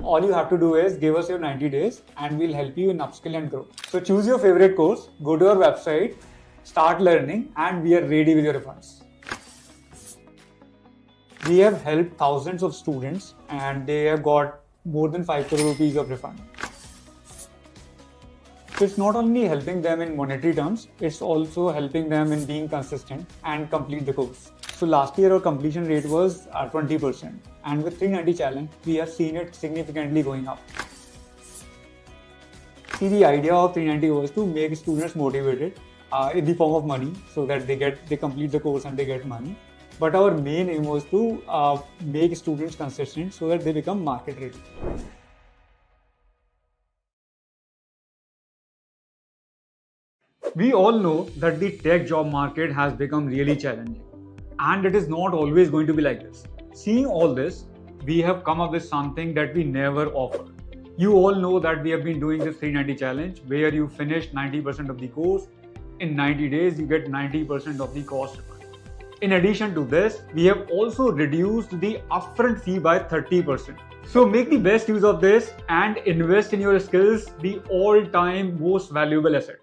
all you have to do is give us your 90 days and we'll help you in upskill and grow. So choose your favorite course, go to our website, start learning, and we are ready with your refunds. We have helped thousands of students and they have got more than 5 crore rupees of refund. So it's not only helping them in monetary terms, it's also helping them in being consistent and complete the course. So last year our completion rate was 20%, and with 390 challenge, we have seen it significantly going up. See, the idea of 390 was to make students motivated in the form of money, so that they complete the course and they get money. But our main aim was to make students consistent so that they become market ready. We all know that the tech job market has become really challenging, and it is not always going to be like this. Seeing all this, we have come up with something that we never offer. You all know that we have been doing this 390 challenge where you finish 90% of the course. In 90 days, you get 90% of the cost. In addition to this, we have also reduced the upfront fee by 30%. So make the best use of this and invest in your skills, the all-time most valuable asset.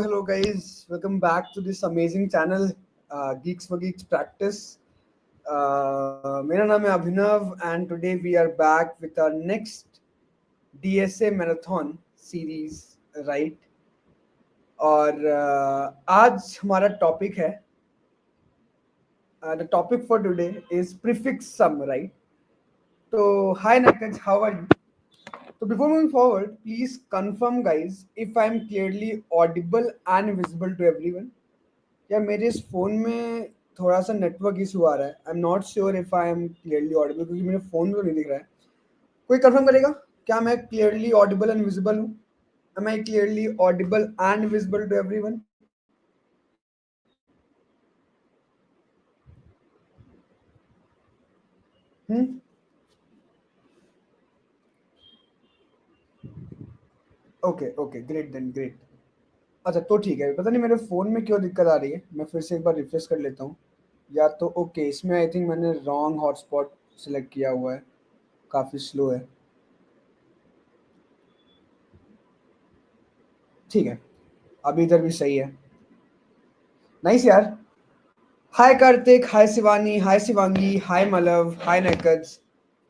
Hello, guys. Welcome back to this amazing channel, Geeks for Geeks Practice. मेरा नाम है अभिनव and today we are back with our next DSA marathon series, right? और आज हमारा topic है the topic for today is prefix sum, right? So, hi Nakaj, how are you? So before moving forward, please confirm guys if I am clearly audible and visible to everyone. या मेरे इस phone में थोड़ा सा network issue आ रहा है. I am not sure if I am clearly Audible क्योंकि मेरे फोन में तो नहीं दिख रहा है. कोई कंफर्म करेगा क्या मैं क्लियरली ऑडिबल एंड विजिबल हूँ? Am I clearly audible and visible to everyone? Okay great then great. अच्छा तो ठीक है. पता नहीं मेरे फ़ोन में क्यों दिक्कत आ रही है. मैं फिर से एक बार रिफ्रेश कर लेता हूँ. या तो ओके इसमें आई थिंक मैंने रॉन्ग हॉटस्पॉट सेलेक्ट किया हुआ है. काफ़ी स्लो है. ठीक है अभी इधर भी सही है. नाइस यार. Hi Karthik, hi Shivani, hi Shivangi, hi Malav, hi नकज.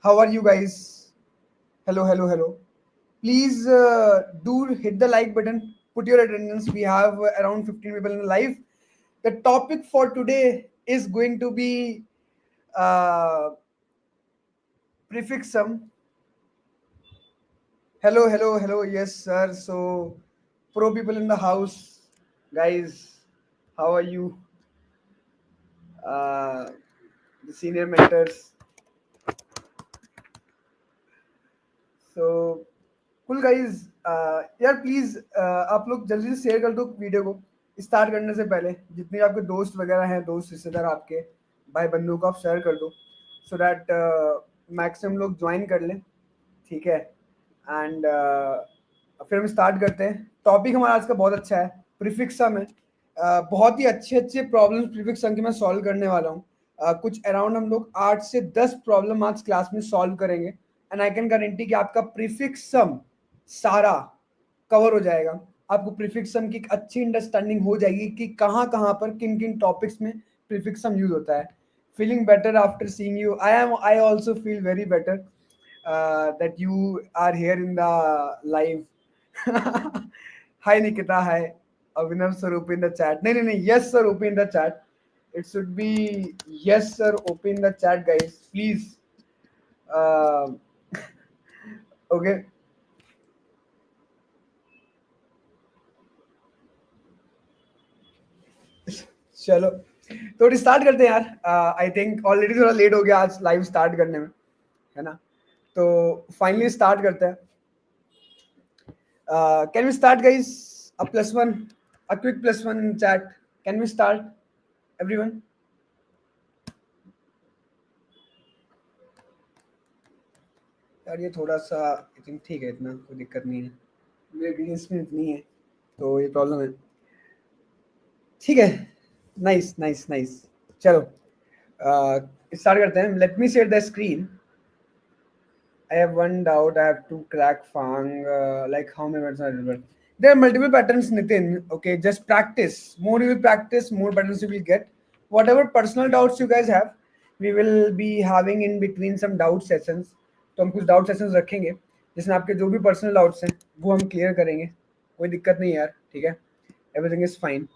How are you guys? Hello. Please do hit the like button, put your attendance. We have around 15 people in live. The topic for today is going to be prefix sum. Hello. Yes, sir. So, pro people in the house, guys, how are you? The senior mentors. So, cool guys. यार please आप लोग जल्दी से share कर दो video को. Start करने से पहले जितने आपके दोस्त वगैरह हैं, दोस्त रिश्तेदार आपके भाई बंधुओं को आप शेयर कर दो सो दैट मैक्सिमम लोग ज्वाइन कर लें. ठीक है. एंड फिर हम स्टार्ट करते हैं. टॉपिक हमारा आज का बहुत अच्छा है. प्रीफिक्स सम है. बहुत ही अच्छे प्रॉब्लम्स प्रीफिक्स सम के मैं सॉल्व करने वाला हूँ. कुछ अराउंड हम लोग 8 से 10 प्रॉब्लम आज क्लास में सॉल्व करेंगे. एंड आई कैन गारंटी कि आपका प्रीफिक्स सम सारा कवर हो जाएगा. आपको प्रीफिक्स सम की एक अच्छी अंडरस्टैंडिंग हो जाएगी कि कहाँ पर किन टॉपिक्स में प्रीफिक्स सम यूज होता है. Feeling better after seeing you. I also feel very better that you are here in the live. Hi Nikita, hi Abhinav sir, open the chat. नहीं, yes sir, open the chat. It should be yes sir, open the chat guys please. Okay. चलो तो start करते हैं यार. I think already थोड़ा late हो गया आज लाइव स्टार्ट करने में, है ना. तो फाइनली स्टार्ट करते हैं. Can we start, guys? A plus one, a quick plus one in chat. Can we start, everyone? यार ये थोड़ा सा आई थिंक ठीक है, इतना कोई दिक्कत नहीं है. मेरे ग्रीन स्क्रीन इतनी है तो ये प्रॉब्लम है. ठीक है. Nice nice nice. चलो स्टार्ट करते हैं. Let me share the screen. I have one doubt. I have to crack Fang. Like how many patterns are there? There are multiple patterns, Nitin. Okay, just practice. More you will practice, more patterns you will get. Whatever personal doubts you guys have, we will be having in between some doubt sessions. तो हम कुछ doubt sessions रखेंगे जिसमें आपके जो भी personal doubts हैं वो हम clear करेंगे. कोई दिक्कत नहीं यार, ठीक है. Everything is fine.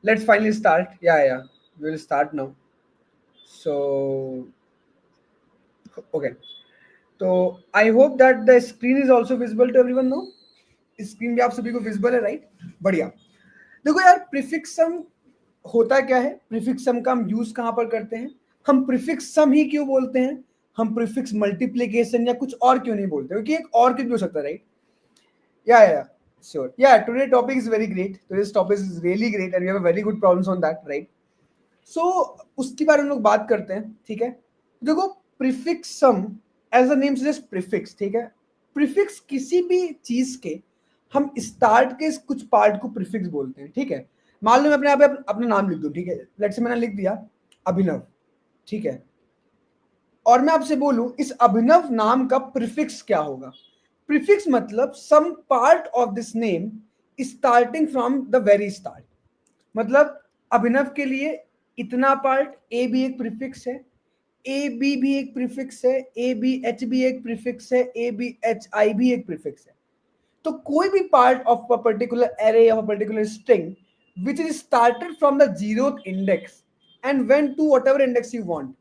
Let's finally start. Yeah. We will start now. So, okay. तो I hope that the screen is also visible to everyone no. Screen भी आप सभी को विजिबल है, राइट? बढ़िया. देखो यार, प्रीफिक्स सम होता क्या है? प्रीफिक्स सम का हम यूज कहां पर करते हैं? हम प्रीफिक्स सम ही क्यों बोलते हैं? हम प्रीफिक्स मल्टीप्लीकेशन या कुछ और क्यों नहीं बोलते? क्योंकि एक और क्यों भी हो सकता है, right? Yeah sure. Yeah today topic is very great. Today's topic is really great and we have a very good problems on that, right? So उसके बारे में हम लोग बात करते हैं, ठीक है. देखो, prefix sum as a name suggest prefix, ठीक है. प्रीफिक्स किसी भी चीज के हम स्टार्ट के कुछ पार्ट को प्रीफिक्स बोलते हैं, ठीक है. मान लो मैं अपने यहाँ पे अपना नाम लिख दूं, ठीक है. लेट्स से मैंने लिख दिया अभिनव, ठीक है. और मैं आपसे बोलूं इस अभिनव नाम का प्रीफिक्स क्या होगा? प्रीफिक्स मतलब sum part of this name starting from the very start. मतलब अभिनव के लिए इतना पार्ट ए भी एक प्रीफिक्स है, ए बी भी एक प्रीफिक्स है, ए बी एच भी एक प्रीफिक्स है, ए बी एच आई भी एक प्रीफिक्स है. तो कोई भी part of a particular array of a particular string which is started from the zeroth index and went to whatever index you want,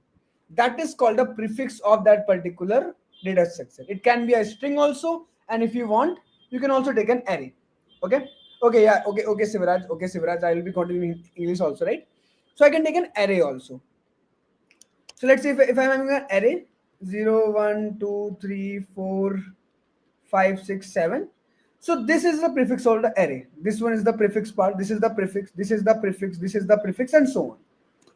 that is called the prefix of that particular data structure. It can be a string also, and if you want you can also take an array. Okay, Sivaraj, I will be continuing English also, right? So I can take an array also. So let's say if I'm having an array 0 1 2 3 4 5 6 7. So this is the prefix of the array. This one is the prefix part. This is the prefix. This is the prefix. This is the prefix, and so on.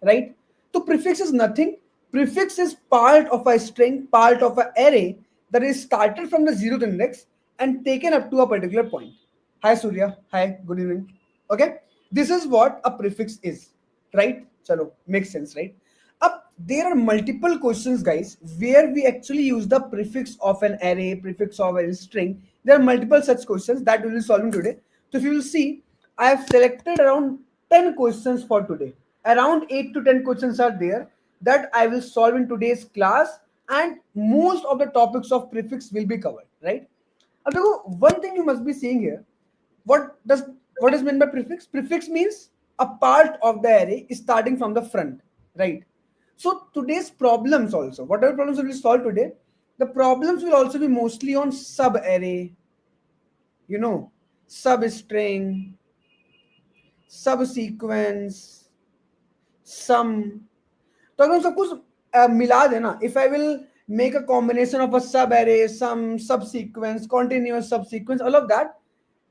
Right? So prefix is nothing. Prefix is part of a string, part of an array that is started from the zeroth index and taken up to a particular point. Hi Surya. Hi. Good evening. Okay. This is what a prefix is. Right? Chalo. Makes sense, right? There are multiple questions, guys, where we actually use the prefix of an array, prefix of a string. There are multiple such questions that we will be solving today. So if you will see, I have selected around 10 questions for today. Around 8 to 10 questions are there that I will solve in today's class, and most of the topics of prefix will be covered, right? Now, one thing you must be seeing here, what is meant by prefix? Prefix means a part of the array starting from the front, right? So today's problems also, whatever problems we will solve today, the problems will also be mostly on sub array, substring, subsequence, sum. तो अगर हम सब कुछ मिला देना, if I will make a combination of a sub array, sum, subsequence, continuous subsequence, all of that,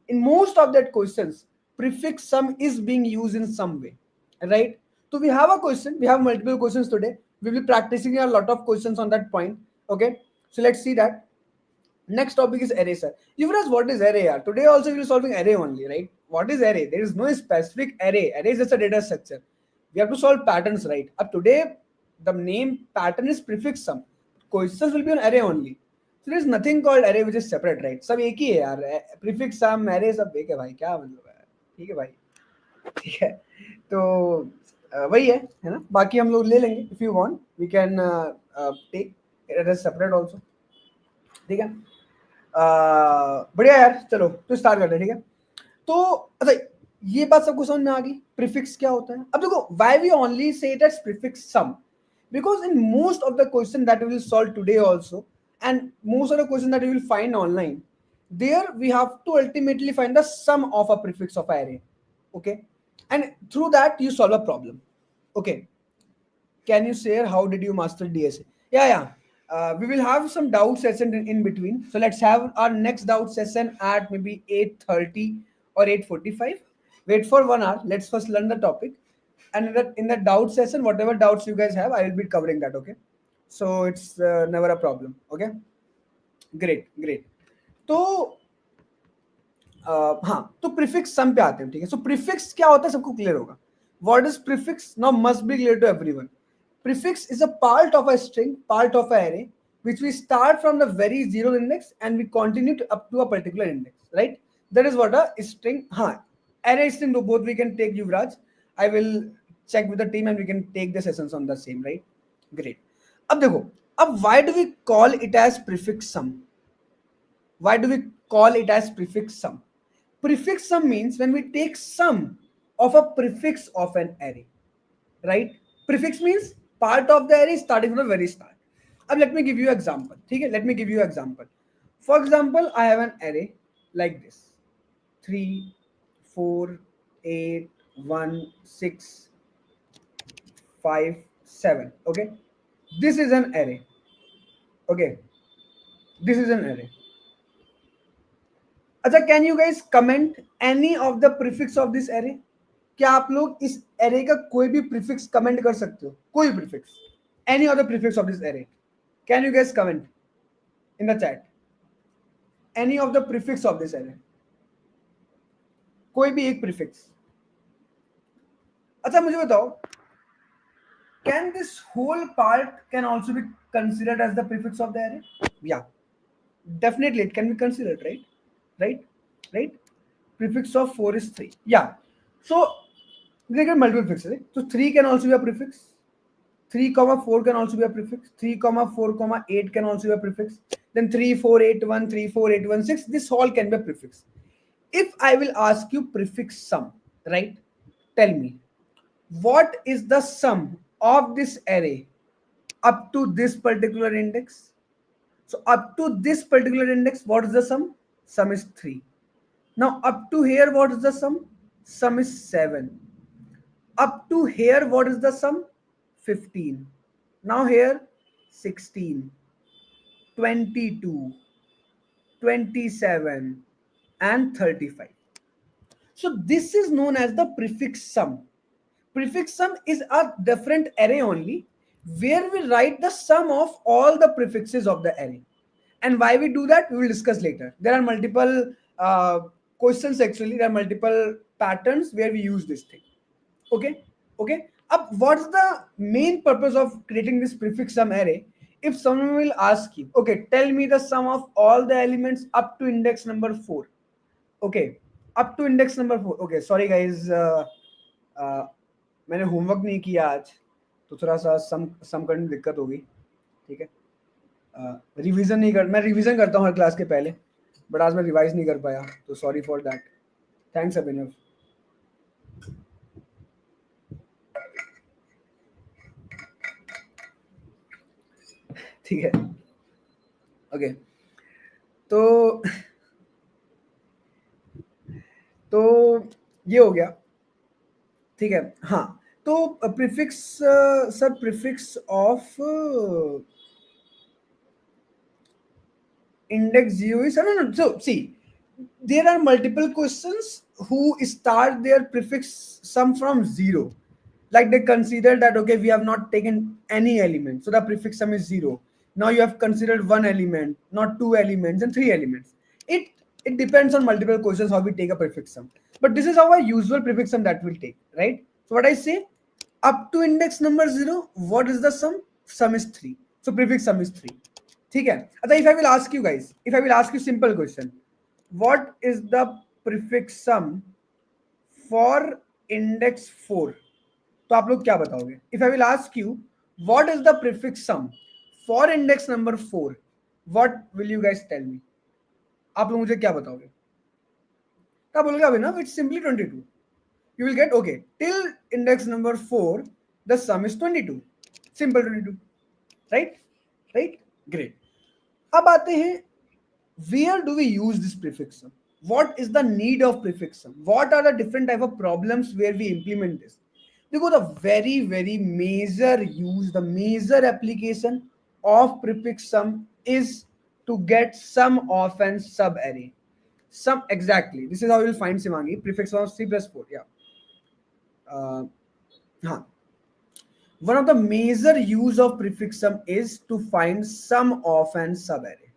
in most of that questions prefix sum is being used in some way, right? So we have a question, we have multiple questions today. We will be practicing a lot of questions on that point. Okay, so let's see that. Next topic is array, sir. You've asked what is array? Today also we will be solving array only, right? What is array? There is no specific array. Array is just a data structure. We have to solve patterns, right? Up today the name pattern is prefix sum. Questions will be on array only. So there is nothing called array which is separate, right? सब एक ही है यार. Prefix sum, array सब एक है भाई. क्या मतलब है? ठीक है भाई. ठीक है. तो वही है ना. बाकी हम लोग ले लेंगे. If you want we can take it as separate also. ठीक है. बढ़िया यार. चलो तो स्टार्ट करते हैं, ठीक है. तो अच्छा, ये बात सबको समझ में आ गई प्रीफिक्स क्या होता है. अब देखो, why we only say it as prefix sum, because in most of the question that we will solve today also, and most of the question that we will find online, there we have to ultimately find the sum of a prefix of array. Okay, and through that you solve a problem. Okay, Can you share how did you master DSA? Yeah. We will have some doubt session in between. So let's have our next doubt session at maybe 8:30 or 8:45. Wait for 1 hour. Let's first learn the topic. And in the doubt session, whatever doubts you guys have, I will be covering that, okay? So it's never a problem, okay? Great. तो हाँ, तो prefix सम पे आते हैं, ठीक है? सो prefix क्या होता है सबको क्लियर होगा. What is prefix now must be clear to everyone. Prefix is a part of a string, part of an array, which we start from the very zero index and we continue up to a particular index, right? That is what a string. Array string both we can take, Yuvraj. I will check with the team and we can take the sessions on the same, right? Great. अब देखो, अब why do we call it as prefix sum? Why do we call it as prefix sum? Prefix sum means when we take sum of a prefix of an array, right? Prefix means part of the array starting from the very start. Now let me give you an example. Okay? Let me give you an example. For example, I have an array like this: 3, 4, 8, 1, 6, 5, 7. Okay, this is an array. Okay, this is an array. अच्छा, can you guys comment any of the prefix of this array? क्या आप लोग इस array का कोई भी prefix comment कर सकते हो? कोई prefix, any of the prefix of this array. Can you guys comment in the chat any of the prefix of this array? कोई भी एक प्रीफिक्स. अच्छा मुझे बताओ, can this whole part can also be considered as the prefix of the array? Yeah, definitely it can be considered, right. Prefix of 4 is 3. Yeah. So there are multiple prefixes. So 3 can also be a prefix. 3, 4 can also be a prefix. 3, 4, 8 can also be a prefix. Then 3, 4, 8, 1, 3, 4, 8, 1, 6. This all can be a prefix. If I will ask you prefix sum, right? Tell me, what is the sum of this array up to this particular index? So up to this particular index, what is the sum? Sum is 3. Now up to here, what is the sum? Sum is 7. Up to here, what is the sum? 15. Now here 16, 22, 27 and 35. So this is known as the prefix sum. Prefix sum is a different array only where we write the sum of all the prefixes of the array. And why we do that, we will discuss later. There are multiple questions, actually. There are multiple patterns where we use this thing. Okay. Up, what's the main purpose of creating this prefix sum array? If someone will ask you, okay, tell me the sum of all the elements up to index number 4. Okay, up to index number 4. Okay, sorry guys, मैंने homework नहीं किया आज, तो थोड़ा सा सम करने में दिक्कत होगी, ठीक है? रिवीजन नहीं कर, मैं रिवीजन करता हूँ हर क्लास के पहले, बट आज मैं रिवाइज नहीं कर पाया, तो सॉरी फॉर दैट. थैंक्स अभिनव. ठीक है, ओके. तो ये हो गया, ठीक है. हाँ, तो prefix sir, prefix of index 0 is no. So see, there are multiple questions who start their prefix sum from 0, like they consider that okay, we have not taken any element, so the prefix sum is 0. Now you have considered one element, not 2 elements and 3 elements. It depends on multiple questions how we take a prefix sum, but this is our usual prefix sum that we'll take, right? So what I say, up to index number 0, what is the sum? Sum is 3, so prefix sum is 3. ठीक है. अच्छा, if I will ask you guys, if I will ask you simple question, what is the prefix sum for index 4? तो आप लोग क्या बताओगे? If I will ask you, what is the prefix sum for index number 4, what will you guys tell me? आप लोग मुझे क्या बताओगे? क्या बोलोगे अभिनव? It's simply 22. You will get, okay, till index number 4 the sum is 22, simple 22, right? Great. अब आते हैं, where do we use this prefix sum? What is the need of prefix sum? What are the different type of problems where we implement this? देखो the very major use, the major application of prefix sum is to get sum of an sub array. Sum, exactly, this is how you will find Simangi prefix sum of 3 plus 4. Yeah. uh, huh. One of the major use of prefix sum is to find sum of an sub array.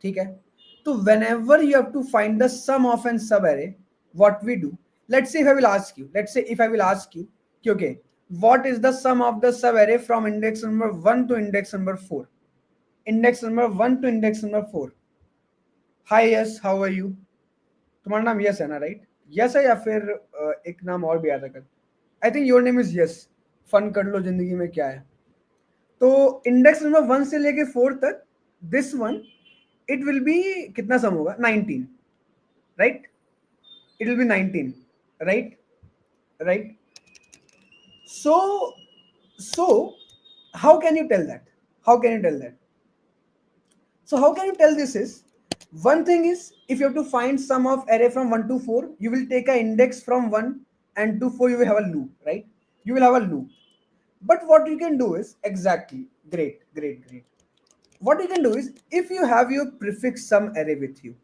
ठीक है? So whenever you have to find the sum of an sub array, what we do, let's say if I will ask you, okay, what is the sum of the sub array from index number 1 to index number 4? Index number 1 to index number 4. Hi, yes, how are you? तुम्हारा नाम yes है ना, right? Yes है या फिर एक नाम और भी आता कर? I think your name is yes. Fun कर लो जिंदगी में क्या है. तो इंडेक्स नंबर 1 से लेके 4 तक this one it will be कितना सम होगा? 19, right? It will be 19, right? Right. So how can you tell that? So how can you tell this is, one thing is, if you have to find sum of array from 1 to 4, you will take an index from 1 and to 4, you will have a loop, right? You will have a loop. But what you can do is, exactly, great. What you can do is, if you have your prefix sum array with you,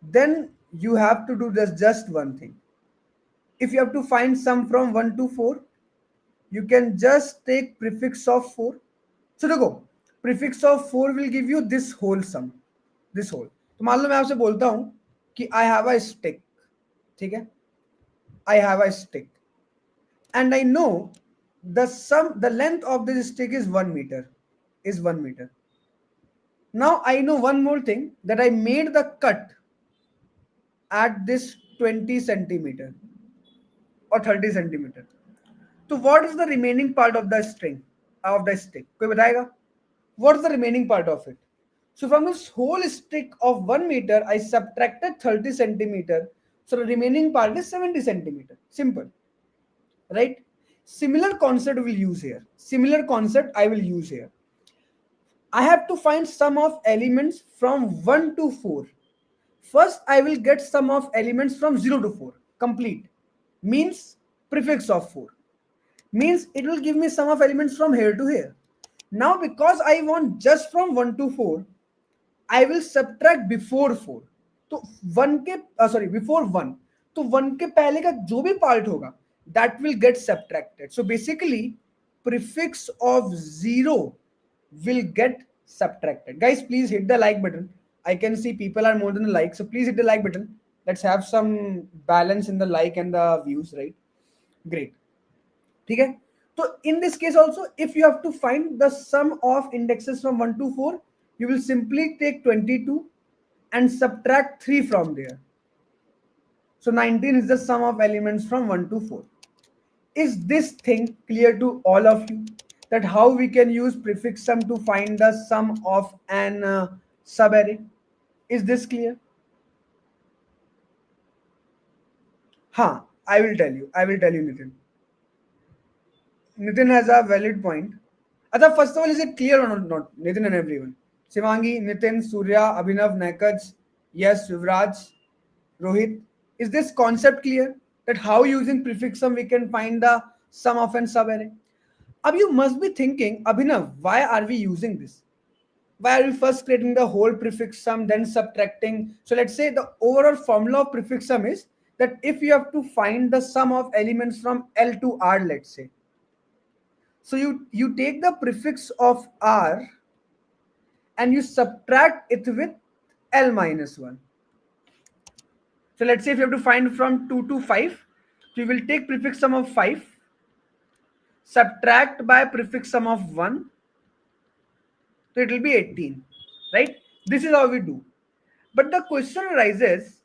then you have to do just one thing. If you have to find sum from 1 to 4, you can just take prefix of 4. So देखो, prefix of 4 will give you this whole sum, this whole. तो मान लो मैं आपसे बोलता हूं कि I have a stick, ठीक है? I have a stick and I know the length of this stick is 1 meter. Now I know one more thing, that I made the cut at this 20 centimeter or 30 centimeter. So what is the remaining part of the stick? कोई बताएगा? What's the remaining part of it? So from this whole stick of 1 meter, I subtracted 30 centimeter. So the remaining part is 70 centimeter. Simple, right? Similar concept I will use here. I have to find sum of elements from 1 to 4. First, I will get sum of elements from 0 to 4. Complete. Means prefix of 4. Means it will give me sum of elements from here to here. Now, because I want just from 1 to 4, I will subtract before 4. तो 1 के before 1. तो 1 के पहले का जो भी part होगा, that will get subtracted. So basically, prefix of 0 will get subtracted. Guys, please hit the like button. I can see people are more than a like, so please hit the like button. Let's have some balance in the like and the views, right? Great. ठीक है? So in this case also, if you have to find the sum of indexes from 1 to 4, you will simply take 22 and subtract 3 from there. So 19 is the sum of elements from 1 to 4. Is this thing clear to all of you? That how we can use prefix sum to find the sum of an subarray? Is this clear? Huh, I will tell you, Nitin. Nitin has a valid point. Atha, first of all, is it clear or not, Nitin and everyone? Simangi, Nitin, Surya, Abhinav, Nekaj, yes, Yuvraj, Rohit. Is this concept clear? That how using prefix sum we can find the sum of an subarray? Now you must be thinking, Abhinav, why are we using this? Why are we first creating the whole prefix sum, then subtracting? So let's say the overall formula of prefix sum is that if you have to find the sum of elements from L to R, let's say. So you take the prefix of R and you subtract it with L minus 1. So let's say if you have to find from 2 to 5, so you will take prefix sum of 5, subtract by prefix sum of 1, so it will be 18, right? This is how we do. But the question arises,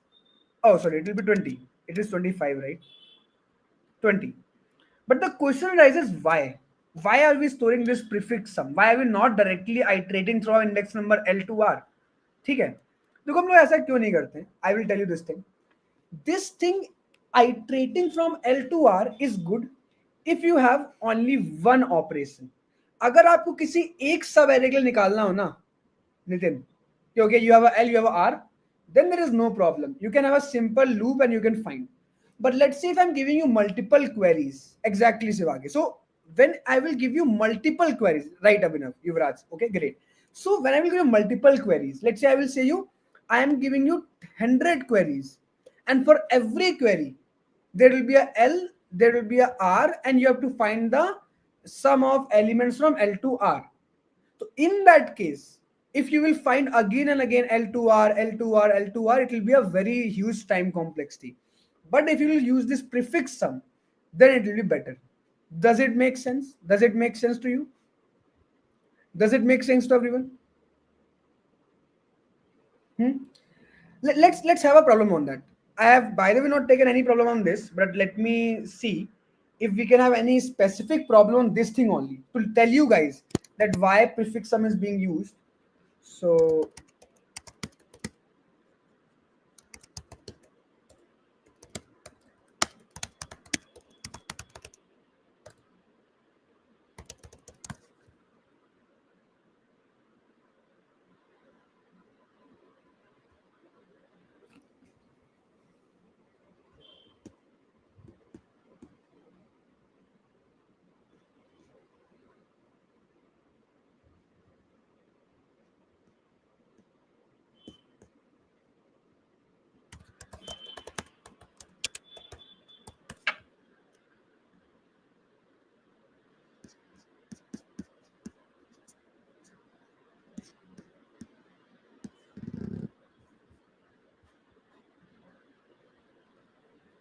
oh sorry, it will be 20. It is 25, right? 20. But the question arises, why? Why are we storing this prefix sum? Why are we not directly iterating through our index number L to R? ठीक है? देखो हम लोग ऐसा क्यों नहीं करते? I will tell you this thing. This thing iterating from L to R is good if you have only one operation. अगर आपको किसी एक सब array के लिए निकालना हो ना, Nitin, okay, you have a L, you have a R, then there is no problem. You can have a simple loop and you can find. But let's say if I'm giving you multiple queries, exactly Sivage. So when I will give you multiple queries, right, Abhinav, Yuvraj, okay, great. So when I will give you multiple queries, let's say I will say you, I am giving you 100 queries, and for every query, there will be a L, there will be a R, and you have to find the sum of elements from L to R. So in that case, if you will find again and again L2R, L2R, L2R, it will be a very huge time complexity. But if you will use this prefix sum, then it will be better. Does it make sense? Does it make sense to you? Does it make sense to everyone? Hmm? Let's have a problem on that. I have, by the way, not taken any problem on this, but let me see if we can have any specific problem on this thing only to tell you guys that why prefix sum is being used. So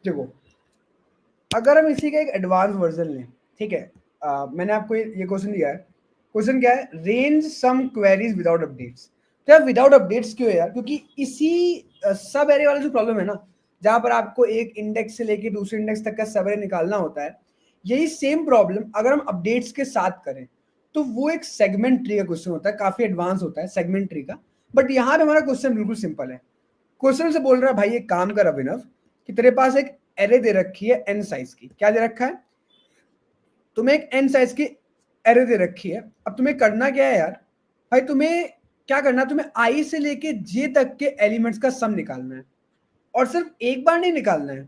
देखो, अगर हम इसी का एक advance version लें, ठीक है, मैंने आपको ये क्वेश्चन दिया है. क्वेश्चन क्या है? रेंज सम क्वेरीज विदाउट अपडेट्स. तो यार विदाउट अपडेट्स क्यों है यार? क्योंकि इसी सब एरे वाला जो प्रॉब्लम है ना, जहां पर आपको एक इंडेक्स से लेके दूसरे इंडेक्स तक का सब एरे निकालना होता है, यही सेम प्रॉब्लम अगर हम अपडेट्स के साथ करें तो वो एक सेगमेंट ट्री का क्वेश्चन होता है, काफी एडवांस होता है सेगमेंट ट्री का. बट यहाँ पे हमारा क्वेश्चन बिल्कुल सिंपल है. क्वेश्चन से बोल रहा है भाई एक काम कर अभिनव कि तेरे पास एक एरे दे रखी है एन साइज की. क्या दे रखा है? तुम्हें एक एन साइज की एरे दे रखी है. अब तुम्हें करना क्या है यार भाई? तुम्हें क्या करना है? तुम्हें आई से लेके जे तक के एलिमेंट्स का सम निकालना है, और सिर्फ एक बार नहीं निकालना है.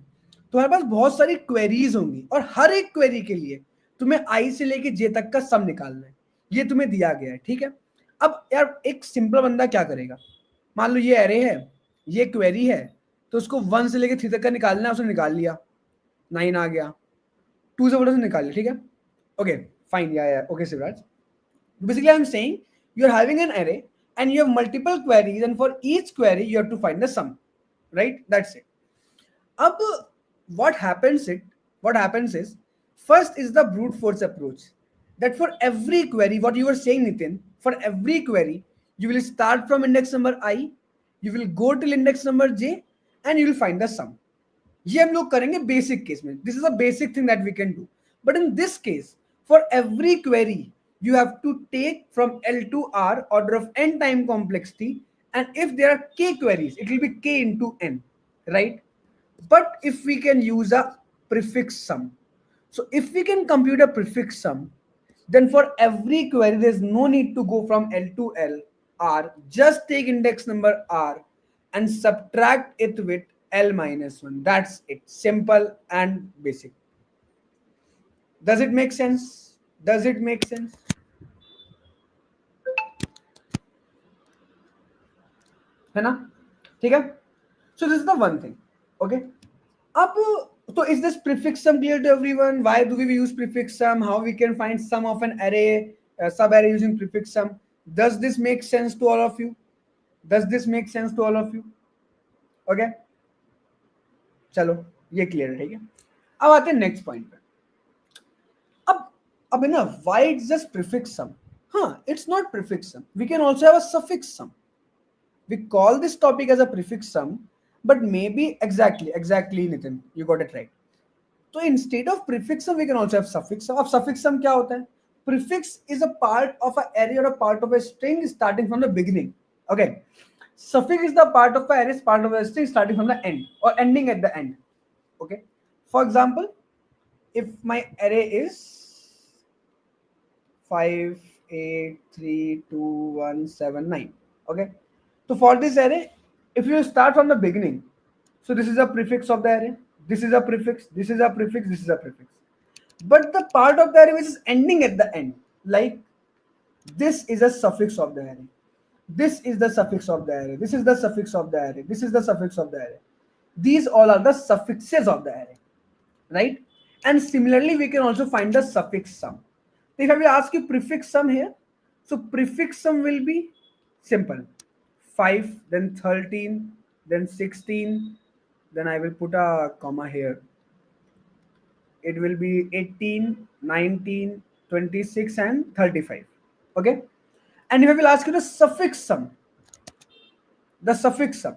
तुम्हारे पास बहुत सारी क्वेरीज होंगी और हर एक क्वेरी के लिए तुम्हें आई से लेके जे तक का सम निकालना है. ये तुम्हें दिया गया है, ठीक है. अब यार एक सिंपल बंदा क्या करेगा? मान लो ये एरे है, ये क्वेरी है, तो उसको 1 से लेके 3 तक का निकालना है. उसने निकाल लिया, 9 आ गया. 2 से बोला उसने निकाल लिया, ठीक है. ओके फाइन, या okay Shivraj. Basically I'm saying you're having an array and you have multiple queries, and for each query you have to find the sum, right? That's it. Ab what happens is, first is the brute force approach, that for every query, what you were saying Nitin, for every query you will start from index number I, you will go till index number j, and you will find the sum. ये हम लोग करेंगे basic case में. This is a basic thing that we can do. But in this case, for every query you have to take from L to R order of n time complexity, and if there are k queries it will be k into n, right? But if we can use a prefix sum, so if we can compute a prefix sum, then for every query there's no need to go from L to L R. Just take index number R and subtract it with L minus 1. That's it. Simple and basic. Does it make sense? Does it make sense? है ना? ठीक है. So this is the one thing. Okay. अब so is this prefix sum clear to everyone? Why do we use prefix sum? How we can find sum of an array, sub array using prefix sum? Does this make sense to all of you? Does this make sense to all of you? Okay. चलो ये clear है, ठीक है. अब आते हैं next point पे. अब ना, why it's just prefix sum? हाँ, it's not prefix sum. We can also have a suffix sum. We call this topic as a prefix sum, but may be exactly Nitin, you got it right. तो instead of prefix sum we can also have suffix sum. अब suffix sum क्या होता है? Prefix is a part of a array or a part of a string starting from the beginning. Okay. Suffix is the part of a array, part of a string starting from the end or ending at the end. Okay. For example, if my array is 5, 8, 3, 2, 1, 7, 9. Okay. So for this array, if you start from the beginning, so this is a prefix of the array, this is a prefix, this is a prefix, this is a prefix. But the part of the array which is ending at the end, like this is a suffix of the array. This is the suffix of the array. This is the suffix of the array. This is the suffix of the array. These all are the suffixes of the array, right? And similarly, we can also find the suffix sum. If I will ask you prefix sum here, so prefix sum will be simple. 5, then 13, then 16, then I will put a comma here. It will be 18, 19, 26, and 35. Okay? And if I will ask you the suffix sum, the suffix sum.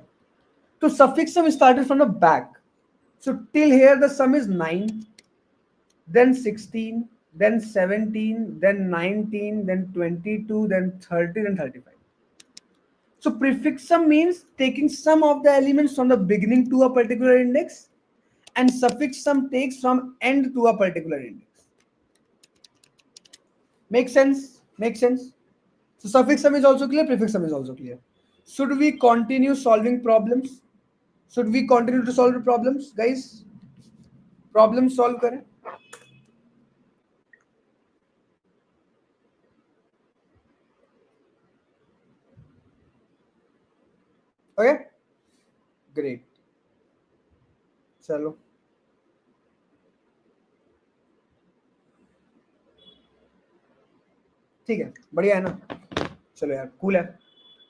So suffix sum started from the back. So till here the sum is 9, then 16, then 17, then 19, then 22, then 30, then 35. So prefix sum means taking sum of the elements from the beginning to a particular index, and suffix sum takes from end to a particular index. Make sense? Make sense? So suffix sum is also clear, prefix sum is also clear. Should we continue solving problems? Should we continue to solve the problems, guys? Problem solve करें. Okay? Great. चलो. ठीक है, बढ़िया है ना? चलो यार, cool है.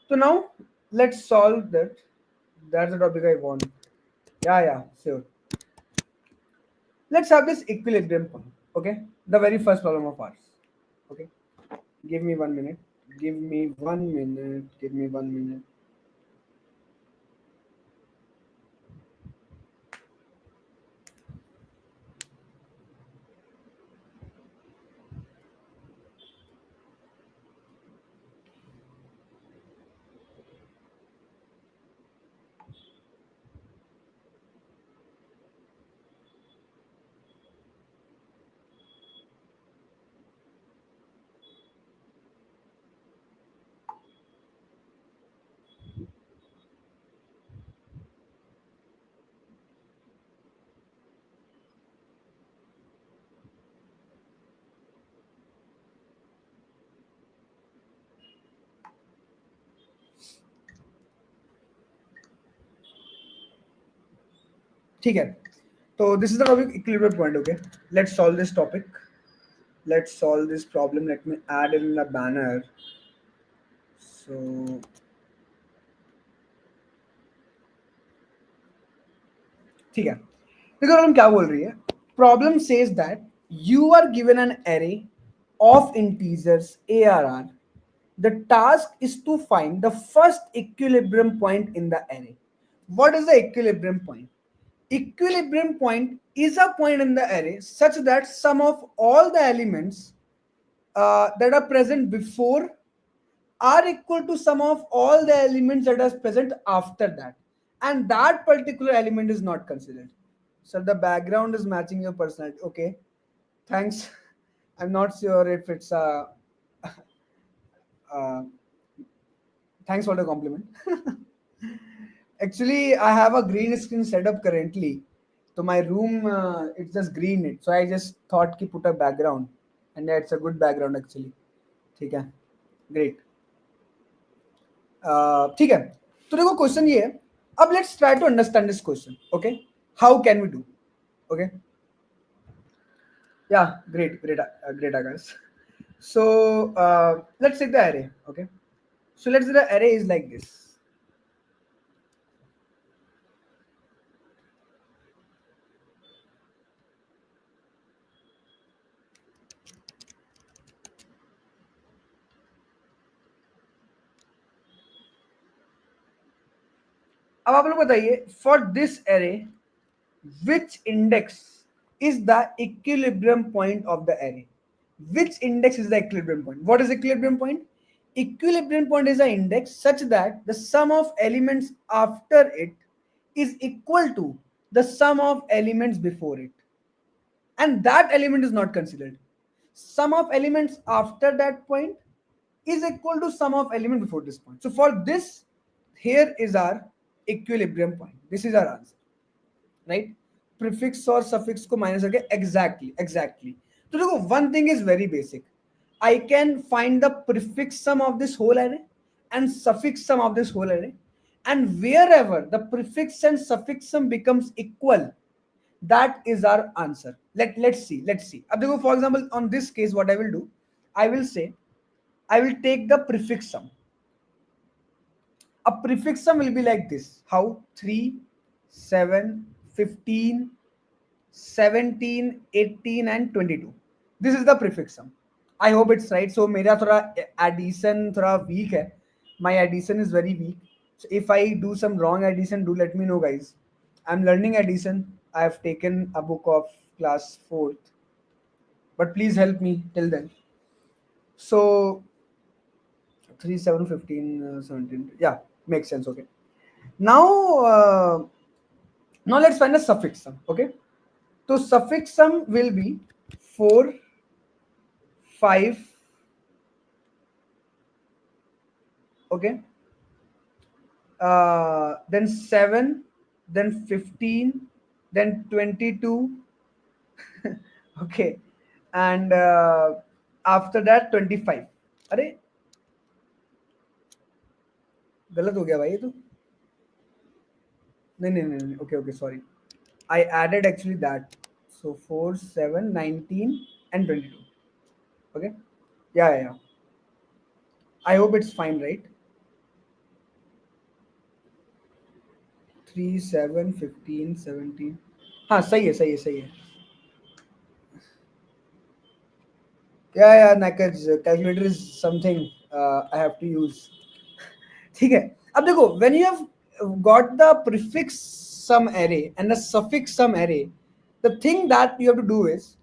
So now let's solve that. That's the topic I want. Yeah, sure. Let's have this equilibrium point. Okay, the very first problem of ours. Okay, give me 1 minute. Give me 1 minute. Give me 1 minute. ठीक है. So this is the topic equilibrium point. Okay, let's solve this topic. Let's solve this problem. Let me add it in the banner. So ठीक है. देखो problem क्या बोल रही है. Problem says that you are given an array of integers ARR. The task is to find the first equilibrium point in the array. What is the equilibrium point? Equilibrium point is a point in the array such that sum of all the elements that are present before are equal to sum of all the elements that are present after that, and that particular element is not considered. So the background is matching your personality. Okay, thanks. I'm not sure if it's a thanks for the compliment. Actually, I have a green screen set up currently. So my room, it's just green. So I just thought to put a background. And it's a good background actually. ठीक है. Great. ठीक है. तो देखो question ये है. अब let's try to understand this question. Okay. How can we do? Okay. Yeah, great, guys. So let's take the array. Okay. So let's say the array is like this. अब आप लोग बताइए, for this array which index is the equilibrium point of the array? Which index is the equilibrium point? What is equilibrium point? Equilibrium point is an index such that the sum of elements after it is equal to the sum of elements before it, and that element is not considered. Sum of elements after that point is equal to sum of element before this point. So for this, here is our equilibrium point. This is our answer, right. Prefix और suffix को minus करके exactly. तो देखो, one thing is very basic. I can find the prefix sum of this whole array and suffix sum of this whole array, and wherever the prefix and suffix sum becomes equal, that is our answer. Let's see. अब देखो, for example, on this case, what I will do, I will say, I will take the prefix sum. A prefix sum will be like this. How? 3, 7, 15, 17, 18 and 22. This is the prefix sum. I hope it's right. So मेरा थोड़ा addition थोड़ा weak है. My addition is very weak. So if I do some wrong addition, do let me know, guys. I'm learning addition. I have taken a book of class 4th, but please help me till then. So 3, 7, 15, 17. Yeah, makes sense. Okay. Now, now let's find a suffix sum. Okay. So suffix sum will be 4, 5. Okay. Then 7, then 15, then 22. Okay. And after that 25. अरे गलत हो गया भाई ये तो. नहीं. Okay, sorry. I added actually that. So 4, 7, 19 and 22. Okay. Yeah. I hope it's fine, right? 3, 7, 15, 17. हाँ, सही है. Yeah, Nakaj, calculator is something I have to use. ठीक है. अब देखो, when you have got the prefix sum array and the suffix sum array, the thing that you have to do is,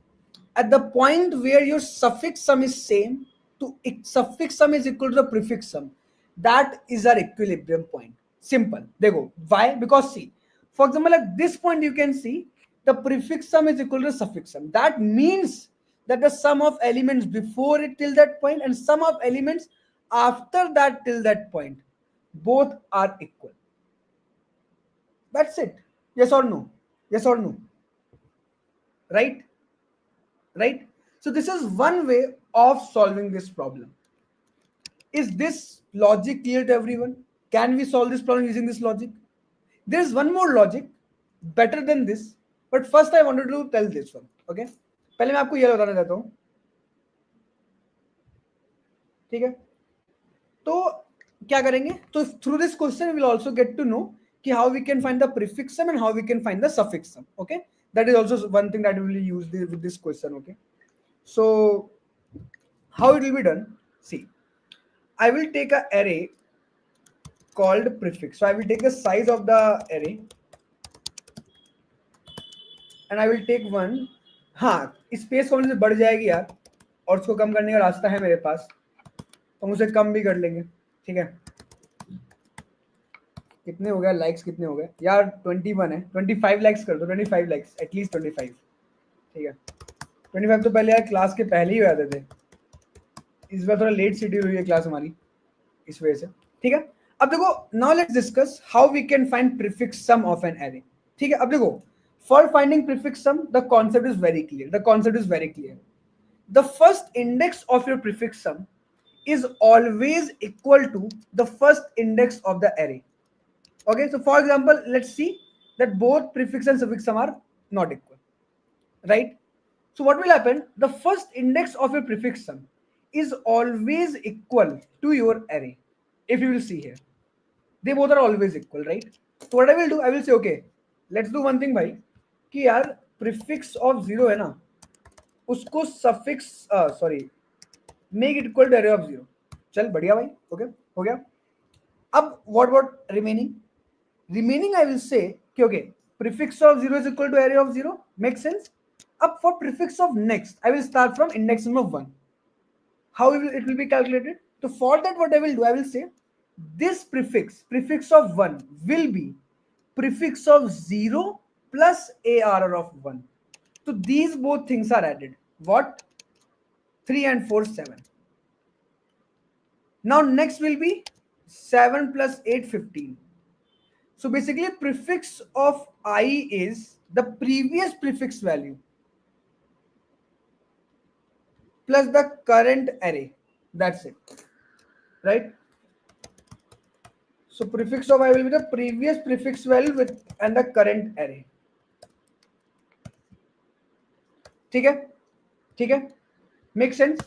at the point where your suffix sum is same to suffix sum is equal to the prefix sum, that is our equilibrium point. Simple. देखो, why? Because see, for example, at this point you can see the prefix sum is equal to the suffix sum. That means that the sum of elements before it till that point and sum of elements after that till that point, both are equal. That's it. Yes or no? Right. So this is one way of solving this problem. Is this logic clear to everyone? Can we solve this problem using this logic? There is one more logic better than this, but first I wanted to tell this one. Okay, पहले मैं आपको ये बताना चाहता हूँ. ठीक है, तो क्या करेंगे? तो through this question we will also get to know कि how we can find the prefix sum and how we can find the suffix sum. Okay, that is also one thing that we will use with this question. Okay, so how it will be done? See, I will take an array called prefix. So I will take the size of the array and I will take one. हाँ, space कौन से बढ़ जाएगी यार, और उसको कम करने का रास्ता है मेरे पास, तो हम उसे कम भी कर लेंगे. ठीक है, कितने हो गए लाइक्स? कितने हो गए यार? 21 है. 25 लाइक्स कर दो. 25 लाइक्स, एटलीस्ट 25. ठीक है, 25 तो पहले यार क्लास के पहले ही हो जाते थे. इस बार थोड़ा लेट शेड्यूल हुई है क्लास हमारी, इस वजह से. ठीक है, अब देखो, now let's discuss how we can find prefix sum of an array. ठीक है, अब देखो, for finding prefix sum the concept is very clear. The first index of your prefix sum is always equal to the first index of the array. Okay, so for example, let's see that both prefix and suffix sum are not equal, right? So what will happen? The first index of your prefix sum is always equal to your array. If you will see here, they both are always equal, right? So what I will do, I will say, okay, let's do one thing, भाई, कि यार prefix of 0 है ना, उसको suffix make it equal to array of 0. चल बढ़िया भाई. Okay, हो गया. अब what remaining I will say कि okay, prefix of 0 is equal to array of 0. Makes sense. अब for prefix of next, I will start from index number 1. How it will be calculated? So for that, what I will do, I will say this prefix of 1 will be prefix of 0 plus ARR of 1. So these both things are added. What? 3 and 4, 7. Now next will be 7 plus 8, 15. So basically, prefix of I is the previous prefix value plus the current array. That's it, right? So prefix of I will be the previous prefix value with and the current array. ठीक है? ठीक है? Make sense?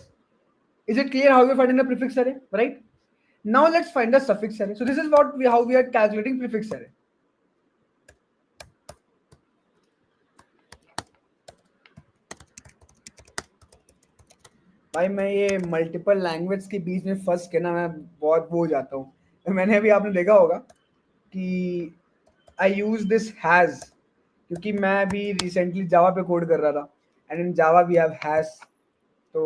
Is it clear how we are finding the prefix array? Right? Now let's find the suffix array. So this is how we are calculating prefix array. भाई मैं ये multiple language के बीच में फंस के ना मैं बहुत वो हो जाता हूँ. मैंने अभी आपने देखा होगा कि आई यूज दिस हैज क्योंकि मैं अभी रिसेंटली जावा पे कोड कर रहा था and in Java we have hash. तो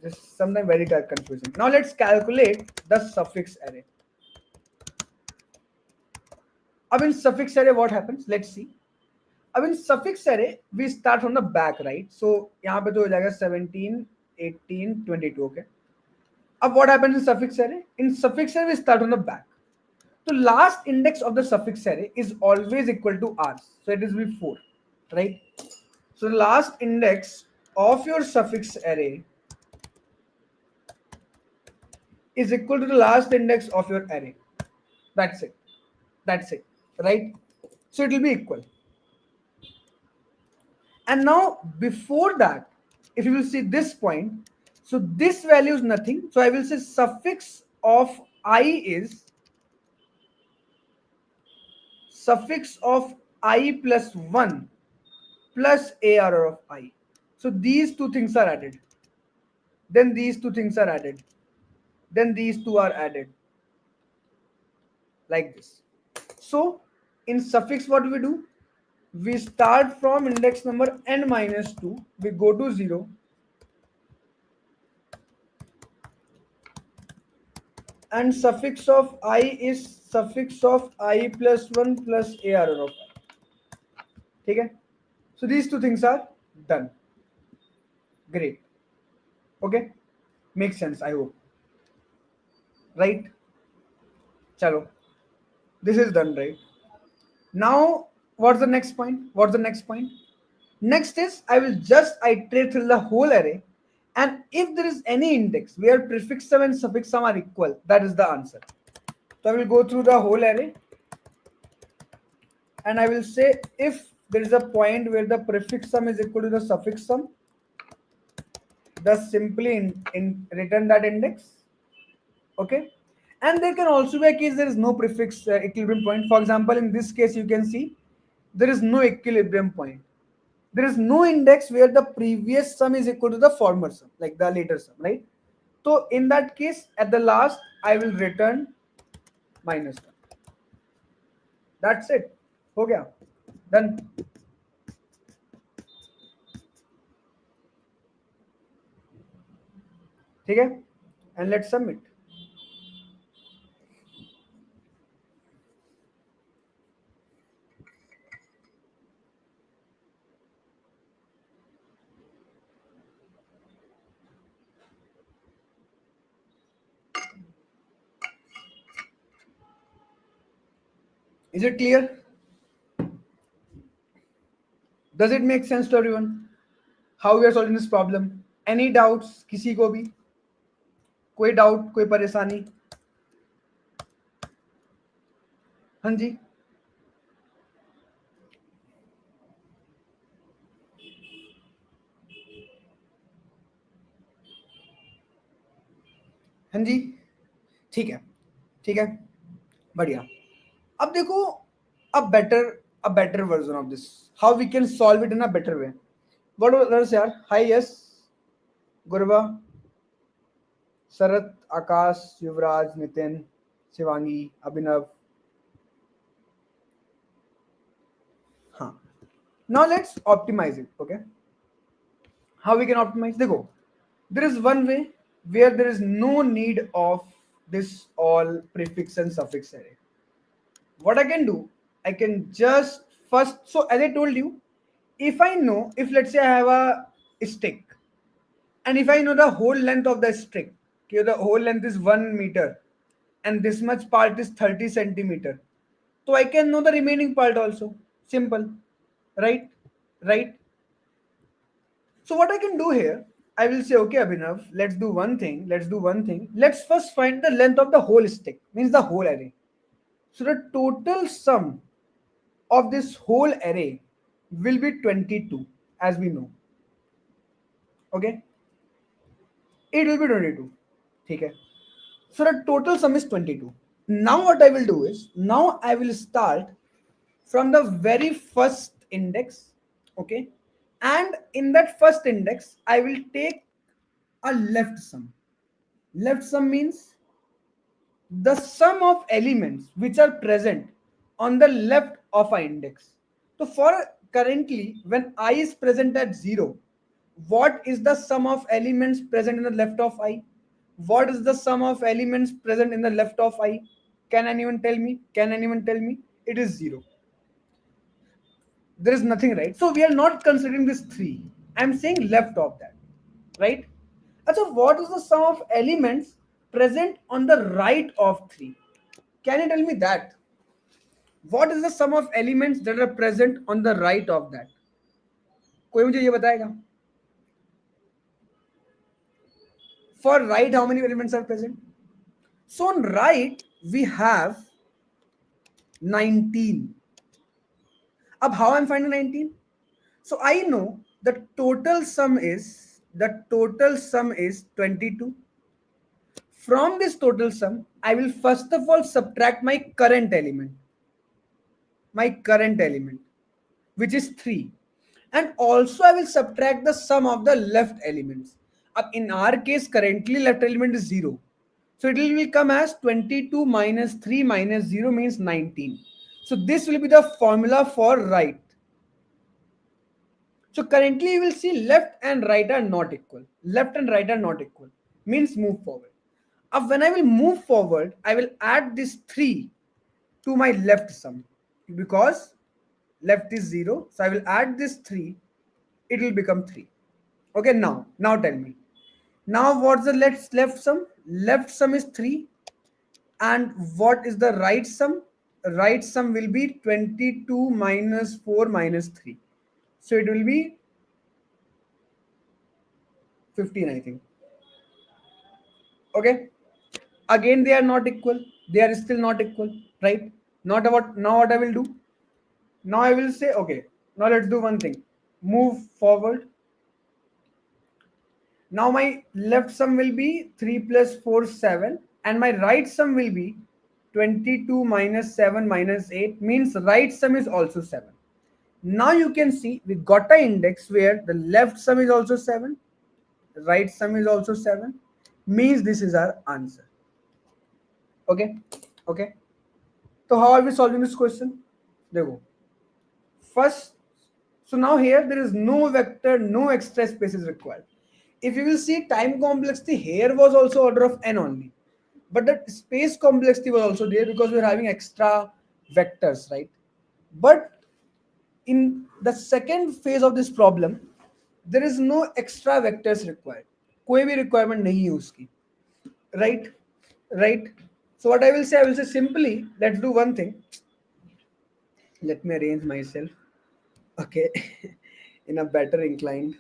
this sometime very confusing. Now let's calculate the suffix array. अब in suffix array what happens, let's see. अब in suffix array we start from the back, right? So यहाँ पे तो हो जाएगा 17 18 22. Okay. अब what happens in suffix array? In suffix array we start from the back. So last index of the suffix array is always equal to r. So it is will be 4, right? So the last index of your suffix array is equal to the last index of your array. That's it. That's it, right? So it will be equal. And now before that, if you will see this point, so this value is nothing. So I will say suffix of I is suffix of I plus 1 plus ARR of I. So these two things are added. Then these two things are added. Then these two are added. Like this. So in suffix what we do? We start from index number n minus 2. We go to 0. And suffix of I is suffix of I plus 1 plus ARR of I. Okay? So these two things are done. Great. Okay? Makes sense, I hope. Right? Chalo. This is done, right? Now, what's the next point? What's the next point? Next is I will just iterate through the whole array, and if there is any index where prefix sum and suffix sum are equal, that is the answer. So I will go through the whole array, and I will say if there is a point where the prefix sum is equal to the suffix sum, just simply return that index. Okay. And there can also be a case there is no prefix equilibrium point. For example, in this case, you can see there is no equilibrium point. There is no index where the previous sum is equal to the former sum, like the later sum, right? So in that case, at the last, I will return minus 1. That's it. हो गया. Done. ठीक है? And let's submit. Is it clear? Does it make sense to everyone? How we are solving this problem? Any doubts? किसी को भी? कोई doubt, कोई परेशानी? हाँ जी. हाँ जी. ठीक है. ठीक है. बढ़िया. अब देखो a better version of this. How we can solve it in a better way. What others यार? Hi, yes. गुरबा, शरत, आकाश, युवराज, नितिन, शिवांगी, अभिनव. हाँ. Now let's optimize it. Okay. How we can optimize? देखो, there is one way where there is no need of this all prefix and suffix array. What I can do, I can just first, so as I told you, if I know, if let's say I have a stick, and if I know the whole length of the stick, okay, the whole length is 1 meter, and this much part is 30 centimeter, So I can know the remaining part also. Simple. Right? Right? So what I can do here, I will say, okay, Abhinav, let's do one thing. Let's do one thing. Let's first find the length of the whole stick, means the whole array. So the total sum of this whole array will be 22, as we know. Okay? It will be 22. Okay? So the total sum is 22. Now what I will do is, now I will start from the very first index. Okay? And in that first index, I will take a left sum. Left sum means the sum of elements which are present on the left of an index. So for currently, when I is present at 0, what is the sum of elements present in the left of I? What is the sum of elements present in the left of I? Can anyone tell me? Can anyone tell me? It is 0. There is nothing, right? So we are not considering this 3. I'm saying left of that, right? So what is the sum of elements present on the right of 3? Can you tell me that? What is the sum of elements that are present on the right of that? कोई मुझे ये बताएगा? For right, how many elements are present? So on right, we have 19. Ab how I'm finding 19? So I know the total sum is 22. From this total sum, I will first of all subtract my current element, which is 3. And also I will subtract the sum of the left elements. In our case, currently left element is 0. So it will come as 22 minus 3 minus 0 means 19. So this will be the formula for right. So currently you will see left and right are not equal. Left and right are not equal. Means move forward. When I will move forward, I will add this 3 to my left sum, because left is 0. So I will add this 3. It will become 3. Okay, now tell me. Now what's the left sum? Left sum is 3. And what is the right sum? Right sum will be 22 minus 4 minus 3. So it will be 15, I think. Okay. Again, they are not equal. They are still not equal, right? Not about now. What I will do? Now I will say, okay, now let's do one thing. Move forward. Now my left sum will be 3 plus 4, 7. And my right sum will be 22 minus 7 minus 8. Means right sum is also 7. Now you can see we got an index where the left sum is also 7. Right sum is also 7. Means this is our answer. Okay. Okay. So how are we solving this question? There you go. First, so now here there is no vector, no extra space is required. If you will see, time complexity here was also order of n only, but the space complexity was also there because we are having extra vectors, right? But in the second phase of this problem, there is no extra vectors required. कोई भी requirement नहीं है उसकी, right? Right? So what I will say simply, let's do one thing. Let me arrange myself. Okay. In a better inclined.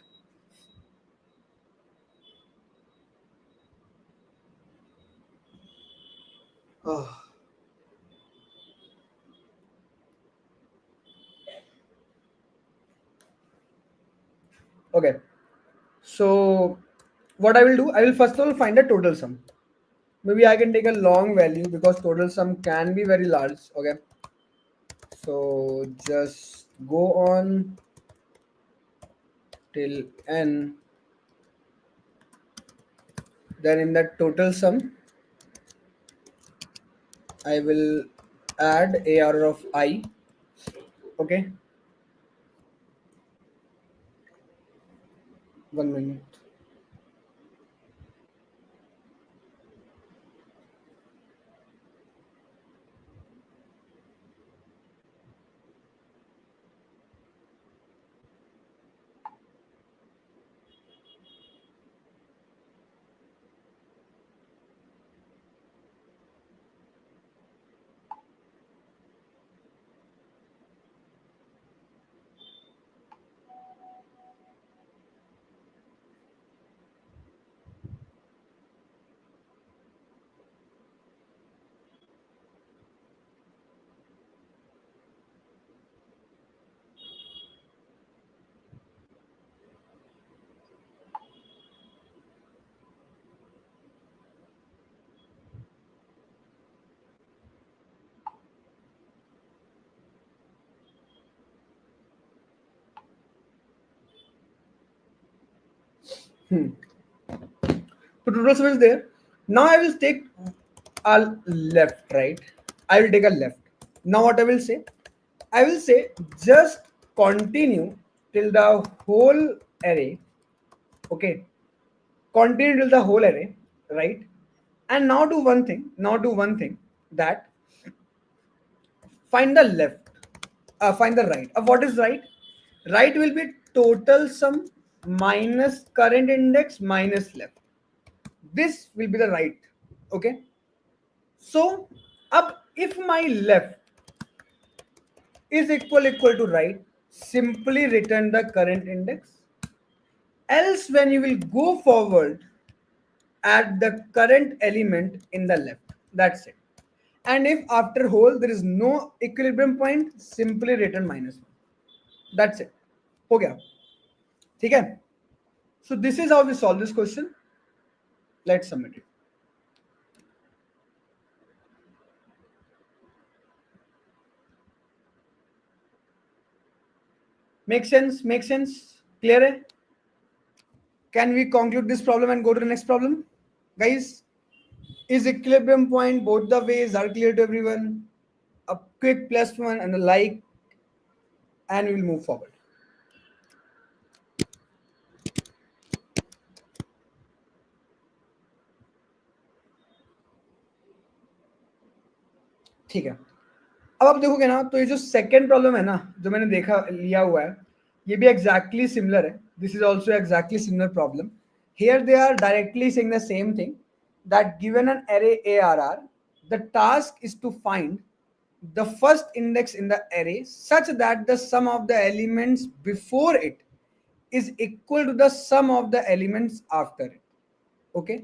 Oh. Okay. So what I will do, I will first of all find a total sum. Maybe I can take a long value because total sum can be very large. Okay. So just go on till n. Then in that total sum, I will add AR of I. Okay. 1 minute. Hmm. So total sum is there. Now I will take a left, right? I will take a left. Now what I will say? I will say just continue till the whole array. Okay. Continue till the whole array, right? And now do one thing. Now do one thing, that find the left. Find the right. What is right? Right will be total sum minus current index minus left. This will be the right. Okay. So up, if my left is equal to right, simply return the current index. Else when you will go forward, add the current element in the left. That's it. And if after whole there is no equilibrium point, simply return -1. That's it. हो गया. ठीक है? So this is how we solve this question. Let's submit it. Make sense? Make sense? Clear है? Can we conclude this problem and go to the next problem? Guys, is equilibrium point both the ways are clear to everyone? A quick +1 and a like, and we'll move forward. ठीक है. अब आप देखोगे ना, तो ये जो second problem है ना, जो मैंने देखा लिया हुआ है, ये भी एग्जैक्टली सिमिलर है. This is also exactly similar problem. Here they are directly saying the same thing, that given an array ARR, the task is to find the first index in the array such that the sum of the elements before it is equal to the sum of the elements after it. Okay,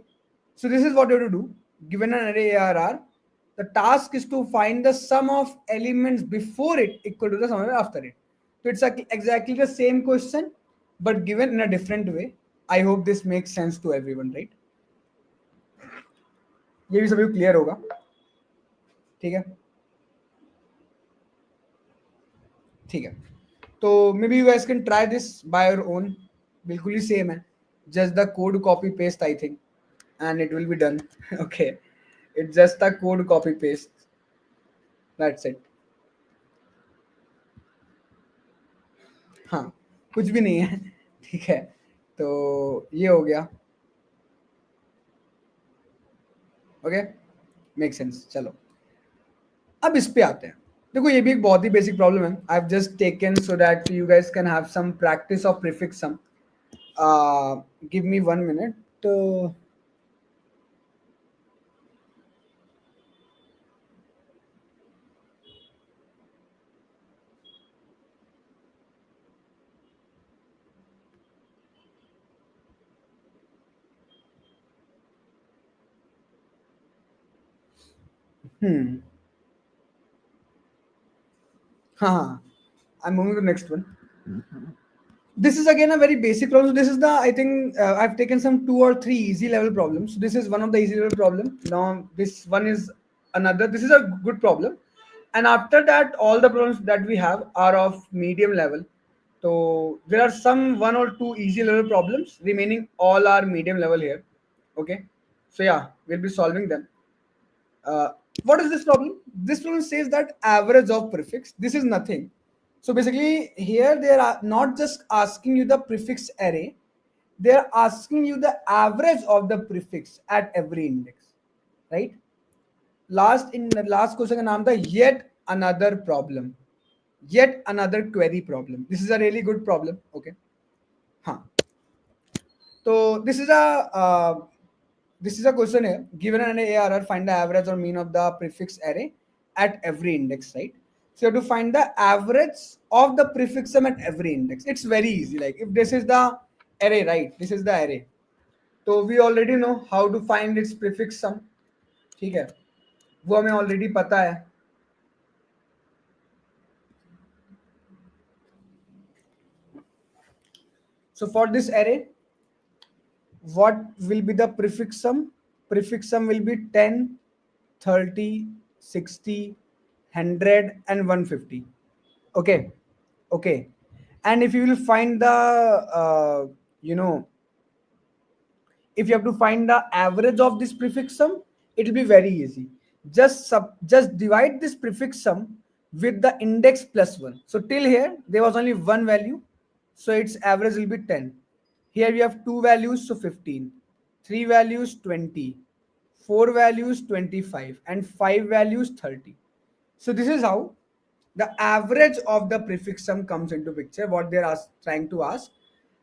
so this is what you have to do. Given an array ARR, the task is to find the sum of elements before it equal to the sum of it after it. So it's exactly the same question, but given in a different way. I hope this makes sense to everyone, right? ये भी सभी clear होगा. ठीक है. ठीक है. तो may be you guys can try this by your own. बिल्कुल ही सेम है. Just the code copy paste I think, and it will be done. Okay, it's just a code copy paste. That's it. हाँ, कुछ भी नहीं है. ठीक है, तो ये हो गया. Okay, make sense. चलो अब इस पे आते हैं. देखो ये भी एक बहुत ही बेसिक प्रॉब्लम है. I have just taken so that you guys can have some practice of prefix sum. Give me 1 minute. I'm moving to the next one. This is again a very basic problem. So this is the, I think I've taken some 2 or 3 easy level problems. So this is one of the easy level problem. Now this one is another. This is a good problem. And after that, all the problems that we have are of medium level. So there are some 1 or 2 easy level problems. Remaining all are medium level here. Okay. So yeah, we'll be solving them. What is this problem? This problem says that average of prefix. This is nothing. So basically here they are not just asking you the prefix array, they are asking you the average of the prefix at every index, right? Last question का नाम था yet another problem, yet another query problem. This is a really good problem. Okay. हाँ. So this is a question here. Given an ARR, find the average or mean of the prefix array at every index, right? So you have to find the average of the prefix sum at every index. It's very easy. Like if this is the array, right? This is the array. So we already know how to find its prefix sum. ठीक है, वो हमें already पता है. So for this array, what will be the prefix sum? Prefix sum will be 10, 30, 60, 100 and 150. Okay. Okay. And if you will find the If you have to find the average of this prefix sum, it will be very easy. Just divide this prefix sum with the index plus 1. So till here there was only one value, so its average will be 10. Here we have two values, so 15, three values 20, four values 25, and five values 30. So this is how the average of the prefix sum comes into picture, what they're trying to ask.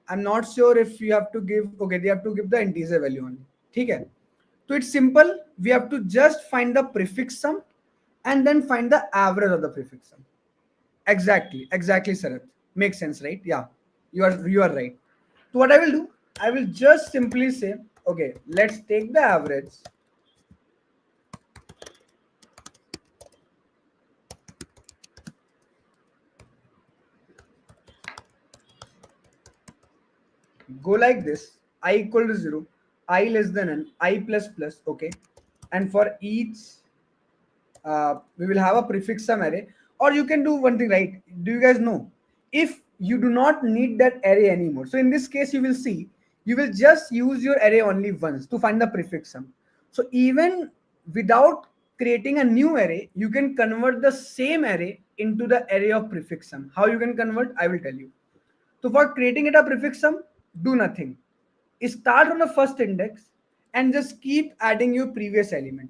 I'm not sure if you have to give, okay, they have to give the integer value only. Okay. So it's simple. We have to just find the prefix sum and then find the average of the prefix sum. Exactly, Sarath. Makes sense, right? Yeah, you are right. So what I will do, I will just simply say, okay, let's take the average. Go like this: I equal to 0, I less than n, I plus plus, okay. And for each, we will have a prefix sum array. Or you can do one thing, right? Do you guys know, if you do not need that array anymore, so in this case you will see, you will just use your array only once to find the prefix sum. So even without creating a new array, you can convert the same array into the array of prefix sum. How you can convert, I will tell you. So for creating it a prefix sum, do nothing. Start on the first index and just keep adding your previous element.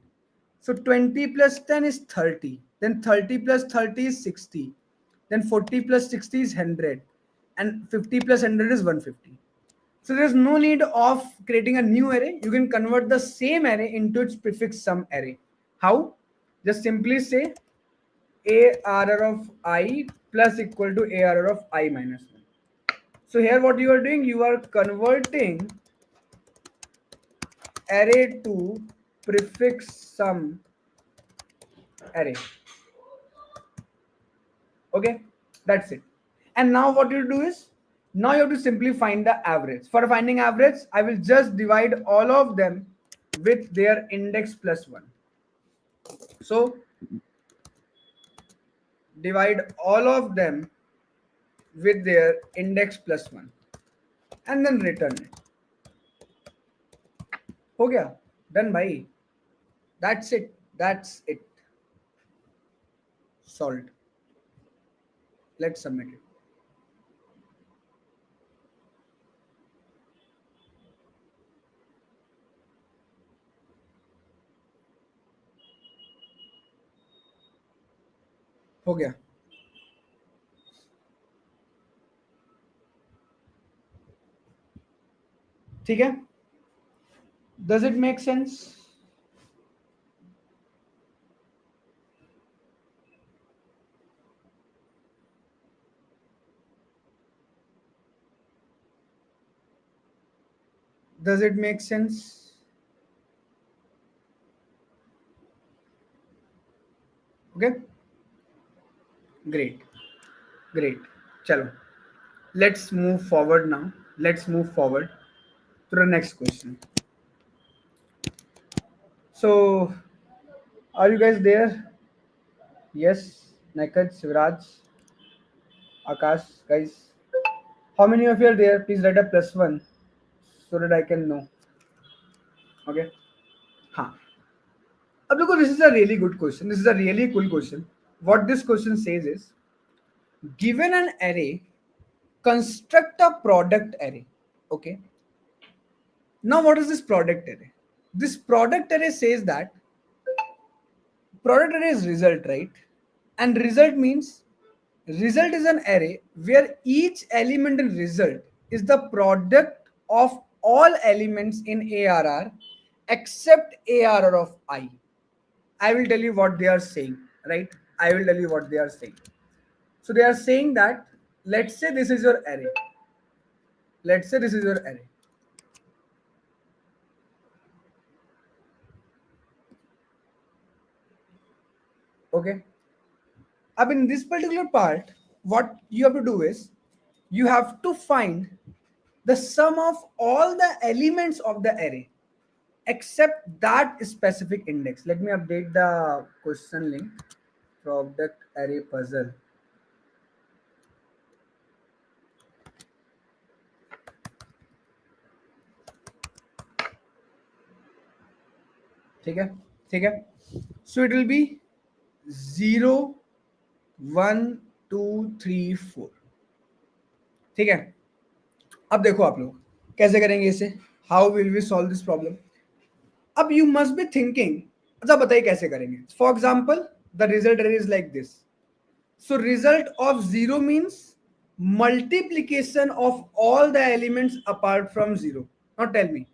So 20 plus 10 is 30. Then 30 plus 30 is 60. Then 40 plus 60 is 100. And 50 plus 100 is 150. So there's no need of creating a new array. You can convert the same array into its prefix sum array. How? Just simply say ARR of I plus equal to ARR of I minus 1. So here what you are doing, you are converting array to prefix sum array. Okay, that's it. And now what you do is, now you have to simply find the average. For finding average, I will just divide all of them with their index plus 1. So divide all of them with their index plus 1 and then return it. हो गया, done bhai. That's it. Solved. Let's submit it. हो गया. ठीक है. Does it make sense? Does it make sense? Okay. Great. Chalo. Let's move forward now. Let's move forward to the next question. So, are you guys there? Yes. Naked, Sivraj, Akash, guys. How many of you are there? Please write a +1 so that I can know. Okay. हाँ. अब देखो, this is a really good question. This is a really cool question. What this question says is, given an array, construct a product array. Okay. Now, what is this product array? This product array says that product array is result, right? And result means result is an array where each element in result is the product of all elements in ARR except ARR of I. I will tell you what they are saying, right? I will tell you what they are saying. So they are saying that, let's say this is your array. Let's say this is your array. Okay. Up in this particular part, what you have to do is, you have to find the sum of all the elements of the array except that specific index. Let me update the question link. Product array puzzle. ठीक है, ठीक है. So it will be 0 1 2 3 4. ठीक है. अब देखो आप लोग कैसे करेंगे इसे. How will we solve this problem. अब यू मस्ट बी थिंकिंग. अच्छा बताइए कैसे करेंगे. For example the result is like this. So result of 0 means multiplication of all the elements apart from 0. Now tell me,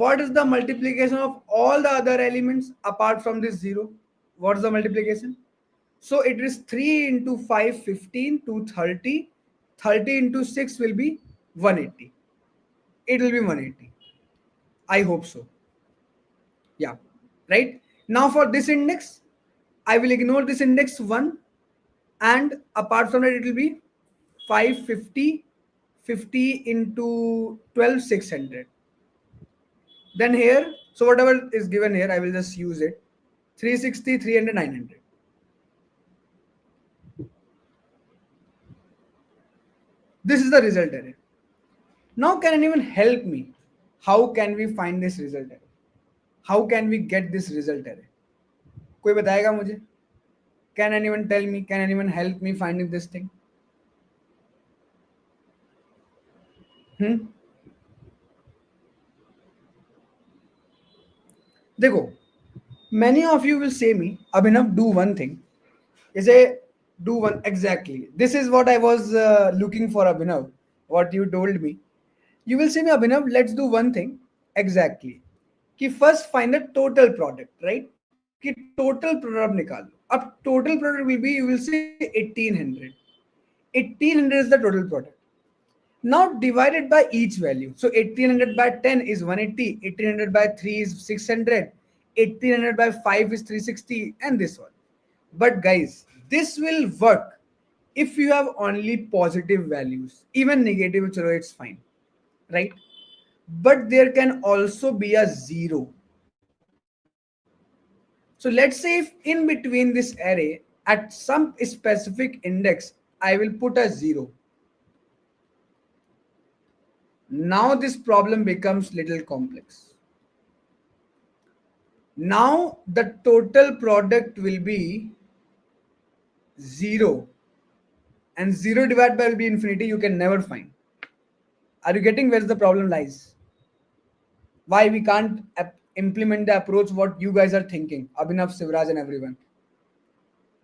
what is the multiplication of all the other elements apart from this 0? What is the multiplication? So it is 3 into 5, 15 to 30. 30 into 6 will be 180. It will be 180. I hope so. Yeah. Right? Now for this index, I will ignore this index 1, and apart from that it will be 550, 50 into 12, 600. Then here, so whatever is given here, I will just use it. 360, 300, 900. This is the result array. Now can anyone help me? How can we find this result array? How can we get this result array? कोई बताएगा मुझे? Can anyone tell me? Can anyone help me finding this thing? देखो, many of you will say me, Abhinav, do one thing. You say, do one, exactly. This is what I was looking for, Abhinav, what you told me. You will say me, Abhinav, let's do one thing, exactly. कि first find the total product, right? कि total product निकालो. अब total product will be, you will say 1800. 1800 is the total product. Now divided by each value. So 1800 by 10 is 180, 1800 by 3 is 600, 1800 by 5 is 360, and this one. But guys, this will work if you have only positive values. Even negative, it's fine, right? But there can also be a 0. So let's say if in between this array, at some specific index, I will put a 0. Now this problem becomes little complex. Now the total product will be 0, and 0 divided by will be infinity. You can never find. Are you getting where the problem lies? Why we can't implement the approach what you guys are thinking, Abhinav, Sivraj, and everyone?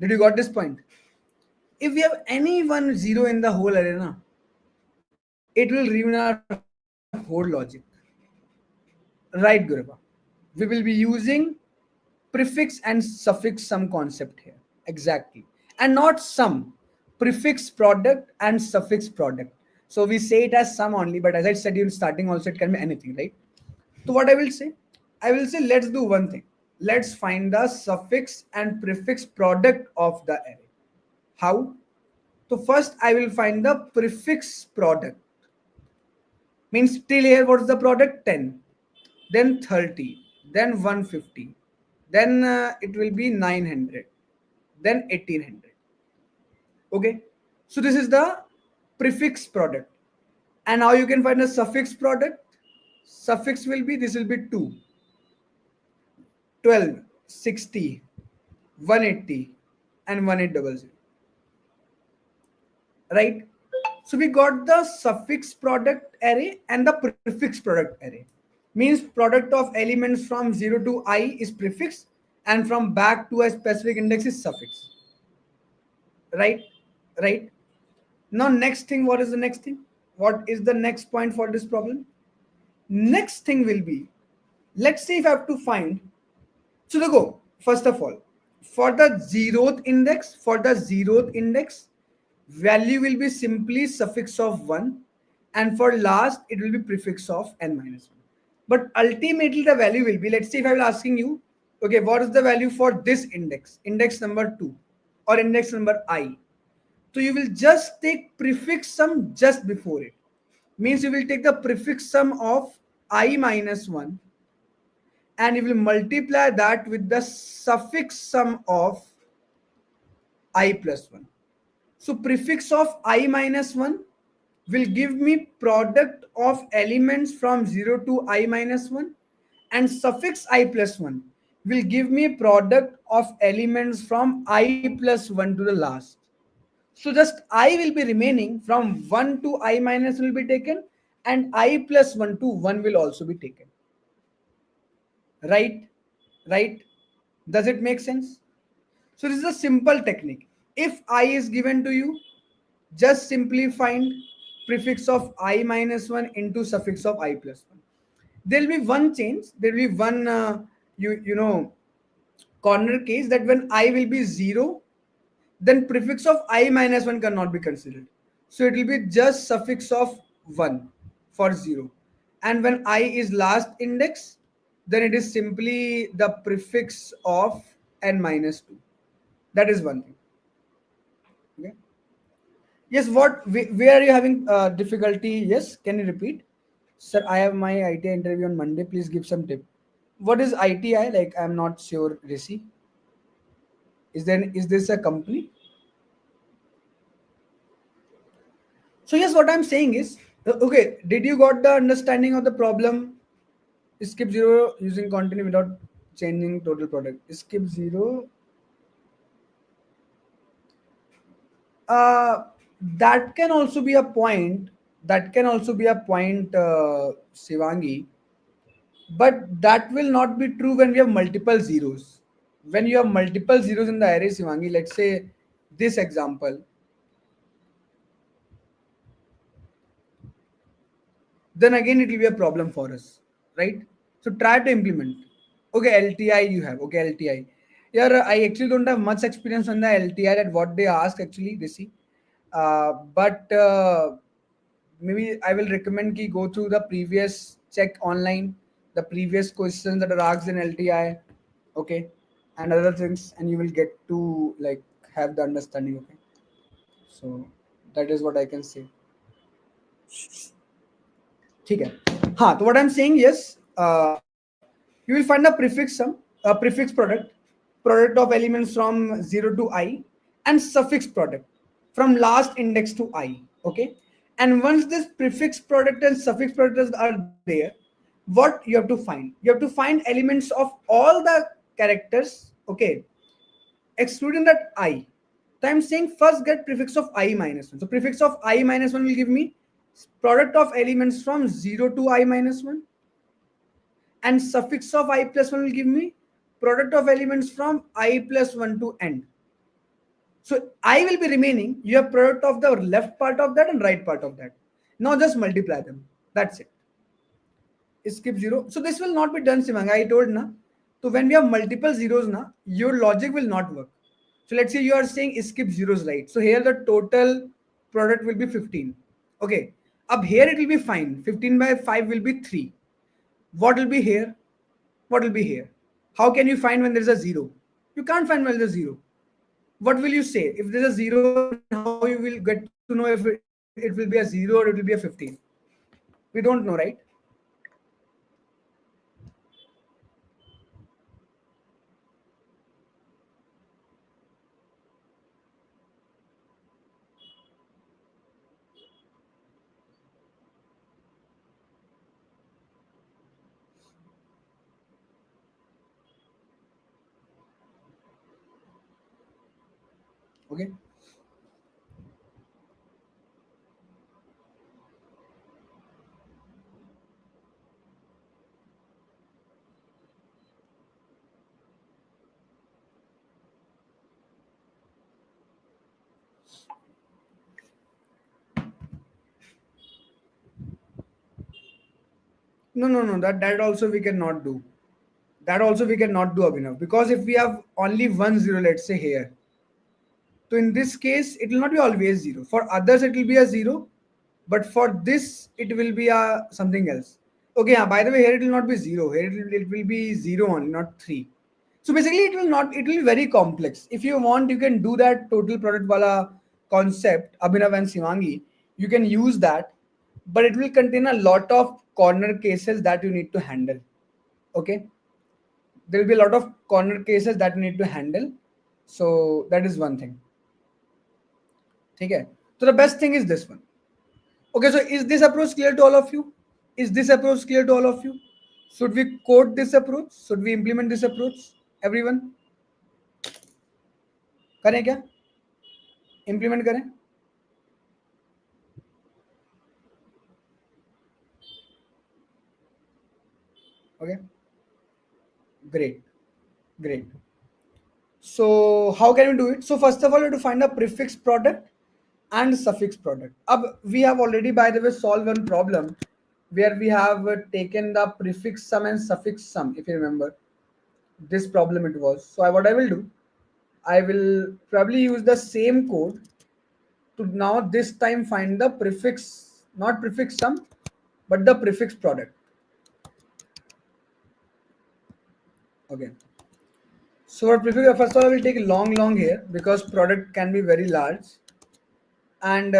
Did you got this point? If we have any one 0 in the whole arena, it will ruin our whole logic. Right, Gurva? We will be using prefix and suffix sum concept here. Exactly. And not sum. Prefix product and suffix product. So we say it as sum only, but as I said in starting also, it can be anything, right? So what I will say? I will say let's do one thing. Let's find the suffix and prefix product of the array. How? So first I will find the prefix product. Means till here what is the product? 10. Then 30. Then 150. Then it will be 900. Then 1800. Okay. So this is the prefix product. And now you can find the suffix product. Suffix will be, this will be 2, 12, 60, 180, and 1800. Right? So we got the suffix product array and the prefix product array. Means product of elements from 0 to I is prefix, and from back to a specific index is suffix. Right? Right? Now next thing, what is the next thing? What is the next point for this problem? Next thing will be, let's say if I have to find, so let's go. First of all, for the zeroth index, value will be simply suffix of 1, and for last it will be prefix of n minus 1. But ultimately the value will be, let's say if I will asking you, okay, what is the value for this index number 2 or index number I? So you will just take prefix sum just before it. Means you will take the prefix sum of I minus 1 and you will multiply that with the suffix sum of I plus 1. So prefix of I minus 1 will give me product of elements from 0 to I minus 1, and suffix I plus 1 will give me product of elements from I plus 1 to the last. So just I will be remaining from 1 to I minus will be taken, and I plus 1 to 1 will also be taken. Right? Right? Does it make sense? So this is a simple technique. If I is given to you, just simply find prefix of I minus 1 into suffix of I plus 1. There will be one change. There will be one you know corner case, that when I will be 0, then prefix of I minus 1 cannot be considered. So it will be just suffix of 1 for 0. And when I is last index, then it is simply the prefix of n minus 2. That is one thing. Okay. Yes, where are you having difficulty? Yes, can you repeat? Sir, I have my ITI interview on Monday. Please give some tip. What is ITI? Like, I'm not sure, Rishi. Is this a company? So yes, what I'm saying is, okay, did you got the understanding of the problem? Skip 0 using continue without changing total product. Skip 0. Uh, that can also be a point. That can also be a point, Shivangi. But that will not be true when we have multiple zeros. When you have multiple zeros in the array, Shivangi, let's say this example, then again it will be a problem for us, right? So try to implement. Okay, LTI you have. Okay, LTI. Yeah, I actually don't have much experience on the LTI at what they ask actually, Rishi. But maybe I will recommend ki go through the previous, check online the previous questions that are asked in LTI, okay, and other things, and you will get to like have the understanding. Okay, so that is what I can say. ठीक है हाँ तो what I'm saying, yes, you will find a prefix sum, a prefix product of elements from 0 to I, and suffix product from last index to I. Okay, and once this prefix product and suffix products are there, what you have to find? You have to find elements of all the characters, okay, excluding that I. So I'm saying first get prefix of I minus 1. So prefix of I minus 1 will give me product of elements from 0 to I minus 1, and suffix of I plus 1 will give me product of elements from I plus 1 to n. So I will be remaining. You have product of the left part of that and right part of that. Now just multiply them. That's it. Skip 0. So this will not be done, Simang. I told na. So when we have multiple zeros na, your logic will not work. So let's say you are saying skip zeros, right? So here the total product will be 15. Okay. Up here it will be fine. 15 by 5 will be 3. What will be here? What will be here? How can you find when there is a 0? You can't find when there is a 0. What will you say? If there is a 0, then how you will get to know if it will be a 0 or it will be a 15? We don't know, right? Okay. No, no, no. That also we cannot do. That also we cannot do, Abhinav. Because if we have only one zero, let's say here, so in this case, it will not be always 0. For others, it will be a 0, but for this, it will be a something else. Okay, yeah, by the way, here it will not be 0. Here it will be 0 only, not 3. So basically, it will not. It will be very complex. If you want, you can do that total product wala concept, Abhinav and Shivangi. You can use that, but it will contain a lot of corner cases that you need to handle. Okay, there will be a lot of corner cases that you need to handle. So that is one thing. Okay. So the best thing is this one. Okay, so is this approach clear to all of you? Is this approach clear to all of you? Should we code this approach? Should we implement this approach? Everyone, करें क्या, implement करें? Okay, great, great. So how can we do it? So first of all, we have to find a prefix product and suffix product. We have already, by the way, solved one problem where we have taken the prefix sum and suffix sum. If you remember, this problem it was. So what I will do, I will probably use the same code to now this time find the prefix, not prefix sum, but the prefix product. Okay. So for prefix, first of all, I will take long here because product can be very large, and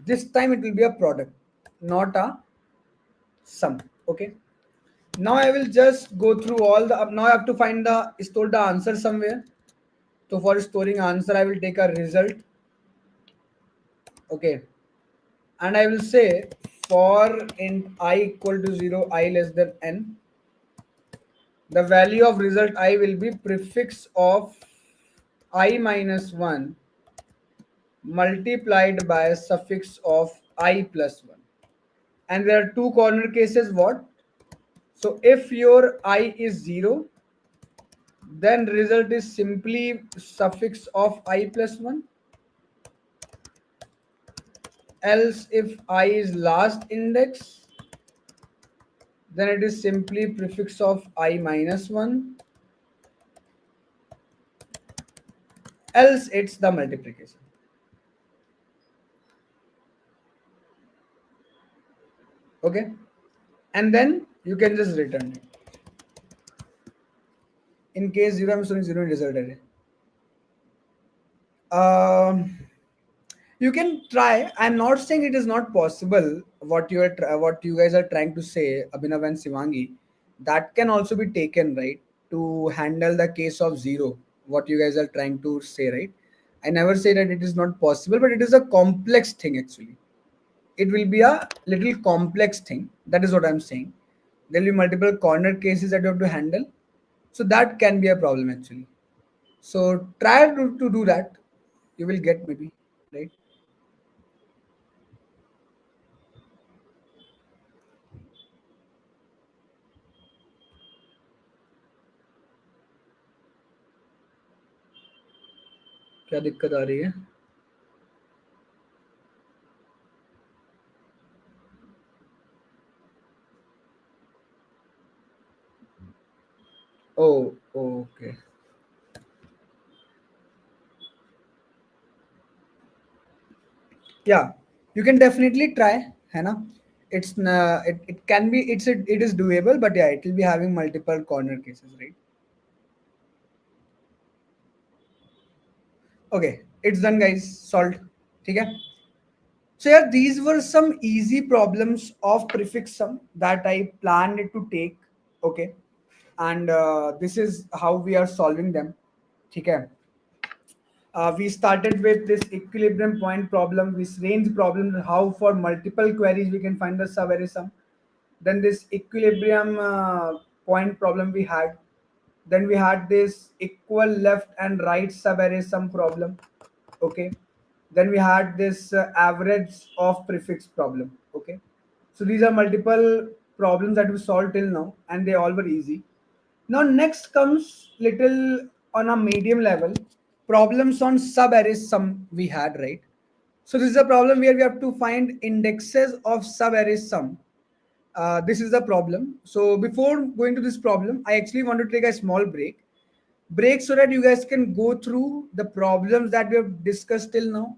this time it will be a product, not a sum. Okay. Now I will just go through all the. Now I have to find the store the answer somewhere. So for storing answer, I will take a result. Okay, and I will say for int I equal to 0, I less than n. The value of result I will be prefix of I minus 1 multiplied by suffix of I plus 1. And there are two corner cases. What? So if your I is 0, then result is simply suffix of I plus 1. Else if I is last index, then it is simply prefix of I minus 1. Else it's the multiplication. Okay, and then you can just return it. In case 0, I'm showing 0 in result array. Um, you can try. I'm not saying it is not possible. What you guys are trying to say, Abhinav and Sivangi, that can also be taken, right, to handle the case of 0. What you guys are trying to say, right? I never say that it is not possible, but it is a complex thing actually. It will be a little complex thing. That is what I'm saying. There will be multiple corner cases that you have to handle. So that can be a problem actually. So try to do that. You will get maybe, right? क्या दिक्कत आ रही है? Oh, okay. Yeah, you can definitely try, Hannah. It can be it is doable, but yeah, it will be having multiple corner cases, right? Okay, it's done, guys. Solved. Okay. So yeah, these were some easy problems of prefix sum that I planned to take. Okay, and this is how we are solving them. Okay. We started with this equilibrium point problem, this range problem, how for multiple queries we can find the subarray sum. Then this equilibrium point problem we had. Then we had this equal left and right subarray sum problem. Okay. Then we had this average of prefix problem. Okay. So these are multiple problems that we solved till now, and they all were easy. Now next comes little on a medium level problems on subarray sum we had, right? So this is a problem where we have to find indexes of subarray sum. This is the problem. So before going to this problem, I actually want to take a small break so that you guys can go through the problems that we have discussed till now.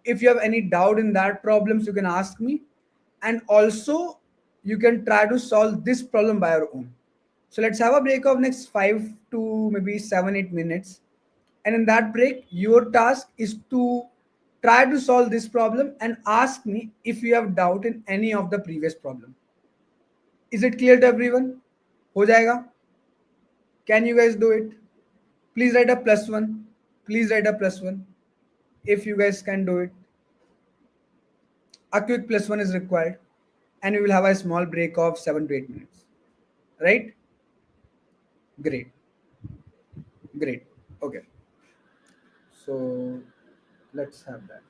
If you have any doubt in that problems, you can ask me, and also you can try to solve this problem by your own. So let's have a break of next 5 to maybe 7-8 minutes, and in that break your task is to try to solve this problem and ask me if you have doubt in any of the previous problem. Is it clear to everyone? हो जाएगा? Can you guys do it? Please write a +1. Please write a +1 if you guys can do it. A quick +1 is required, and we will have a small break of 7 to 8 minutes. Right? Great. Great. Okay. So let's have that.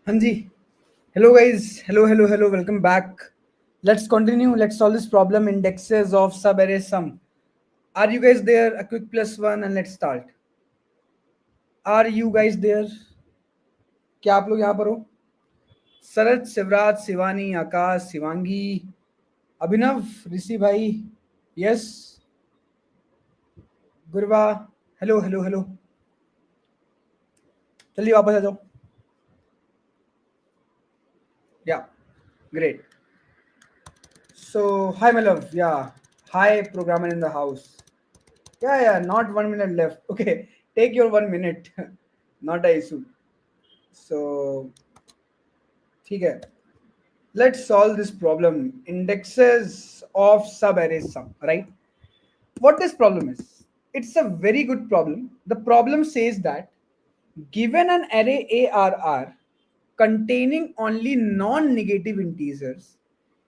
Hanji. Hello guys. Hello. Welcome back. Let's continue. Let's solve this problem. Indexes of subarray sum. Are you guys there? A quick plus one and let's start. Are you guys there? क्या आप लोग यहाँ पर हो? शरद, शिवराज, शिवानी, आकाश, शिवांगी, अभिनव, ऋषि भाई, yes, गुरवा, hello, चलिए वापस आ जाओ. Yeah, great. So, hi, my love. Yeah, hi, programmer in the house. Yeah, not 1 minute left. Okay, take your 1 minute. Not a issue. So, ठीक है. Let's solve this problem. Indexes of subarray sum, right? What this problem is? It's a very good problem. The problem says that given an array ARR containing only non-negative integers,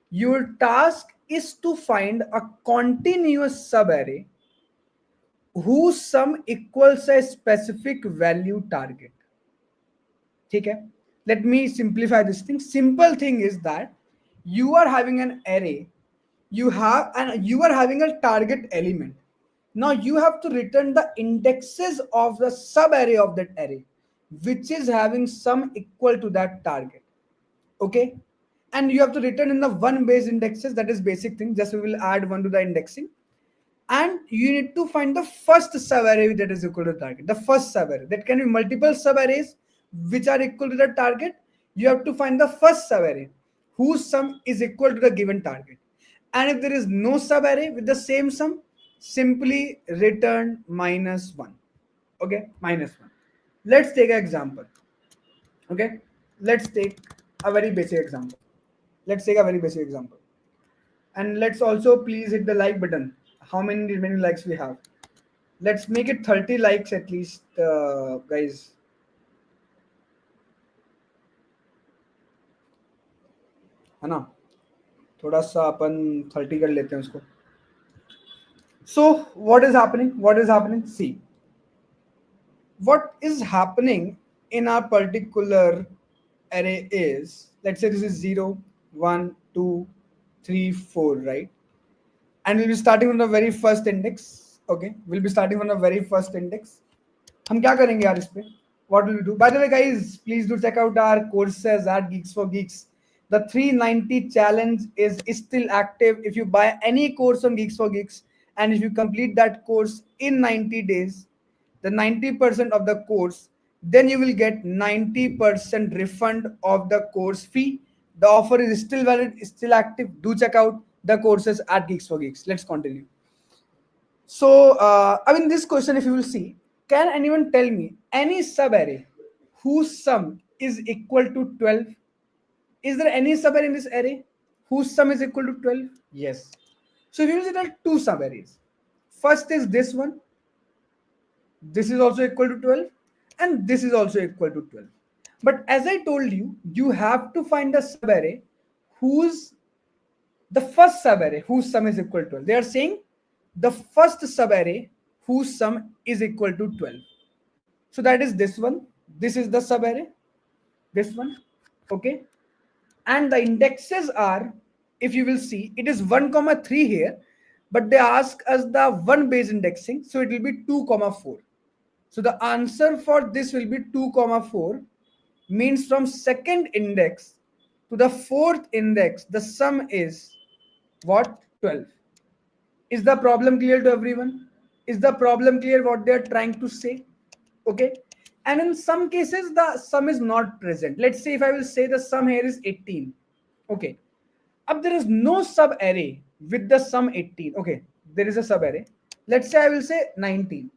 your task is to find a continuous subarray whose sum equals a specific value target. Okay? Let me simplify this thing. Simple thing is that you are having an array, you are having a target element. Now you have to return the indexes of the subarray of that array, which is having sum equal to that target. Okay, and you have to return in the one base indexes. That is basic thing. Just we will add one to the indexing, and you need to find the first subarray that is equal to the target. The first subarray, that can be multiple subarrays which are equal to the target. You have to find the first subarray whose sum is equal to the given target. And if there is no subarray with the same sum, simply return -1. Okay, -1. Let's take an example. Okay, let's take a very basic example. And let's also please hit the like button. How many remaining likes we have? Let's make it 30 likes at least, guys. है ना, थोड़ा सा अपन 30 कर लेते हैं उसको. So what is happening? See, what is happening in our particular array is, let's say this is 0, 1, 2, 3, 4, right? And we'll be starting from the very first index. Okay, we'll be starting from the very first index. हम क्या करेंगे यार इस पे? What will we do? By the way, guys, please do check out our courses at Geeks4Geeks. The 390 challenge is still active. If you buy any course on Geeks4Geeks and if you complete that course in 90 days, the 90% of the course, then you will get 90% refund of the course fee. The offer is still valid, still active. Do check out the courses at Geeks4Geeks. Let's continue. So, this question, if you will see, can anyone tell me any subarray whose sum is equal to 12? Is there any subarray in this array whose sum is equal to 12? Yes. So if you will see, there are two subarrays. First is this one. This is also equal to 12 and this is also equal to 12. But as I told you, you have to find the subarray the first subarray whose sum is equal to 12. They are saying the first subarray whose sum is equal to 12. So that is this one. This is the subarray. This one. Okay. And the indexes are, if you will see, it is 1, 3 here, but they ask us the one base indexing. So it will be 2, 4. So the answer for this will be 2, 4, means from second index to the fourth index, the sum is what? 12. Is the problem clear to everyone? Is the problem clear what they are trying to say? Okay. And in some cases, the sum is not present. Let's say if I will say the sum here is 18. Okay. Up there is no sub array with the sum 18. Okay. There is a sub array. Let's say I will say 19.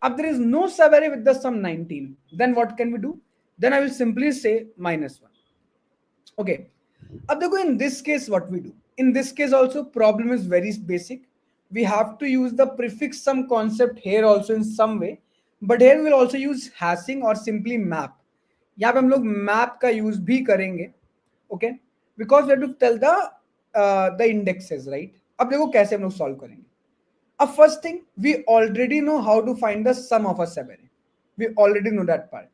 Up there is no sub array with the sum 19. Then what can we do? Then I will simply say -1. Okay. Ab dekho, in this case, what we do? In this case also, problem is very basic. We have to use the prefix sum concept here also in some way. But here we will also use hashing or simply map. यहाँ पे हम लोग map का use भी करेंगे. Okay. Because we have to tell the indexes, right? अब देखो कैसे हम लोग solve करेंगे. First thing, we already know how to find the sum of a subarray. We already know that part.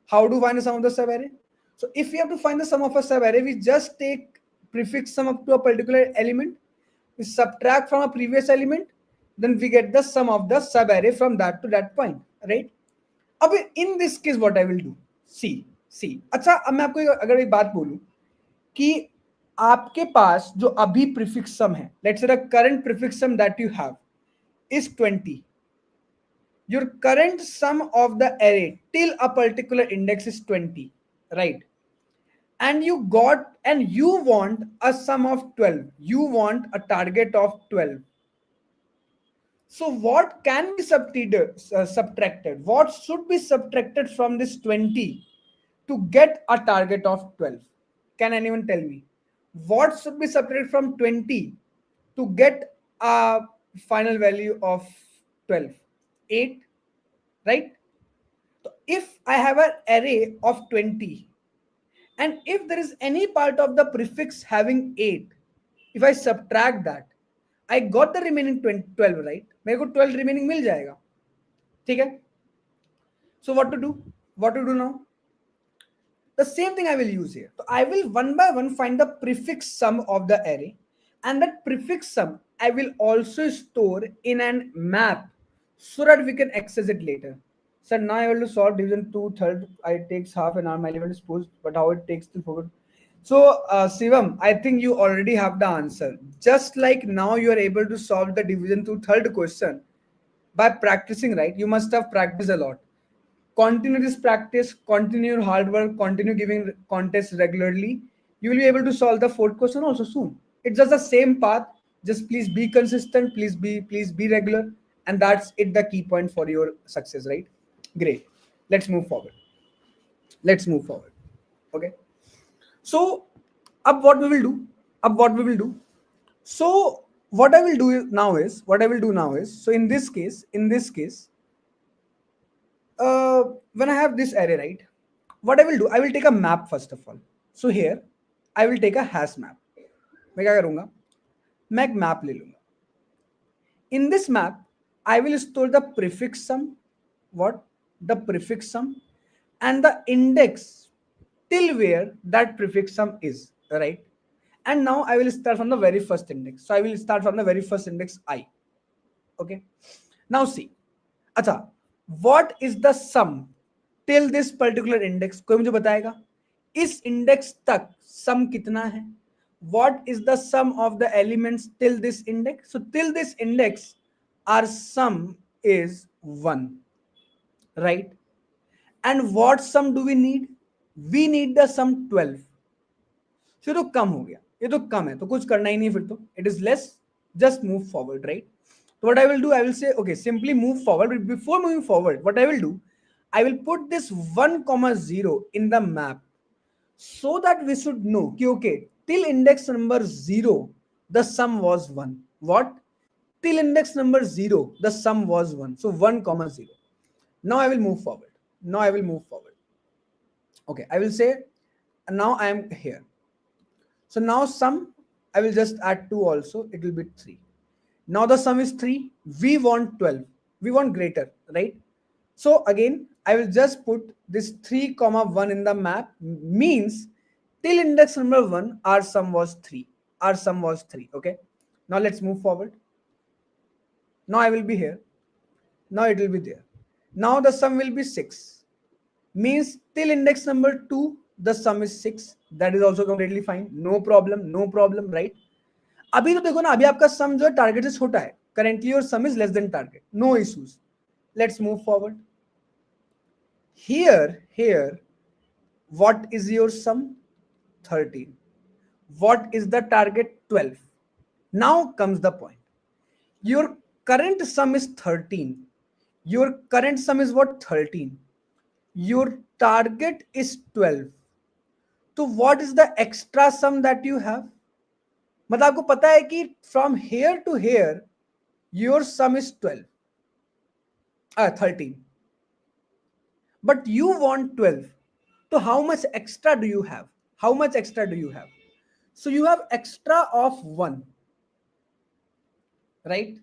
How to find the sum of the subarray? So if we have to find the sum of a sub-array, we just take prefix sum up to a particular element, we subtract from a previous element, then we get the sum of the sub-array from that to that point, right? अब in this case what I will do, see अच्छा, अब मैं आपको अगर एक बात बोलूं कि आपके पास जो अभी प्रीफिक्स सम है, let's say the current prefix sum that you have is 20. Your current sum of the array till a particular index is 20, right? And you want a sum of 12. You want a target of 12. So what can be subtracted? What should be subtracted from this 20 to get a target of 12? Can anyone tell me? What should be subtracted from 20 to get a final value of 12? 8, right? So if I have an array of 20, and if there is any part of the prefix having 8, if I subtract that, I got the remaining 12, right? मेरे को 12 remaining मिल जाएगा, ठीक है? So what to do now? The same thing I will use here. So I will one by one find the prefix sum of the array, and that prefix sum I will also store in an map so that we can access it later. So now I will solve division 2/3. It takes half an hour. My level is posed, but how it takes to forget. So Shivam, I think you already have the answer. Just like now you are able to solve the division 2/3 question by practicing, right? You must have practiced a lot. Continue this practice, continue your hard work, continue giving contests regularly. You will be able to solve the fourth question also soon. It's just the same path. Just please be consistent, please be regular, and that's it, the key point for your success, right? Great. Let's move forward. Okay. So up what we will do. So what I will do now is, so in this case, when I have this array, right, what I will do, I will take a map first of all. So here I will take a hash map. मैं क्या करूंगा, मैं एक map ले लूंगा. In this map I will store the prefix sum, and the index till where that prefix sum is, right? And now I will start from the very first index. So I will start from the very first index I. Okay. Now see, अच्छा, what is the sum till this particular index? कोई मुझे बताएगा इस index तक sum कितना है? What is the sum of the elements till this index? So till this index our sum is 1, right? And what sum do we need? We need the sum 12. So ये तो कम हो गया, ये तो कम है, तो कुछ करना ही नहीं फिर तो. It is less, just move forward, right? So what I will do, I will say, okay, simply move forward. But before moving forward, what I will do, I will put this 1,0 in the map so that we should know, okay, till index number 0, the sum was 1. What? Till index number 0, the sum was 1. So 1,0. Now I will move forward. Okay, I will say, now I am here. So now sum, I will just add 2 also. It will be 3. Now the sum is 3. We want 12. We want greater, right? So again, I will just put this 3,1 in the map. Means till index number 1, our sum was 3. Okay. Now let's move forward. Now I will be here. Now it will be there. Now the sum will be 6. Means till index number 2, the sum is 6. That is also completely fine. No problem, right? अभी तो देखो ना, अभी आपका सम जो है target से छोटा है. Currently your sum is less than target. No issues. Let's move forward. Here, what is your sum? 13. What is the target? 12. Now comes the point. Your current sum is 13. Your current sum is what? 13. Your target is 12. So what is the extra sum that you have? मतलब आपको पता है कि from here to here your sum is 13, but you want 12. So how much extra do you have? So you have extra of 1, right?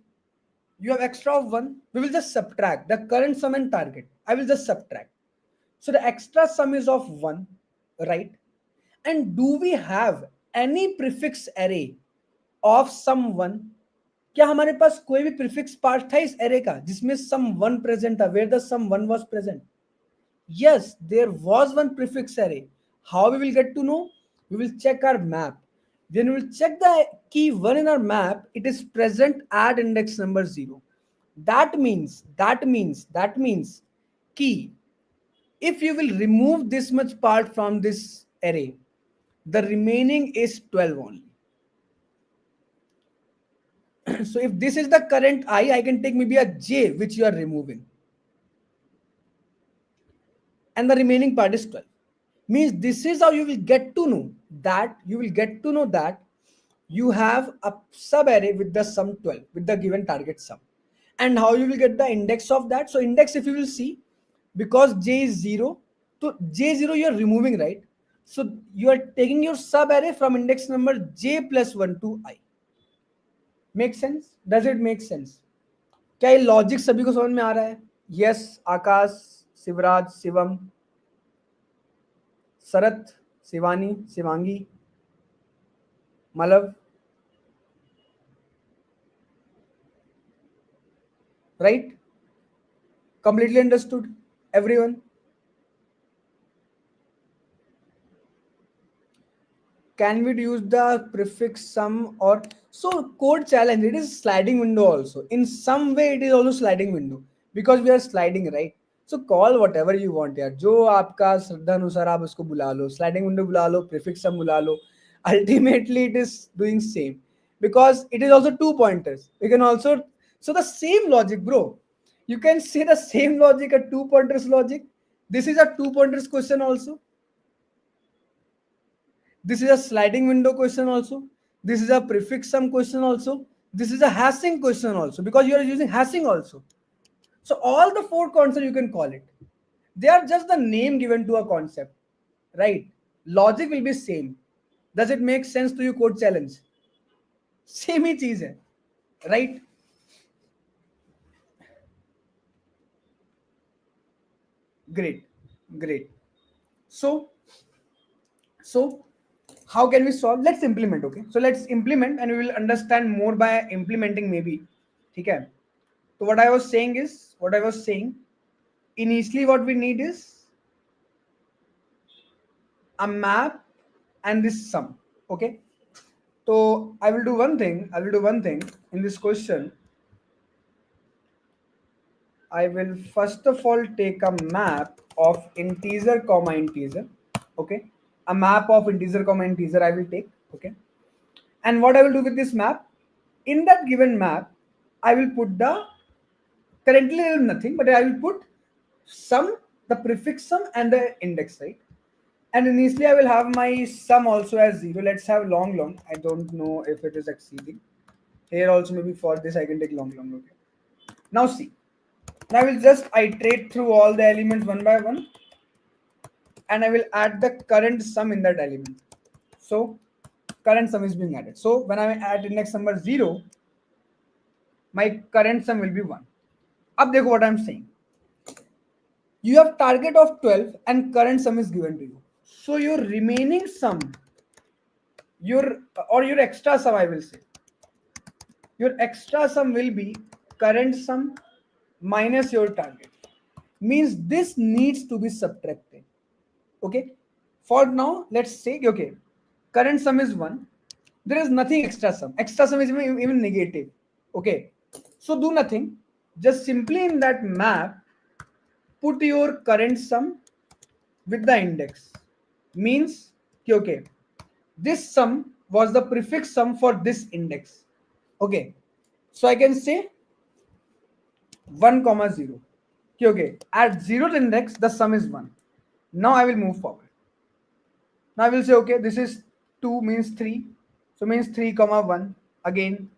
You have extra of 1. We will just subtract the current sum and target. I will just subtract. So the extra sum is of 1. right? And do we have any prefix array of sum 1? क्या हमारे पास कोई भी prefix part था इस array का जिसमें sum 1 present था, where the sum 1 was present? Yes, there was one prefix array. How we will get to know? We will check our map. When we will check the key 1 in our map, it is present at index number 0. That means key. If you will remove this much part from this array, the remaining is 12 only. So if this is the current I can take maybe a j which you are removing, and the remaining part is 12. Means this is how you will get to know that you have a sub array with the sum 12 with the given target sum. And how you will get the index of that? So index, if you will see, because j is 0, so j0 you are removing, right? So you are taking your sub array from index number j plus 1 to I. Make sense? Does it make sense? क्या ये logic सभी को समझ में आ रहा है? Yes, Akash, Shivraj, Shivam, Sharat, Shivani, Shivangi, Malav, right? Completely understood, everyone? Can we use the prefix sum? Or so code challenge, it is sliding window also. In some way it is also sliding window because we are sliding, right? So call whatever you want यार, जो आपका श्रद्धा अनुसार आप उसको बुला लो, sliding window बुला लो, prefix sum बुला लो. Ultimately it is doing same because it is also 2 pointers. You can also, so the same logic, bro. You can say the same logic, a 2 pointers logic. This is a 2 pointers question also. This is a sliding window question also. This is a prefix sum question also. This is a hashing question also because you are using hashing also. So all the 4 concepts you can call it. They are just the name given to a concept, right? Logic will be same. Does it make sense to you? Code challenge. Same ही चीज है, right? Great. So how can we solve? Let's implement. Okay, so let's implement and we will understand more by implementing maybe. Okay, so what I was saying initially what we need is a map and this sum. Okay, so I will do one thing in this question. I will first of all take a map of integer comma integer. Okay, a map of integer comma integer I will take. Okay, and what I will do with this map, in that given map I will put the, currently I have nothing, but I will put sum, the prefix sum and the index, right? And initially I will have my sum also as 0. Let's have long. I don't know if it is exceeding. Here also maybe for this I can take long. Okay, now see, now I will just iterate through all the elements one by one and I will add the current sum in that element. So current sum is being added. So when I add index number 0, my current sum will be 1. Ab dekho what I am saying. You have target of 12 and current sum is given to you. So your remaining sum, your extra sum, I will say, your extra sum will be current sum minus your target. Means this needs to be subtracted. Okay, for now let's say, okay, current sum is 1, there is nothing extra sum is even negative. Okay, so do nothing, just simply in that map put your current sum with the index. Means okay, this sum was the prefix sum for this index. Okay, so I can say 1 comma 0. Okay, at 0th index the sum is 1. Now I will move forward. Now I will say, okay, this is 2 means 3, so means 3 comma 1 again.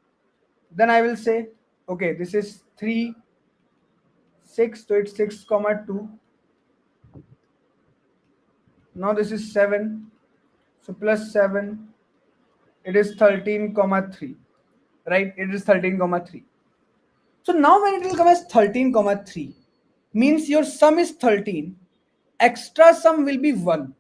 Then I will say, okay, this is 3 6, so it's 6 comma 2. Now this is 7, so plus 7, it is 13 comma 3, right? It is 13 comma 3. So now when it will come as 13 comma 3, means your sum is 13, extra sum will be 1.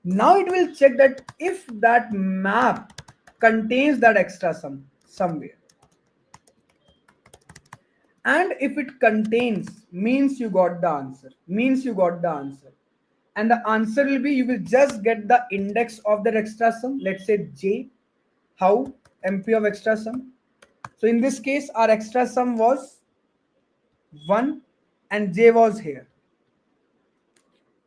Now it will check that if that map contains that extra sum somewhere. And if it contains, means you got the answer. Means you got the answer. And the answer will be, you will just get the index of that extra sum. Let's say J. How? MP of extra sum. So in this case, our extra sum was 1 and J was here.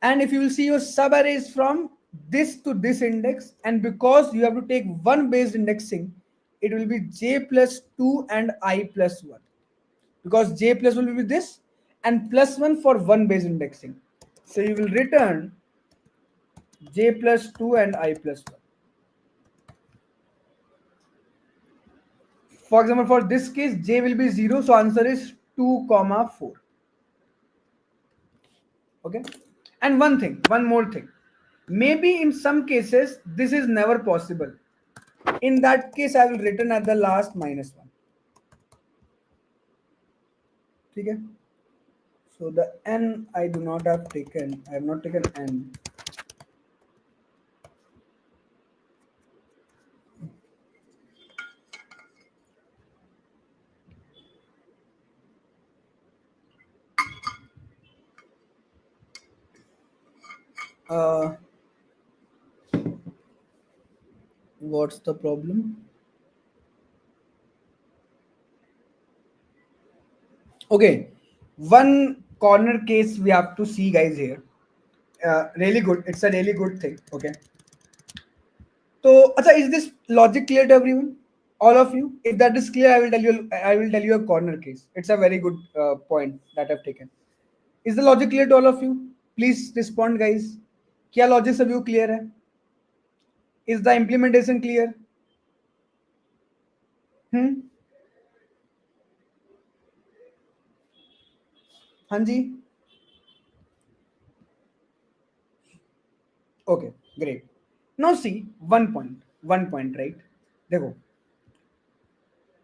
And if you will see, your subarray is from this to this index, and because you have to take one based indexing, it will be J plus 2 and I plus 1, because J plus will be this and plus 1 for one based indexing. So you will return J plus 2 and I plus 1. For example, for this case, J will be 0, so answer is 2 comma 4. Okay. And one more thing, maybe in some cases this is never possible. In that case, I will return at the last -1. Okay. So the n I do not have taken. I have not taken n. What's the problem? Okay, one corner case we have to see, guys, here. Really good. It's a really good thing. Okay. So, acha, is this logic clear to everyone? All of you? If that is clear, I will tell you. I will tell you a corner case. It's a very good point that I've taken. Is the logic clear to all of you? Please respond, guys. क्या logic सभी को clear है? Is the implementation clear? हाँ जी. Okay, great. Now see one point, right? देखो,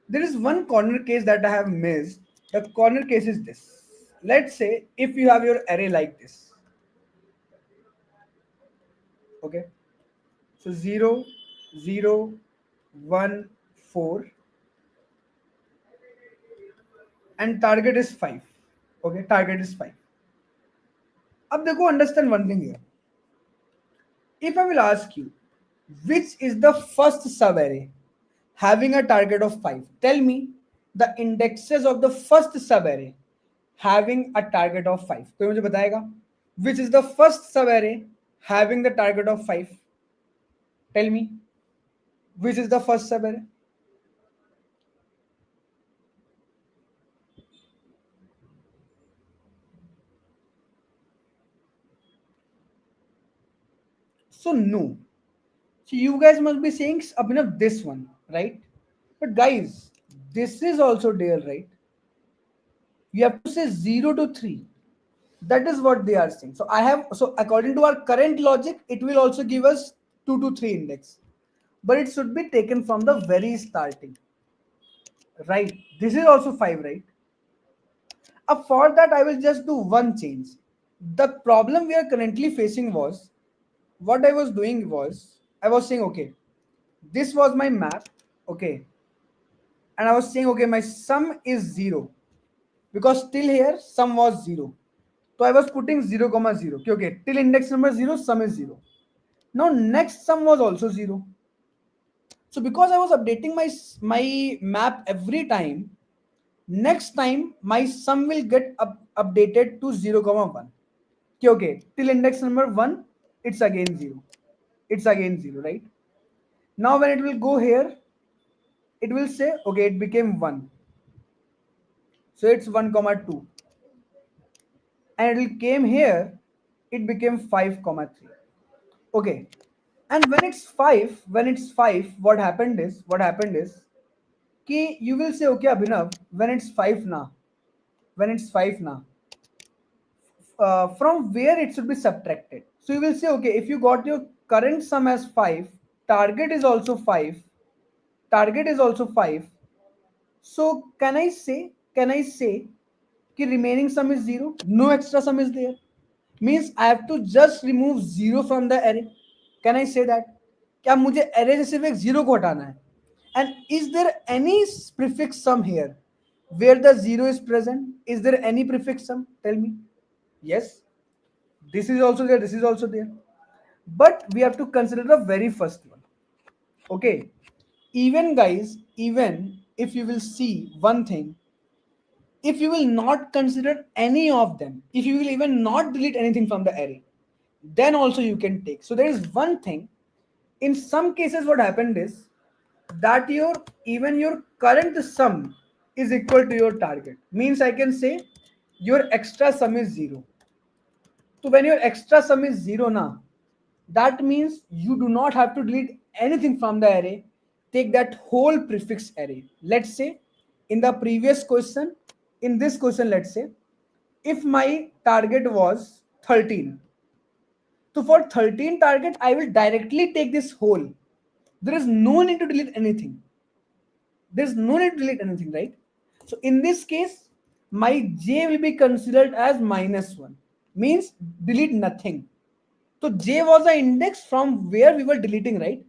there is one corner case that I have missed. The corner case is this. Let's say if you have your array like this. Okay. So 0, 0, 1, 4. And target is 5. Okay, target is 5. अब देखो, understand one thing here. If I will ask you, which is the first subarray having a target of 5? Tell me the indexes of the first subarray having a target of 5. कोई मुझे बताएगा? Which is the first subarray having the target of 5? Tell me. Which is the first subarray? So no. So you guys must be saying, Abhinav, this one, right? But guys, this is also there, right? You have to say 0 to 3. That is what they are saying. So according to our current logic, it will also give us 2 to 3 index. But it should be taken from the very starting. Right? This is also 5, right? For that, I will just do one change. The problem we are currently facing was, what I was doing was, I was saying, okay, this was my map, okay, and I was saying, okay, my sum is 0, because till here sum was 0. So I was putting 0 comma 0. Okay, till index number 0, sum is 0. Now next sum was also 0. So because I was updating my map every time, next time my sum will get updated to 0 comma 1. Okay, till index number 1, it's again 0. It's again 0, right? Now when it will go here, it will say, okay, it became 1. So it's 1 comma 2. And it came here, it became 5 comma 3. Okay. And when it's 5, what happened is कि you will say, okay, Abhinav, when it's 5 now, from where it should be subtracted. So you will say, okay, if you got your current sum as 5, target is also 5, so can I say कि remaining sum is 0, no extra sum is there, means I have to just remove 0 from the array. Can I say that? क्या मुझे array से सिर्फ एक zero को हटाना है? And is there any prefix sum here where the zero is present? Is there any prefix sum? Tell me. Yes, this is also there, this is also there, but we have to consider the very first one. Okay, even guys, even if you will see one thing, if you will not consider any of them, if you will even not delete anything from the array, then also you can take. So there is one thing, in some cases what happened is that your even your current sum is equal to your target, means I can say your extra sum is zero. So when your extra sum is zero now, that means you do not have to delete anything from the array. Take that whole prefix array. Let's say in the previous question, in this question, let's say if my target was 13. So for 13 target, I will directly take this whole. There is no need to delete anything. There's no need to delete anything, right? So in this case, my j will be considered as -1, means delete nothing. So j was the index from where we were deleting, right?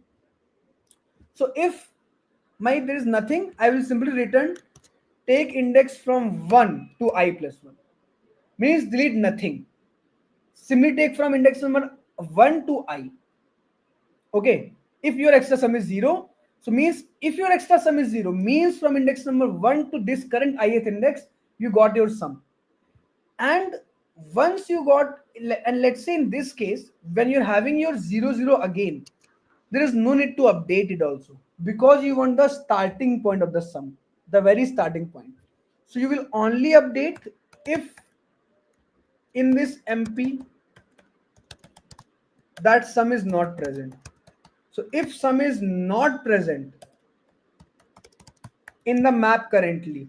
So if my there is nothing, I will simply return take index from 1 to I plus 1, means delete nothing. Simply take from index number 1 to I. Okay, if your extra sum is 0, so means if your extra sum is 0, means from index number 1 to this current ith index, you got your sum. And once you got, and let's say in this case, when you're having your 0 0 again, there is no need to update it also, because you want the starting point of the sum, the very starting point. So you will only update if in this MP that sum is not present. So if sum is not present in the map currently,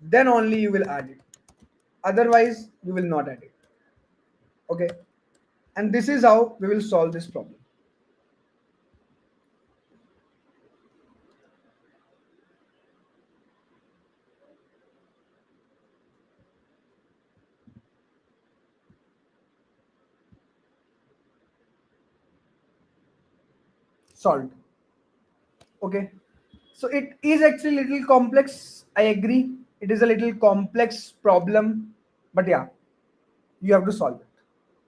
then only you will add it. Otherwise, you will not add it. Okay. And this is how we will solve this problem. Solved. Okay. So it is actually a little complex. I agree. It is a little complex problem. But yeah, you have to solve it.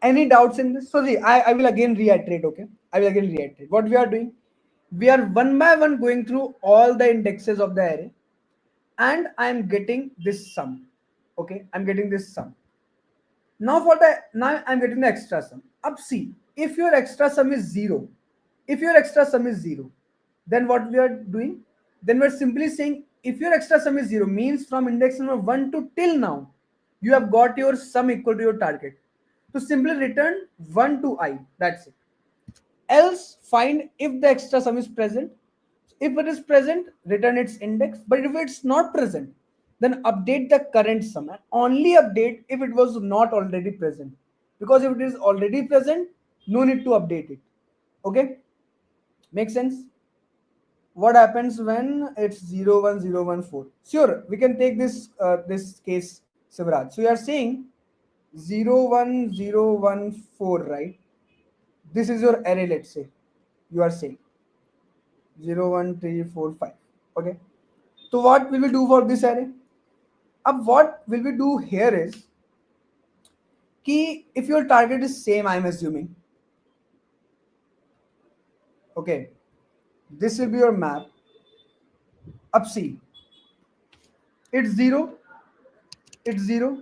Any doubts in this? So see, I will again reiterate, okay? I will again reiterate. What we are doing, we are one by one going through all the indexes of the array, and I am getting this sum. Okay, I'm getting this sum. Now I'm getting the extra sum. Up see, if your extra sum is zero, if your extra sum is zero, then what we are doing? Then we're simply saying if your extra sum is zero, means from index number 1 to till now, you have got your sum equal to your target. So simply return 1 to I. That's it. Else find if the extra sum is present. If it is present, return its index. But if it's not present, then update the current sum, and only update if it was not already present. Because if it is already present, no need to update it. Okay? Make sense? What happens when it's 0 1 0 1 4? Sure, we can take this case, Sivraj. So you are saying 0 1 0 1 4, right? This is your array, let's say. You are saying 0 1 3 4 5. Okay. So what will we do for this array? What will we do here is key, if your target is same, I'm assuming. Okay. This will be your map. Up see. It's 0. It's 0.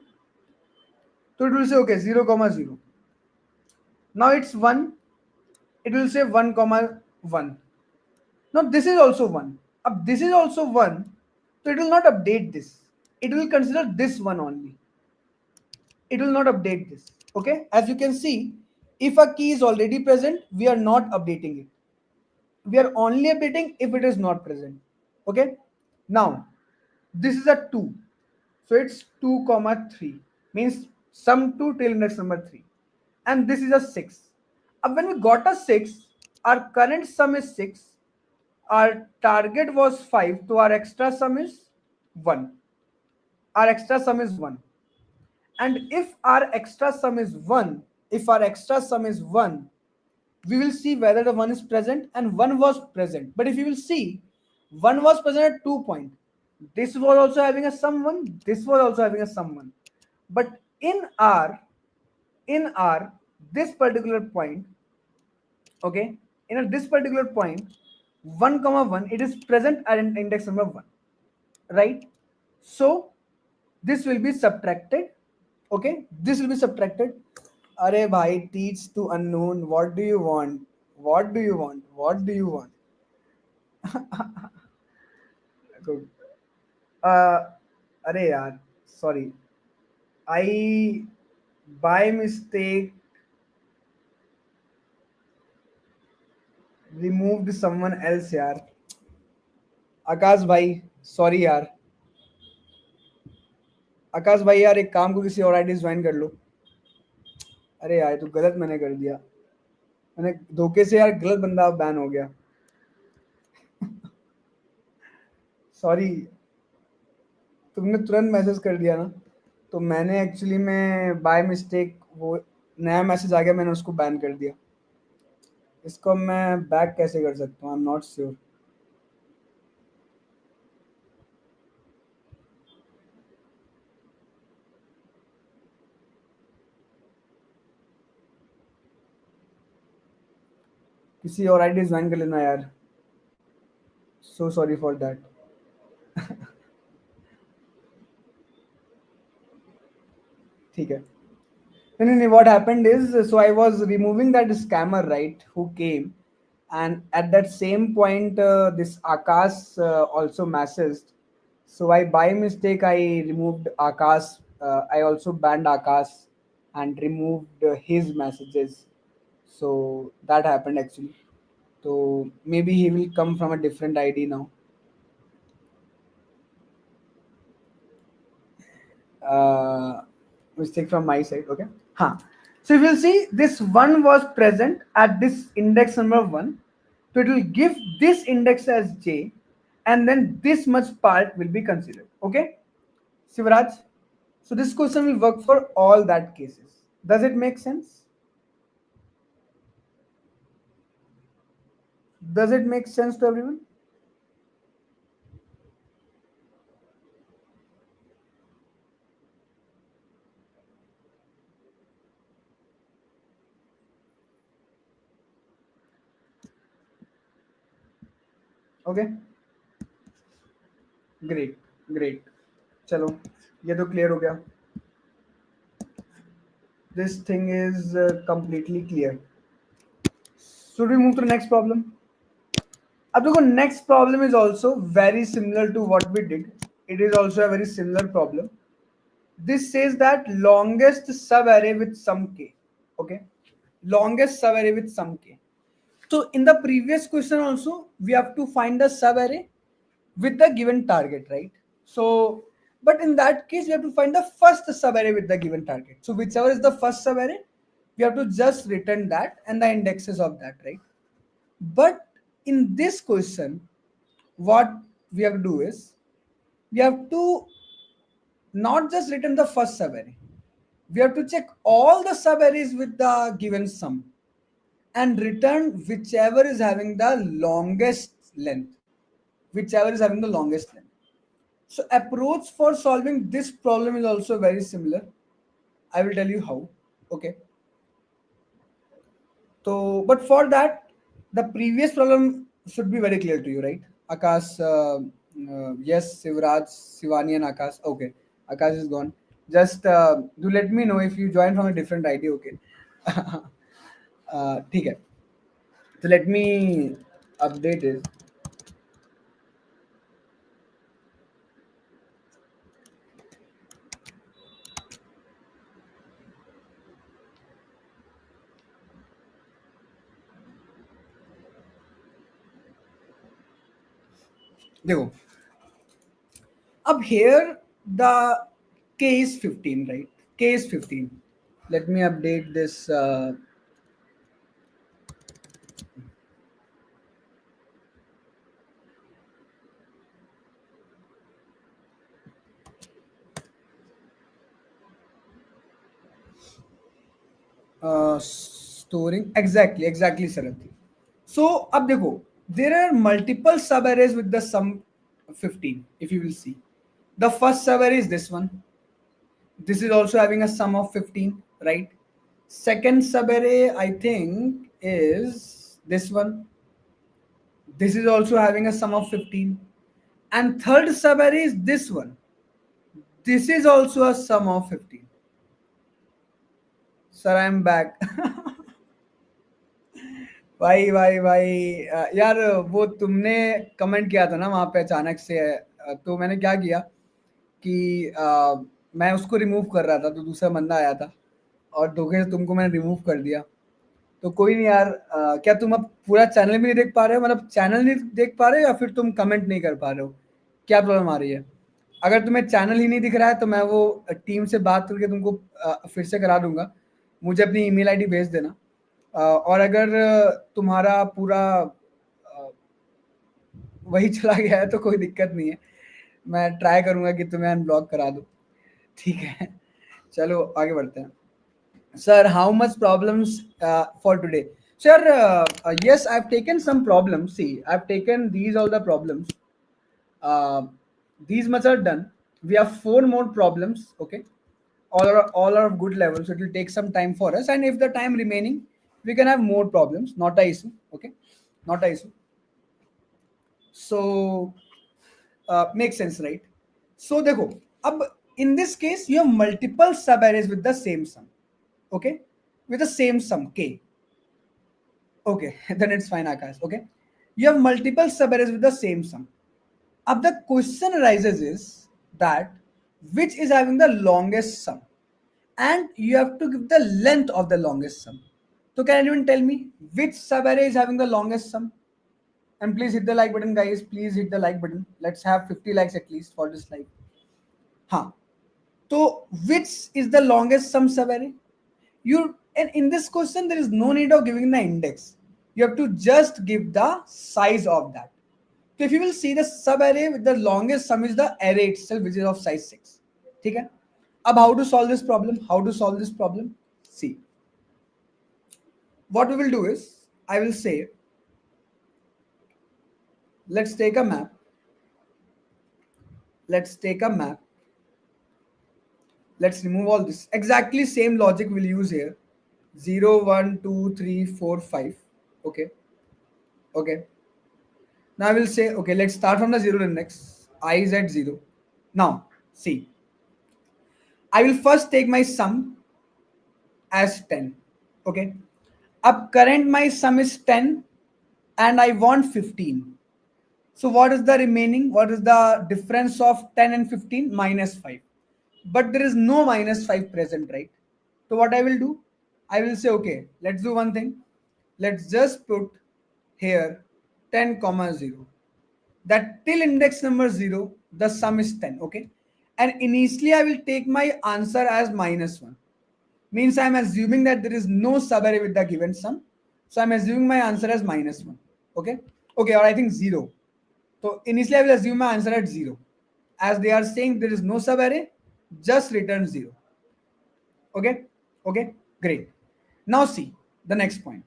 So it will say okay 0 comma 0. Now it's 1. It will say 1 comma 1. Now this is also 1. This is also 1. So it will not update this. It will consider this one only. It will not update this. Okay. As you can see, if a key is already present, we are not updating it. We are only updating if it is not present. Okay. Now this is a 2. So it's 2 comma 3, means sum 2 till index number 3. And this is a 6. When we got a 6, our current sum is 6. Our target was 5. So our extra sum is 1. Our extra sum is 1. And if our extra sum is 1, if our extra sum is 1, we will see whether the one is present and one was present. But if you will see, one was present at 2 point. This was also having a sum one. This was also having a sum one. But in our this particular point, okay, this particular point, 1 comma 1, it is present at an index number 1, right? So this will be subtracted. Okay, this will be subtracted. Arey bhai, teach to unknown. What do you want? What do you want? What do you want? Good. Arey yaar, sorry. I by mistake removed someone else यार. आकाश भाई, sorry यार. आकाश भाई यार, एक काम को किसी और आईडी ज्वाइन कर लो. अरे यार, तो गलत मैंने कर दिया. मैंने धोखे से यार गलत बंदा बैन हो गया. सॉरी. तुमने तुरंत मैसेज कर दिया ना, तो मैंने एक्चुअली में बाय मिस्टेक वो नया मैसेज आ गया, मैंने उसको बैन कर दिया. इसको मैं बैक कैसे कर सकता हूँ? I am not sure. किसी और आईडी ज्वाइन कर लेना यार. So sorry for that. ठीक है. No, what happened is, so I was removing that scammer, right, who came, and at that same point, this Akash also messaged. So I, by mistake, I removed Akash. I also banned Akash and removed his messages. So that happened actually. So maybe he will come from a different ID now. Mistake from my side. Okay. Huh. So if you'll see, this one was present at this index number 1. So it will give this index as j, and then this much part will be considered. Okay, Sivaraj. So this question will work for all that cases. Does it make sense? Does it make sense to everyone? Okay. Great. Great. चलो, ये तो clear हो गया. This thing is completely clear. Should we move to the next problem? अब देखो, next problem is also very similar to what we did. It is also a very similar problem. This says that longest subarray with sum k. Okay, longest subarray with sum k. So in the previous question also, we have to find the subarray with the given target, right? So, but in that case, we have to find the first subarray with the given target. So whichever is the first subarray, we have to just return that and the indexes of that, right? But in this question, what we have to do is, we have to not just return the first subarray. We have to check all the subarrays with the given sum and return whichever is having the longest length. Whichever is having the longest length. So approach for solving this problem is also very similar. I will tell you how. Okay. So, but for that, the previous problem should be very clear to you, right? Akash, yes, Sivraj, Sivani, and Akash. Okay, Akash is gone. Just do let me know if you join from a different ID. Okay. ठीक है. So let me update it. देखो, अब here the k is 15, right? K is 15. Let me update this. storing exactly Sarath. So अब देखो, there are multiple sub arrays with the sum 15. If you will see, the first sub array is this one. This is also having a sum of 15, right? Second sub array I think is this one. This is also having a sum of 15. And third sub array is this one. This is also a sum of 15. Sir, I am back. भाई यार, वो तुमने comment किया था ना वहाँ पे अचानक से, तो मैंने क्या किया कि मैं उसको रिमूव कर रहा था, तो दूसरा बंदा आया था और धोखे से तुमको मैंने रिमूव कर दिया। तो कोई नहीं यार, क्या तुम अब पूरा चैनल भी नहीं देख पा रहे हो? मतलब चैनल नहीं देख पा रहे हो या फिर तुम कमेंट नहीं कर पा रहे हो? क्या प्रॉब्लम आ रही है? अगर तुम्हें चैनल ही नहीं दिख रहा है तो मैं वो टीम से बात करके तुमको फिर से करा दूंगा। मुझे अपनी ईमेल आईडी भेज देना। और अगर तुम्हारा पूरा वही चला गया है तो कोई दिक्कत नहीं है, मैं ट्राई करूंगा कि तुम्हें अनब्लॉक करा दूं। ठीक है, चलो आगे बढ़ते हैं। Sir, how much problems for today? Sir, yes, I've taken some problems. See, I've taken these all the problems. Uh, these much are done. We have 4 more problems. Okay, all are of good level. So it will take some time for us. And if the time remaining, we can have more problems. Not a issue. Okay, not a issue. So makes sense, right? So देखो, अब in this case you have multiple subarrays with the same sum. Okay, with the same sum k. Okay, then it's fine, Akash. Okay, you have multiple subarrays with the same sum. अब the question arises is that which is having the longest sum, and you have to give the length of the longest sum. So can anyone tell me which subarray is having the longest sum? And please hit the like button, guys. Please hit the like button. Let's have 50 likes at least for this live. हाँ, तो which is the longest sum subarray? And in this question there is no need of giving the index. You have to just give the size of that. So if you will see, the subarray with the longest sum is the array itself, which is of size 6. Okay. Now how to solve this problem? See, what we will do is, I will say, let's take a map. Let's remove all this. Exactly same logic we'll use here. 0, 1, 2, 3, 4, 5. Okay. Now I will say, okay, let's start from the 0 index. I is at 0. Now, see, I will first take my sum as 10. Okay. Up current my sum is 10 and I want 15. So what is the remaining? What is the difference of 10 and 15? Minus 5. But there is no minus 5 present, right? So what I will do? I will say, okay, let's do one thing. Let's just put here 10, 0. That till index number 0, the sum is 10, okay? And initially I will take my answer as -1. Means I am assuming that there is no subarray with the given sum. So I am assuming my answer as -1, okay? Okay, or I think 0. So initially I will assume my answer at 0. As they are saying there is no subarray, just return 0. Okay, great. Now see the next point.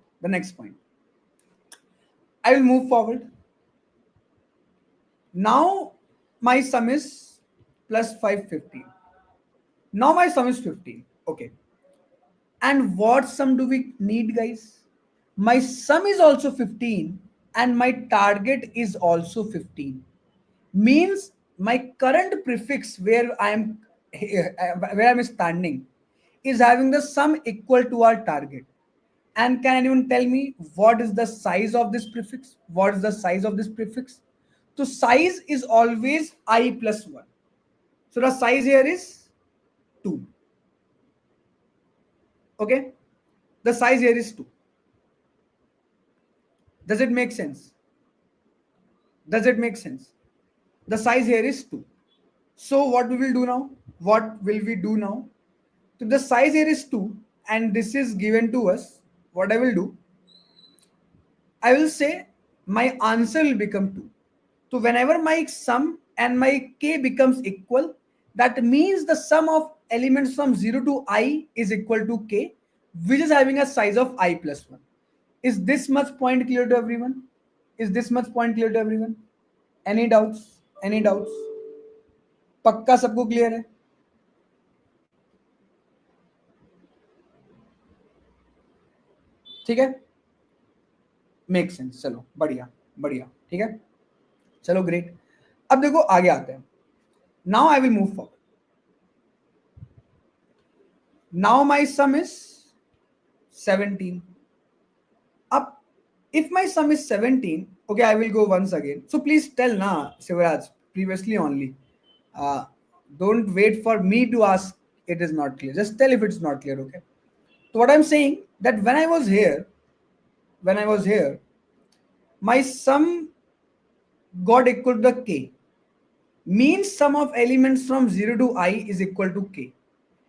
I will move forward. Now my sum is plus 5, 15. Now my sum is 15. Okay. And what sum do we need, guys? My sum is also 15 and my target is also 15. Means my current prefix where I am standing is having the sum equal to our target. And can anyone tell me what is the size of this prefix? So size is always I plus 1. So the size here is 2. Okay? The size here is 2. Does it make sense? The size here is 2. So what we will do now? So the size here is 2 and this is given to us. What I will do? I will say my answer will become 2. So whenever my sum and my k becomes equal, that means the sum of elements from 0 to I is equal to k, which is having a size of I plus 1. Is this much point clear to everyone? Is this much point clear to everyone? Any doubts? Any doubts? पक्का सबको clear है? ठीक है, make sense. चलो बढ़िया बढ़िया, ठीक है, चलो ग्रेट. अब देखो आगे आते हैं. Now I will move forward. Now my some is 17. अब if my sum is 17, okay, I will go once again. So please tell na, Sivaraj, previously only. Don't wait for me to ask it is not clear. Just tell if it's not clear, okay? So what I'm saying, that when I was here, my sum got equal to the k. Means sum of elements from 0 to I is equal to k.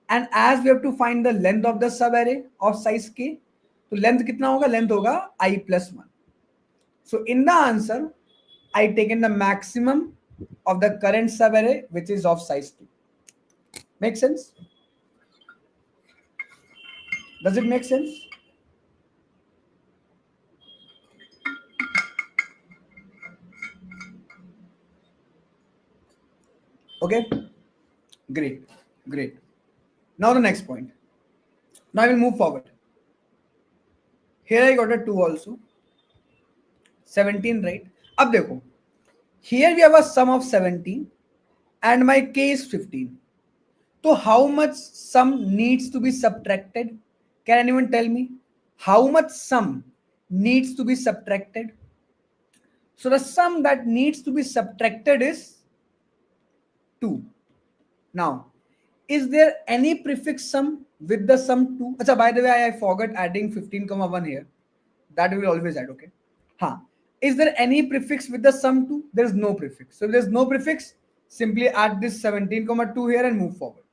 And as we have to find the length of the subarray of size k, तो length कितना होगा? Length होगा I plus 1. So in the answer, I taken the maximum of the current subarray, which is of size 2. Make sense? Does it make sense? Okay, great, great. Now the next point. Now I will move forward. Here I got a 2 also. 17, right? अब देखो, here we have a sum of 17 and my k is 15. So how much sum needs to be subtracted? Can anyone tell me how much sum needs to be subtracted? So the sum that needs to be subtracted is 2. Now, is there any prefix sum with the sum 2? Achha, by the way, I forgot adding 15,1 here. That we will always add, okay? Huh. Is there any prefix with the sum 2? There is no prefix. So if there is no prefix, simply add this 17,2 here and move forward.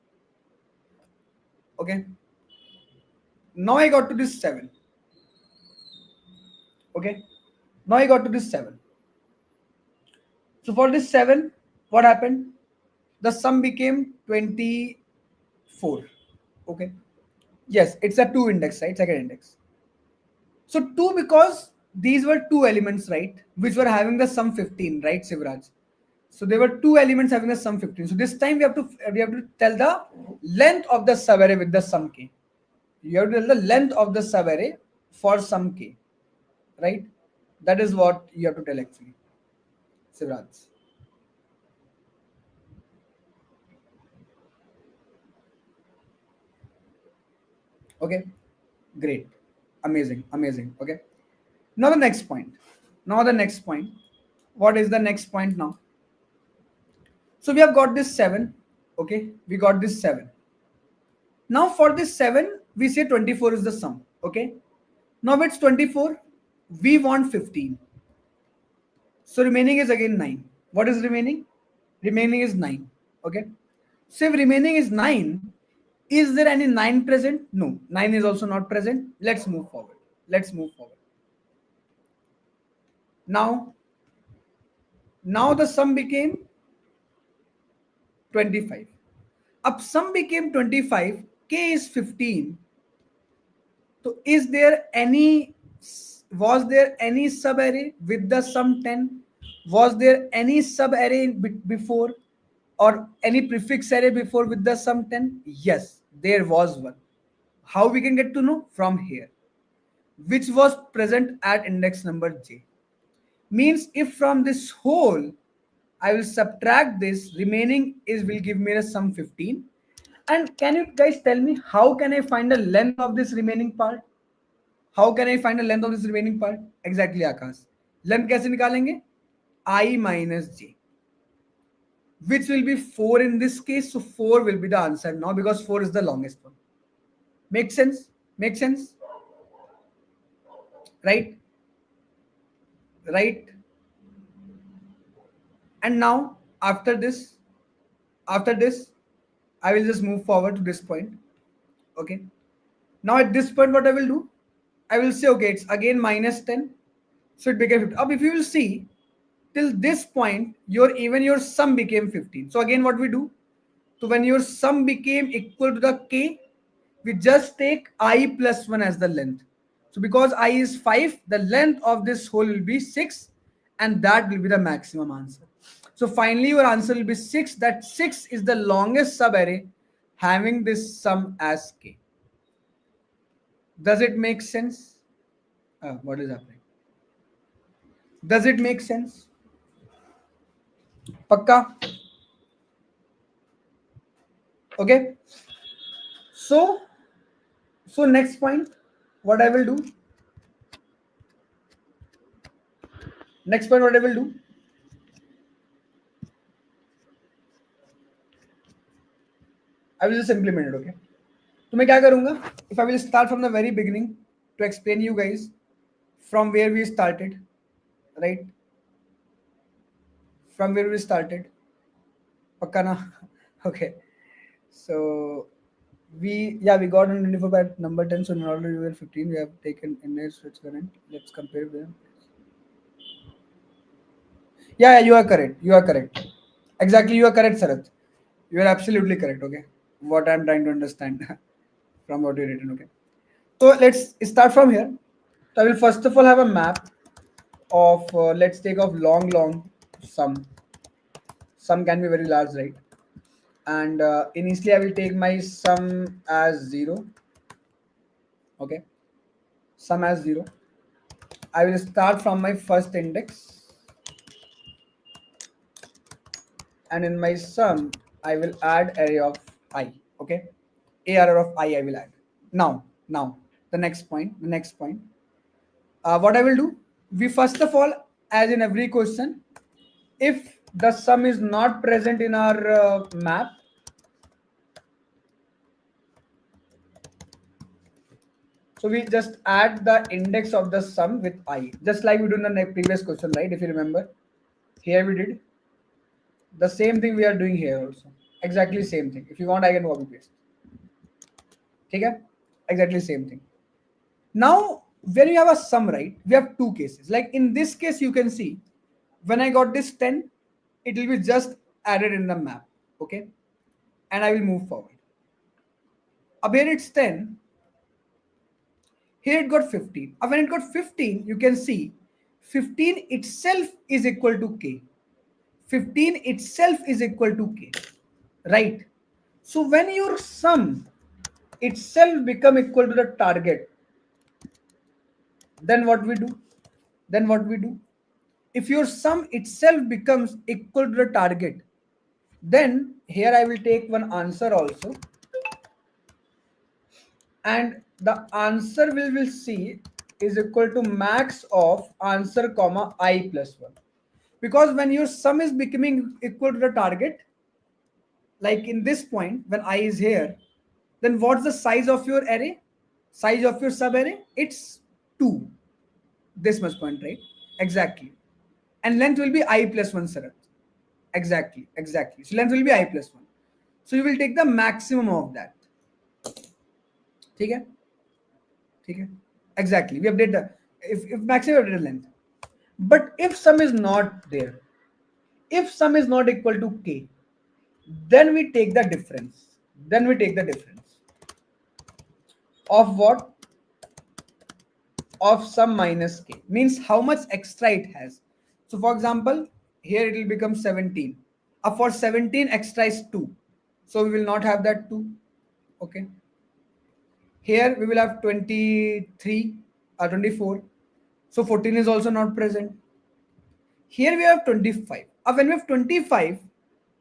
Okay. Now I got to this 7. Okay. Now I got to this 7. So for this 7, what happened? The sum became 24. Okay. Yes, it's a 2 index, right? Second index. So 2 because these were 2 elements, right? Which were having the sum 15, right, Sivraj? So there were 2 elements having the sum 15. So this time we have to tell the length of the subarray with the sum k. You have to tell the length of the subarray for sum k, right? That is what you have to tell actually, Sivraj. Okay, great, amazing, amazing. Okay, now the next point. What is the next point now? So we have got this 7. Okay, we got this 7. Now for this 7, we say 24 is the sum. Okay, now it's 24. We want 15. So remaining is again 9. What is remaining? Remaining is 9. Okay, so if remaining is 9, is there any 9 present? No, 9 is also not present. Let's move forward. Now the sum became 25. Up sum became 25, k is 15. So was there any subarray with the sum 10? Was there any subarray before or any prefix array before with the sum 10? Yes, there was one. How we can get to know? From here, which was present at index number j. Means if from this whole I will subtract this, remaining will give me the sum 15. And can you guys tell me how can I find the length of this remaining part? Exactly, Akash. Length कैसे निकालेंगे? I minus j, which will be 4 in this case. So 4 will be the answer now because 4 is the longest one. Make sense? Right? And now after this, I will just move forward to this point. Okay. Now at this point, what I will do? I will say, okay, it's again minus 10. So it became 15. Now if you will see, till this point, your sum became 15. So again, what we do? So when your sum became equal to the k, we just take I plus 1 as the length. So because I is 5, the length of this whole will be 6, and that will be the maximum answer. So finally your answer will be 6, that 6 is the longest subarray having this sum as k. Does it make sense? What is happening? Does it make sense? Pakka? Okay. So next point, what I will do? Next point, what I will do? I will just implement it. Okay. तो मैं क्या करूँगा? If I will start from the very beginning to explain you guys from where we started, right? From where we started. Pakka na? Okay. So we got an info at number 10. So in order we were 15, we have taken inner switch current. Let's compare with them. Yeah, you are correct. You are correct. Exactly, you are correct, Sarath. You are absolutely correct. Okay, what I'm trying to understand from what you written. Okay, so let's start from here. So I will first of all have a map of let's take of long sum. Sum can be very large, right? And initially I will take my sum as 0. Okay, sum as 0. I will start from my first index, and in my sum I will add array of I. Okay, a array of I will add. Now the next point. What I will do? We first of all, as in every question, if the sum is not present in our map, so we just add the index of the sum with I, just like we did in the previous question, right? If you remember, here we did the same thing we are doing here also. Exactly same thing. If you want, I can copy paste. Okay? Exactly same thing. Now, when you have a sum, right, we have two cases. Like in this case, you can see when I got this 10, it will be just added in the map. Okay? And I will move forward. Up here it's 10. Here it got 15. When it got 15, you can see 15 itself is equal to k. 15 itself is equal to k. Right? So when your sum itself become equal to the target, then what we do? If your sum itself becomes equal to the target, then here I will take one answer also, and the answer we will see is equal to max of answer comma I plus 1. Because when your sum is becoming equal to the target, like in this point when I is here, then what's the size of your array? Size of your sub array? It's 2. This much point, right? Exactly. And length will be I plus 1, Sarath. Exactly. So length will be I plus 1. So you will take the maximum of that. Okay? Exactly. We update the if maximum update length. But if sum is not there, if sum is not equal to k, then we take the difference. Of what? Of sum minus k. Means how much extra it has. So for example, here it will become 17. For 17 extra is 2. So we will not have that 2. Okay. Here we will have 23 or 24. So 14 is also not present. Here we have 25. When we have 25,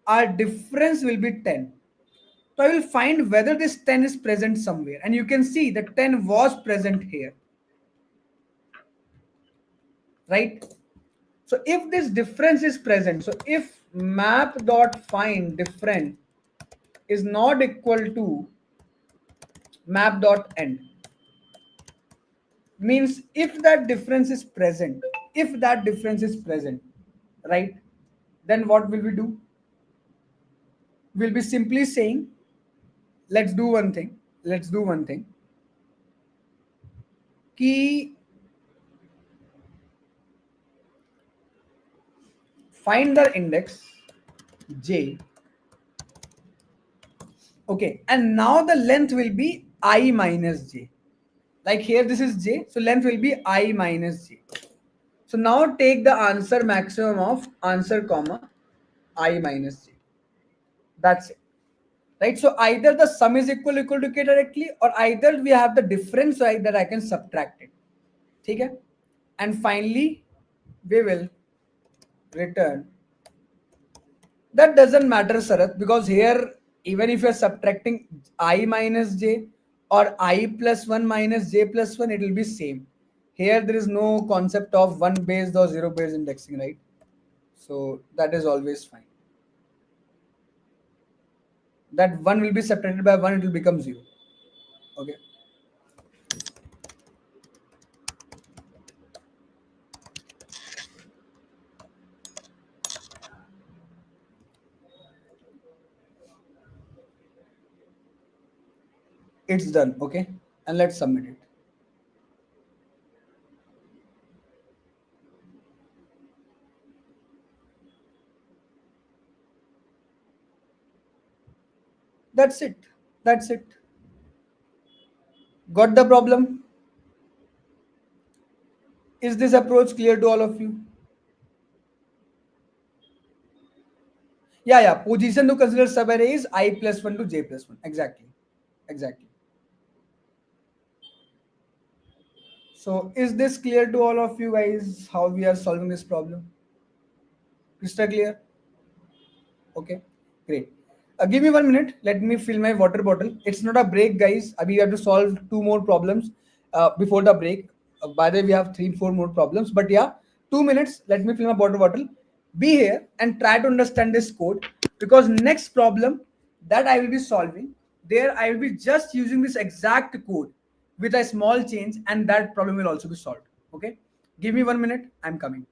our difference will be 10. So I will find whether this 10 is present somewhere. And you can see that 10 was present here. Right? So if this difference is present, so if map.find different is not equal to map.end, means if that difference is present, right, then what will we do? We'll be simply saying, let's do one thing. Key find the index j. Okay, and now the length will be I minus j. Like here this is j, so length will be I minus j. So now take the answer maximum of answer comma I minus j. That's it. Right? So either the sum is equal to k directly, or either we have the difference so that I can subtract it. Okay? And finally, we will return. That doesn't matter, Sarath, because here, even if you're subtracting I minus j or I plus 1 minus j plus 1, it will be same. Here, there is no concept of 1 based or 0 based indexing, right? So that is always fine. That 1 will be subtracted by 1, it will become 0. Okay. It's done. Okay. And let's submit it. That's it. That's it. Got the problem? Is this approach clear to all of you? Yeah. Position to consider subarray is I plus 1 to j plus 1. Exactly. Exactly. So is this clear to all of you guys how we are solving this problem? Crystal clear? Okay, great. Give me 1 minute. Let me fill my water bottle. It's not a break, guys. We have to solve two more problems before the break. By the way, we have three, four more problems. But yeah, 2 minutes. Let me fill my water bottle. Be here and try to understand this code, because next problem that I will be solving, there I will be just using this exact code with a small change, and that problem will also be solved. Okay. Give me 1 minute. I'm coming.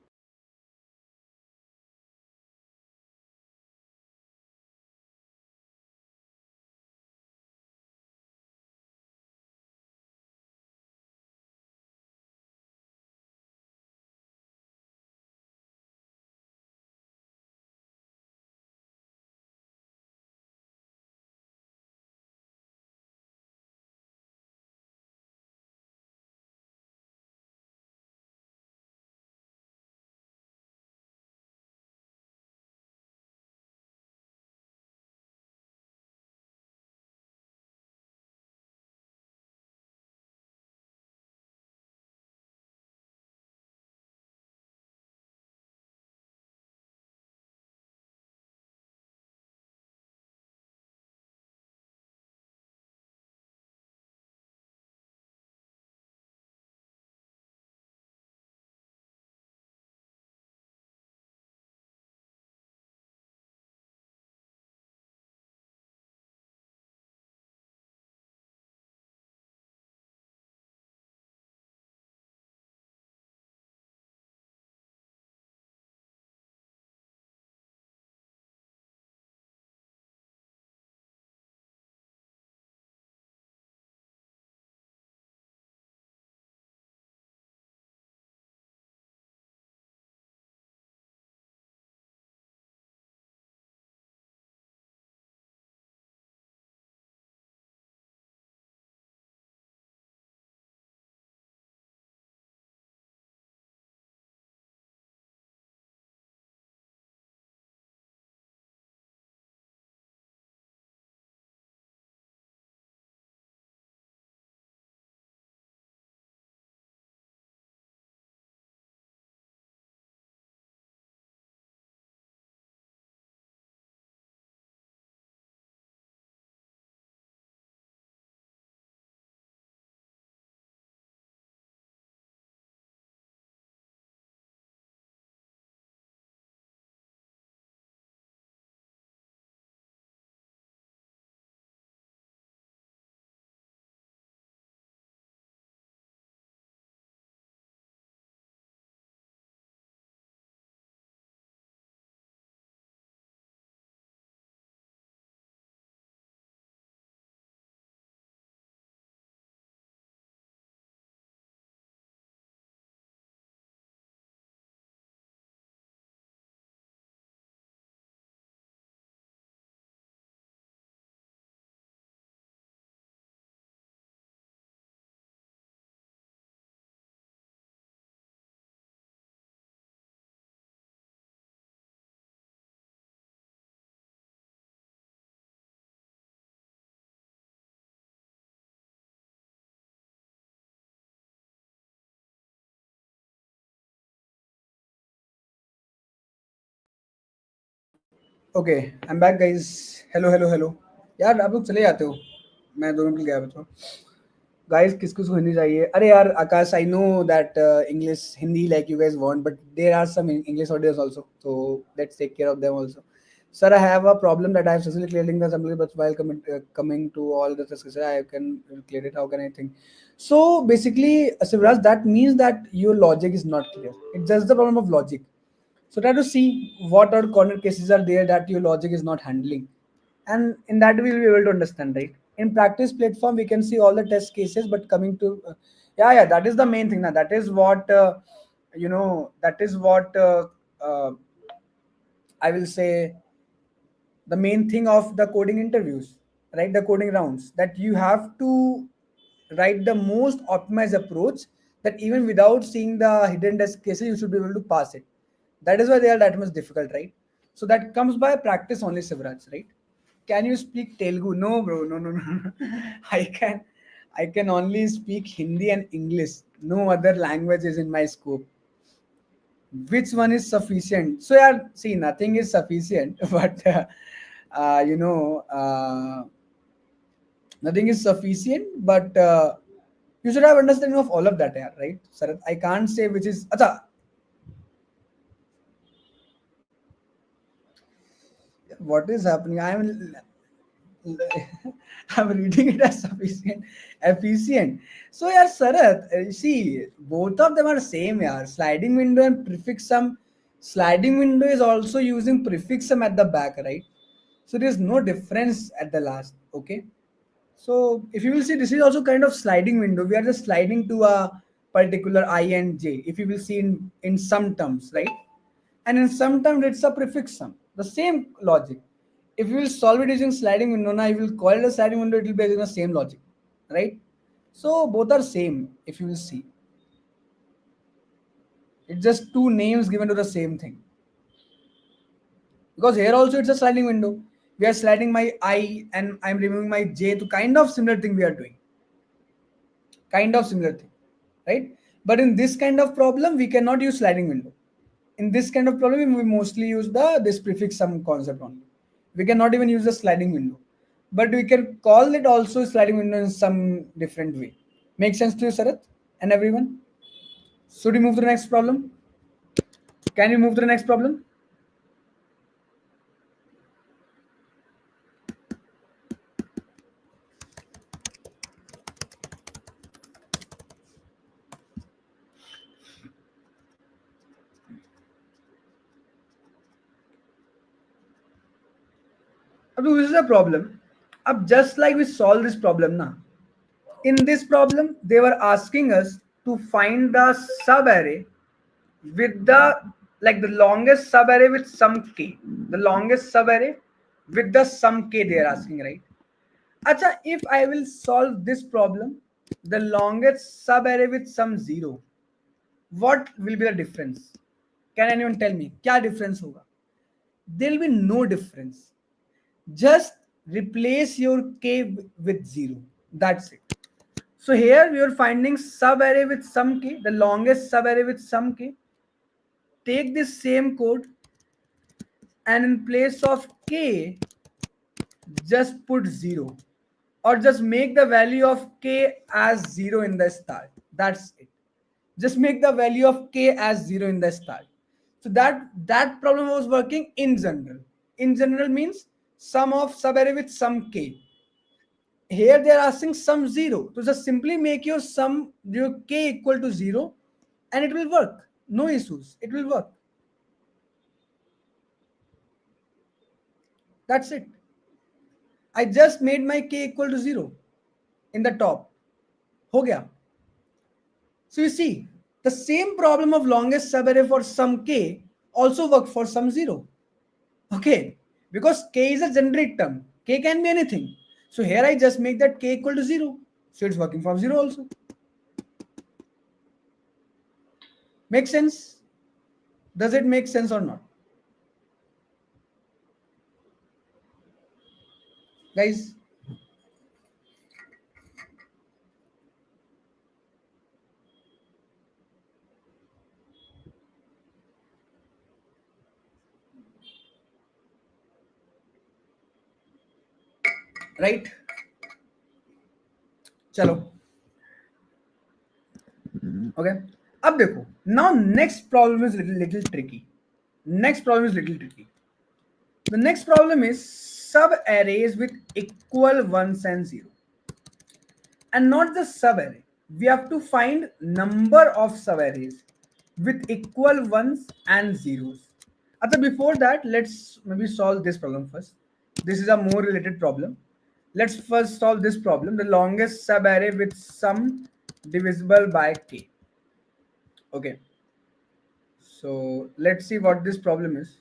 Okay, I am back guys. Hello hello hello. यार आप लोग चले जाते हो, मैं 2 minute के लिए गया था। गाइस किस किस को हिंदी चाहिए? अरे यार Akash, I know that English Hindi like you guys want, but there are some English audios also, so let's take care of them also. Sir, I have a problem that I have successfully clearing the assembly, but while coming to all the discussion, I can clear it. How can I think? So basically, Sivraj, that means that your logic is not clear. It's just the problem of logic. So try to see what are corner cases are there that your logic is not handling, and in that we will be able to understand, right? In practice platform, we can see all the test cases, but coming to yeah, that is the main thing. Now that is what that is what uh, I will say the main thing of the coding interviews, right? The coding rounds, that you have to write the most optimized approach, that even without seeing the hidden test cases, you should be able to pass it. That is why they are that much difficult, right? So that comes by practice only, Sivraj, right? Can you speak Telugu? No, bro. No, no, no. No. I can only speak Hindi and English. No other language is in my scope. Which one is sufficient? So yeah, see, nothing is sufficient, but uh, you know, uh, nothing is sufficient, but you should have understanding of all of that, yeah, right? Sir, I can't say which is. Acha, what is happening? I'm reading it as sufficient, efficient. So yeah, Sarath, see, both of them are same, yeah. Sliding window and prefix sum. Sliding window is also using prefix sum at the back, right? So there's no difference at the last. Okay. So if you will see, this is also kind of sliding window. We are just sliding to a particular I and j. If you will see in some terms, right? And in some terms, it's a prefix sum. The same logic. If you will solve it using sliding window, now you will call it a sliding window. It will be using the same logic, right? So both are same. If you will see, it's just two names given to the same thing. Because here also it's a sliding window. We are sliding my I and I'm removing my j to kind of similar thing we are doing. Kind of similar thing, right? But in this kind of problem we cannot use sliding window. In this kind of problem we mostly use the this prefix sum concept only. We cannot even use the sliding window, but we can call it also sliding window in some different way. Make sense to you, Sarath, and everyone? Should we move to the next problem? Can you move to the next problem? अब this is a problem. Ab just like we solve this problem now. In this problem, they were asking us to find the subarray with the the longest subarray with some k. The longest subarray with the sum k they are asking, right? Acha, if I will solve this problem, the longest subarray with some zero, what will be the difference? Can anyone tell me? Kya difference hoga? There will be no difference. Just replace your k with zero. That's it. So here we are finding subarray with some k, the longest subarray with some k. Take this same code and in place of k, just put 0, or just make the value of k as 0 in the start. That's it. Just make the value of k as 0 in the start. So that problem was working in general. In general means sum of subarray with some k. Here they are asking sum 0. So just simply make your sum, your k equal to 0, and it will work. No issues. It will work. That's it. I just made my k equal to 0 in the top. Ho gaya. So you see, the same problem of longest subarray for some k also work for some 0. Okay, because k is a generic term. K can be anything. So here I just make that k equal to 0. So it's working for 0 also. Make sense? Does it make sense or not? Guys, right चलो okay अब देखो now next problem is little tricky the next problem is sub arrays with equal ones and zero and not just sub array we have to find number of sub arrays with equal ones and zeros. Before that let's maybe solve this problem first. This is a more related problem. Let's first solve this problem, the longest sub array with sum divisible by k. Okay, so let's see what this problem is.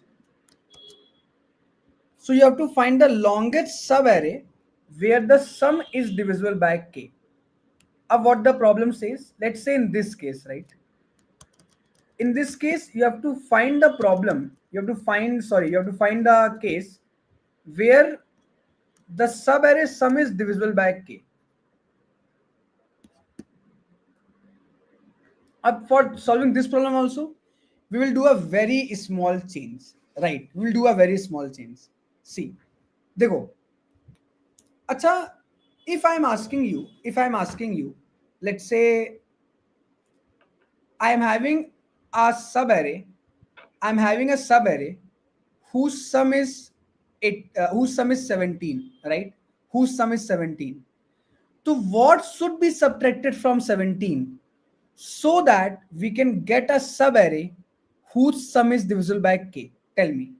So you have to find the longest sub array where the sum is divisible by k. What the problem says, let's say in this case, right? In this case, you have to find the problem. You have to find the case where the sub array sum is divisible by k. For solving this problem also, we will do a very small change, right? We will do a very small change. See, देखो, अच्छा, if I'm asking you, let's say I am having a sub array. I'm having a sub array whose sum is 17, right? Whose sum is 17. So what should be subtracted from 17 so that we can get a sub array whose sum is divisible by k? Tell me.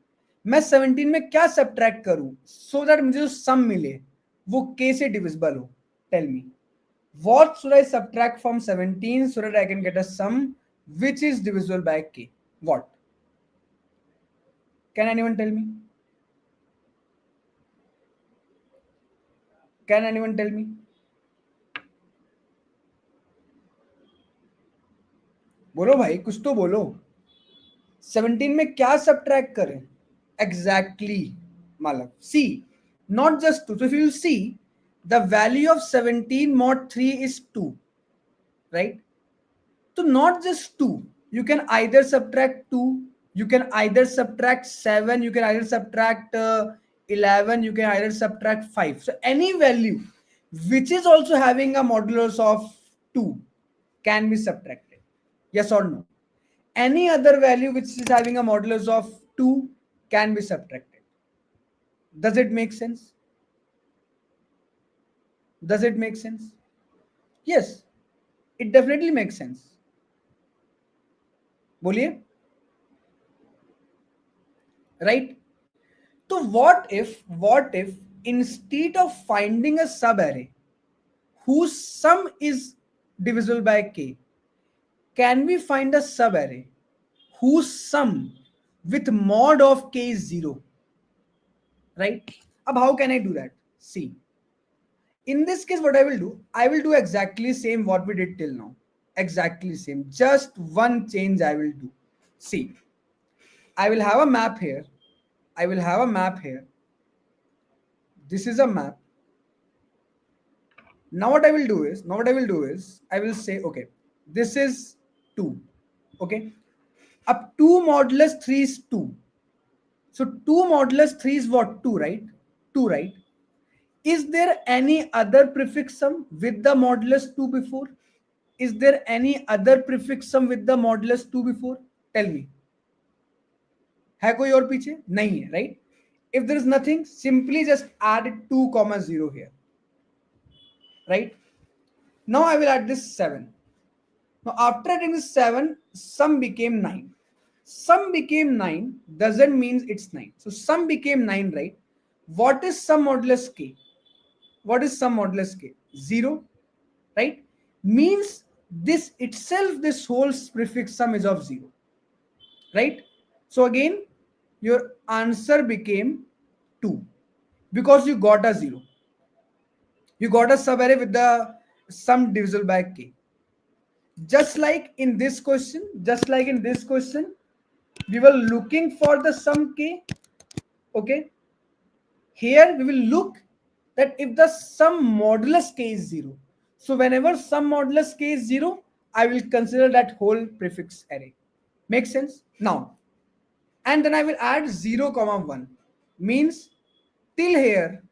मैं 17 में क्या subtract करूं so that मुझे जो sum मिले वो k से divisible हो? Tell me. What should I subtract from 17 so that I can get a sum which is divisible by k? What? Can anyone tell me? Can anyone tell me? बोलो भाई कुछ तो बोलो 17 में क्या सब्ट्रैक्ट करें एग्जैक्टली मालक सी not just 2 so if you see the value of 17 mod 3 is 2 right so not just 2 you can either subtract 2 you can either subtract 7 you can either subtract 11 you can either subtract 5 so any value which is also having a modulus of 2 can be subtracted. Yes or no? Any other value which is having a modulus of 2 can be subtracted. Does it make sense? Does it make sense? Yes, it definitely makes sense. बोलिए right? So what if instead of finding a sub array whose sum is divisible by k, can we find a sub array whose sum with mod of k is 0? Right? How can I do that? See, in this case what I will do exactly same what we did till now. Exactly same, just one change I will do. See, I will have a map here. This is a map. Now what I will do is I will say okay, this is 2. Okay, up 2 modulus 3 is 2. So 2 modulus 3 is what? 2, right? 2, right? Is there any other prefix sum with the modulus 2 before? Is there any other prefix sum with the modulus 2 before? Tell me. है कोई और पीछे? नहीं है, right? If there is nothing, simply just add 2, 0 here. Right? Now I will add this 7. Now after adding this 7, sum became 9. Sum became 9 doesn't mean it's 9. So sum became 9, right? What is sum modulus k? What is sum modulus k? 0, right? Means this itself, this whole prefix sum is of 0, right? So again, your answer became 2 because you got a 0. You got a subarray with the sum divisible by k. Just like in this question, we were looking for the sum k. Okay. Here we will look that if the sum modulus k is 0. So whenever sum modulus k is 0, I will consider that whole prefix array. Make sense? Now, and then I will add 0, 1. Means till here,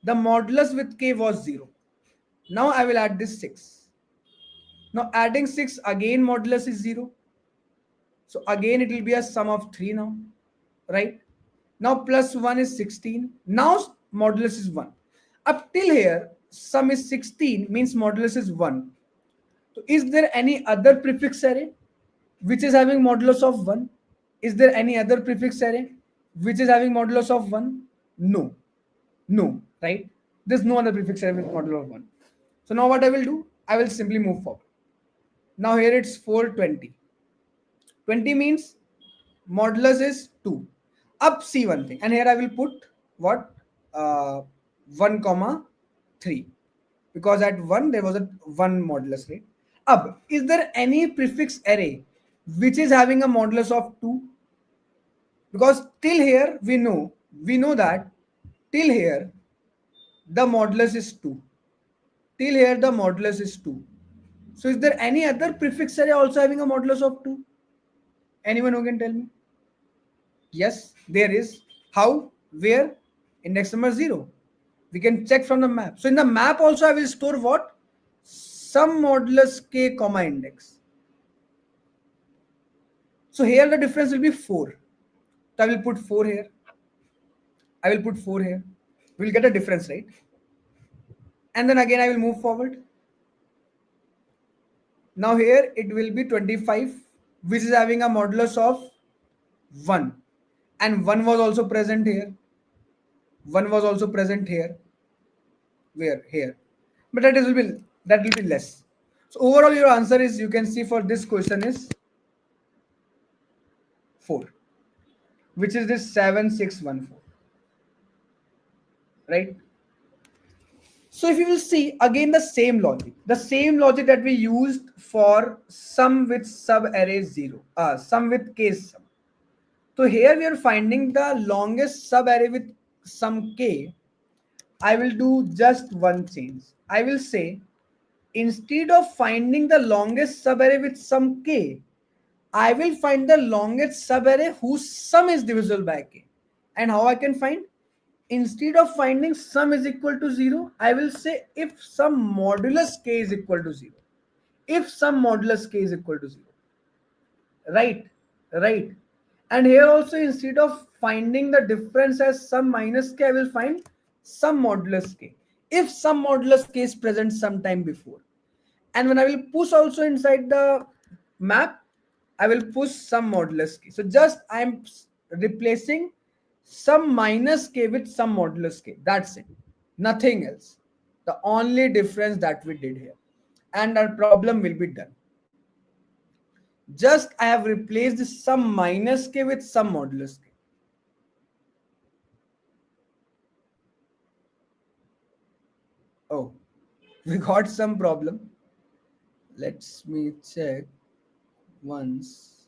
The modulus with k was 0. Now I will add this 6. Now adding 6 again modulus is 0. So again it will be a sum of 3 now, right? Now plus 1 is 16. Now modulus is 1. Up till here, sum is 16 means modulus is 1. So is there any other prefix array which is having modulus of 1? Is there any other prefix array which is having modulus of 1? No. No, right? There's no other prefix array with modulus of 1. So now what I will do? I will simply move forward. Now here it's 420. 20 means modulus is 2. Up see one thing. And here I will put what? 1 comma 3. Because at 1 there was a 1 modulus, right? Up, is there any prefix array which is having a modulus of 2? Because till here we know that till here the modulus is 2. Till here the modulus is 2. So is there any other prefix array also having a modulus of 2? Anyone who can tell me? Yes, there is. How? Where? Index number 0. We can check from the map. So in the map also I will store what? Some modulus k comma index. So here the difference will be 4. So I will put 4 here. I will put 4 here. We will get a difference, right? And then again I will move forward. Now here it will be 25, which is having a modulus of 1. And 1 was also present here. 1 was also present here. Where? Here. But that will be less. So overall your answer is, you can see for this question is 4, which is this 7614, right? So if you will see again the same logic that we used for sum with sub array 0, sum with case sum. So here we are finding the longest sub array with sum k. I will do just one change. I will say, instead of finding the longest subarray with sum k, I will find the longest subarray whose sum is divisible by k. And how I can find? Instead of finding sum is equal to 0, I will say if sum modulus k is equal to 0. If sum modulus k is equal to 0. Right? Right. And here also, instead of finding the difference as sum minus k, I will find sum modulus k. If sum modulus k is present sometime before. And when I will push also inside the map, I will push sum modulus k. So just I am replacing sum minus k with sum modulus k. That's it. Nothing else. The only difference that we did here. And our problem will be done. Just I have replaced sum minus k with sum modulus k. Oh, we got some problem. Let me check once.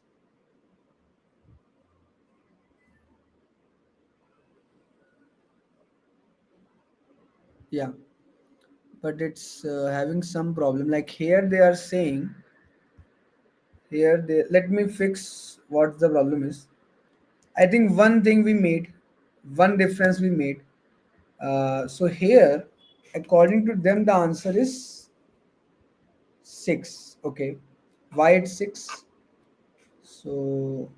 Yeah, but it's having some problem. Like here they are saying, let me fix what the problem is. I think one thing we made, one difference we made. So here, according to them, the answer is 6. Okay, why it's 6? So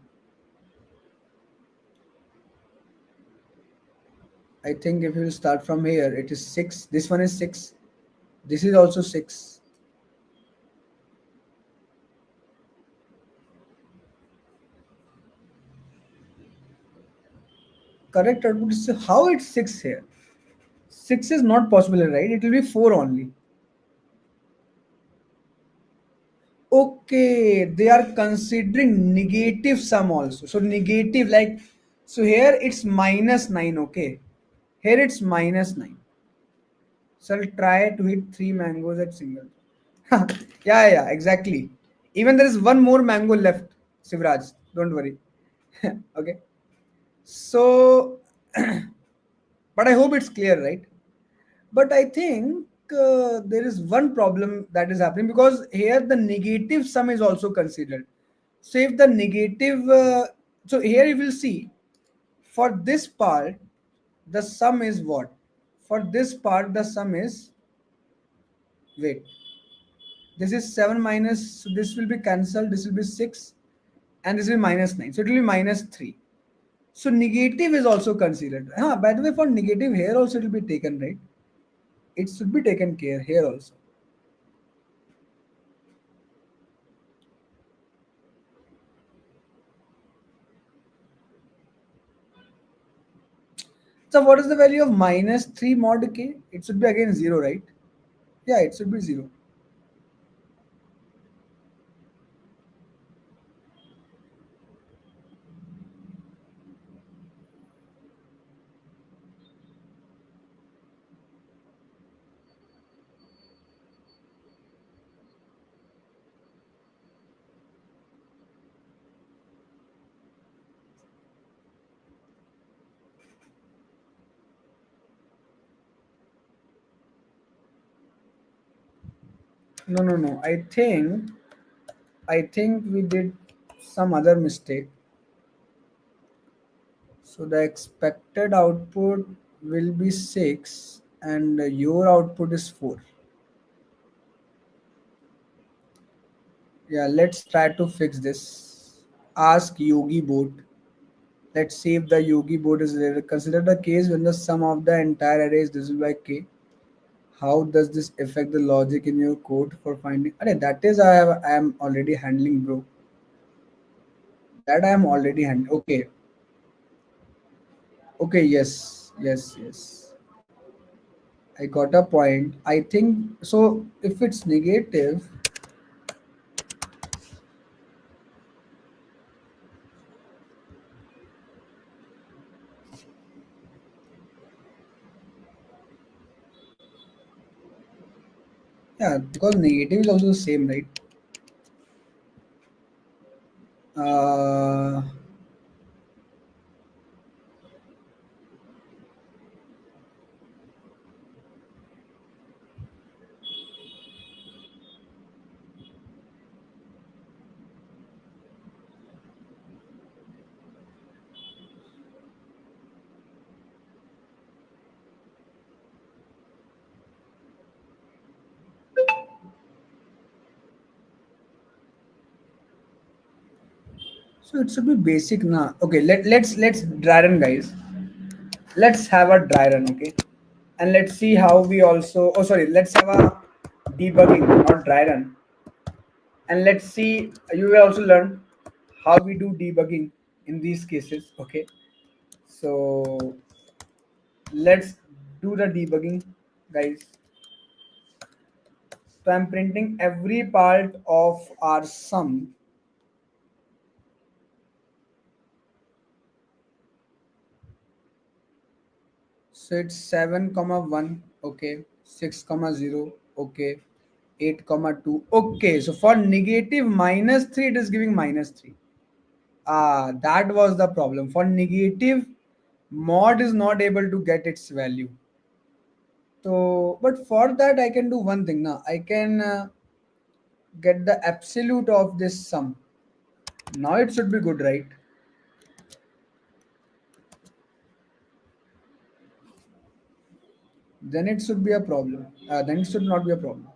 I think if you will start from here, it is 6. This one is 6. This is also 6. Correct output is how it's 6 here. 6 is not possible, right? It will be 4 only. Okay, they are considering negative sum also. So negative, like, so here it's minus 9. Okay, here it's minus 9. So I'll try to hit 3 mangoes at single. Yeah, exactly. Even there is one more mango left, Sivraj. Don't worry. Okay. So, but I hope it's clear, right? But I think there is one problem that is happening, because here the negative sum is also considered. So if the negative, so here you will see for this part, the sum is what? for this part the sum is, wait, this is 7 minus, so this will be cancelled, this will be 6, and this will be minus 9, so it will be minus 3. So negative is also considered. By the way, for negative here also it will be taken, right? It should be taken care here also. So what is the value of minus 3 mod k? It should be again 0, right? Yeah, it should be 0. No. I think we did some other mistake. So the expected output will be 6 and your output is 4. Yeah, let's try to fix this. Ask Yogi bot. Let's see if the Yogi bot is there. Consider the case when the sum of the entire array is divisible by k. How does this affect the logic in your code for finding? That is I am already handling, bro. That I am already handling. Okay. Okay. Yes. I got a point. I think so. If it's negative, yeah, because negative is also the same, right? Uh, so it should be basic now. Okay, let's dry run, guys. Let's have a dry run, okay? And let's see how we also. Oh, sorry. Let's have a debugging, not dry run. And let's see. You will also learn how we do debugging in these cases. Okay. So let's do the debugging, guys. So I'm printing every part of our sum. So it's 7 comma 1, okay, 6 comma 0, okay, 8 comma 2, okay. So for negative minus 3, it is giving minus 3. That was the problem. For negative, mod is not able to get its value. So, but for that, I can do one thing now. I can get the absolute of this sum. Now it should be good, right? Then it should be a problem. Then it should not be a problem.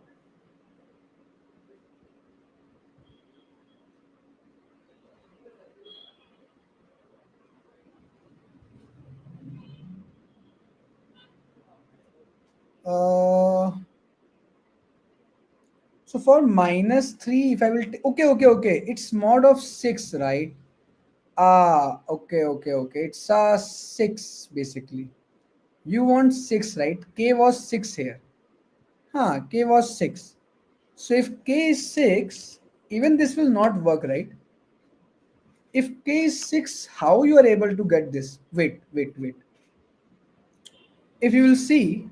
Uh, so for minus 3, if I will, okay. It's mod of 6, right? Okay. It's a 6 basically. You want 6, right? K was 6 here. K was 6. So if K is 6, even this will not work, right? If K is 6, how you are able to get this? Wait. If you will see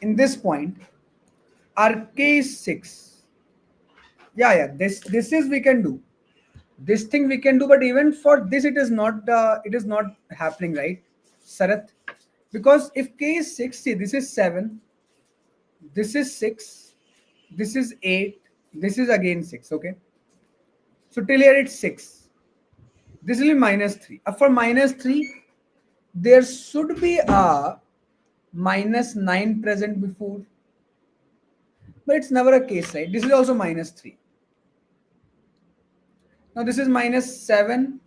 in this point, our K is 6. Yeah. This is we can do. This thing we can do, but even for this, it is not happening, right, Sarath? Because if K is 6, see, this is 7, this is 6, this is 8, this is again 6, okay? So till here it's 6. This will be minus 3. For minus 3, there should be a minus 9 present before, but it's never a case, right? This is also minus 3. Now this is minus 7,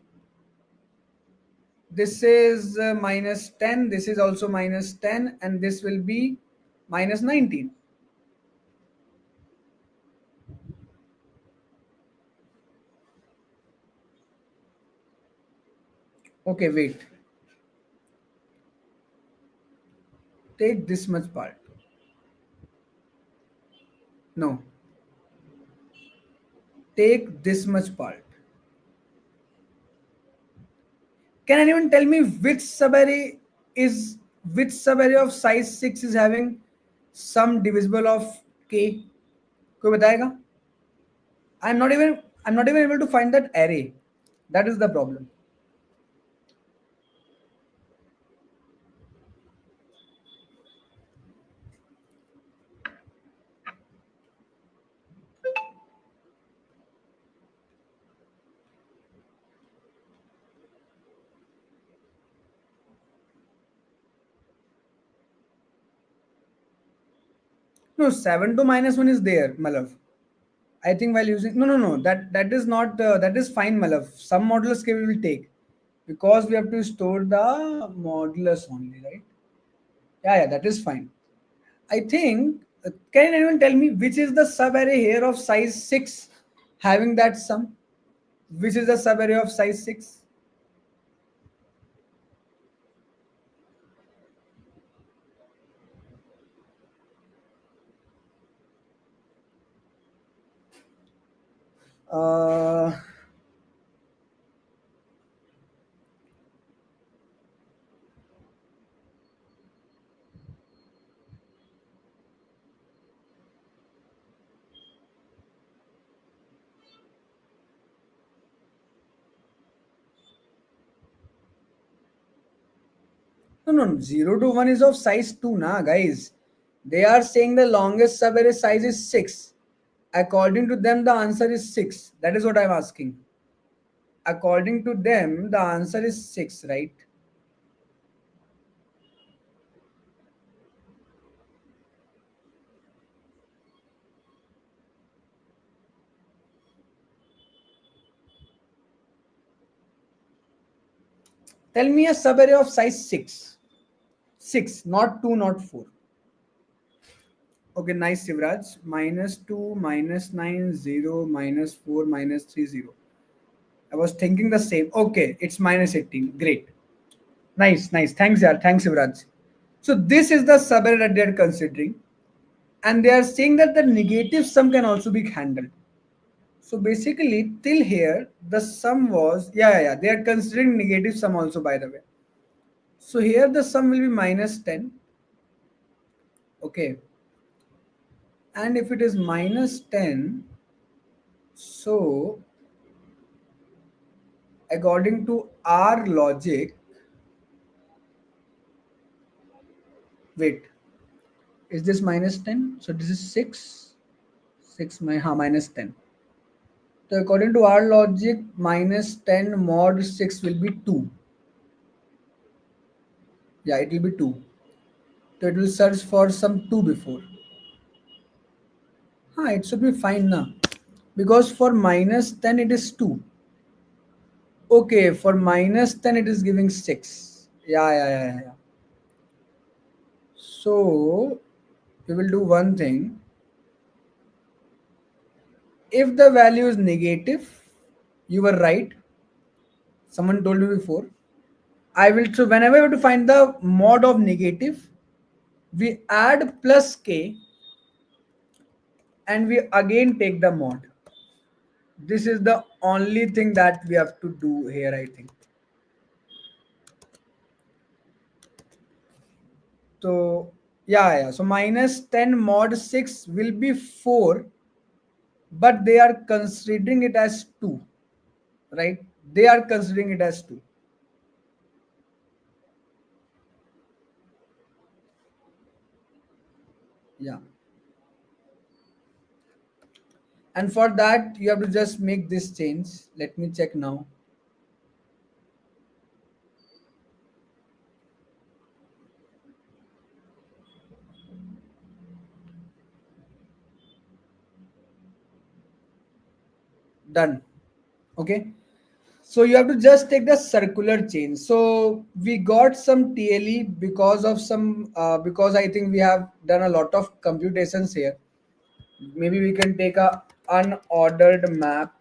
this is minus 10, this is also minus 10, and this will be minus 19. Okay, wait. Take this much part. No. Take this much part. Can anyone tell me is which subarray of size 6 is having sum divisible of k? कोई बताएगा? I'm not even able to find that array. That is the problem. No, 7 to minus 1 is there, Malav. I think while using no, that is not that is fine, Malav. Some modulus k we will take because we have to store the modulus only, right? Yeah, that is fine. I think can anyone tell me which is the subarray here of size 6 having that sum? Which is the subarray of size 6? Uh, no, 0 to 1 is of size 2, na, guys. They are saying the longest subarray size is 6. According to them, the answer is 6. That is what I'm asking. According to them, the answer is 6, right? Tell me a subarray of size 6. 6, not 2, not 4. Okay, nice, Sivraj. Minus 2, minus 9, 0, minus 4, minus 3, 0. I was thinking the same. Okay, it's minus 18. Great. Nice. Thanks, yaar. Thanks, Sivraj. So this is the subarray that they are considering. And they are saying that the negative sum can also be handled. So basically, till here, the sum was, yeah. They are considering negative sum also, by the way. So here the sum will be minus 10. Okay. And if it is minus 10, so according to our logic, wait, is this minus 10? So this is 6. 6 minus 10. So according to our logic, minus 10 mod 6 will be 2. Yeah, it will be 2. So it will search for some 2 before. It should be fine now. Because for minus 10 it is 2. Okay, for minus 10 it is giving 6. Yeah. So we will do one thing. If the value is negative, you were right. Someone told me before. I will, so whenever we have to find the mod of negative, we add plus k and we again take the mod. This is the only thing that we have to do here, I think. So yeah. So minus 10 mod 6 will be 4, but they are considering it as 2, right? They are considering it as 2. Yeah. And for that, you have to just make this change. Let me check now. Done. Okay. So you have to just take the circular chain. So we got some TLE because of some because I think we have done a lot of computations here. Maybe we can take a unordered map.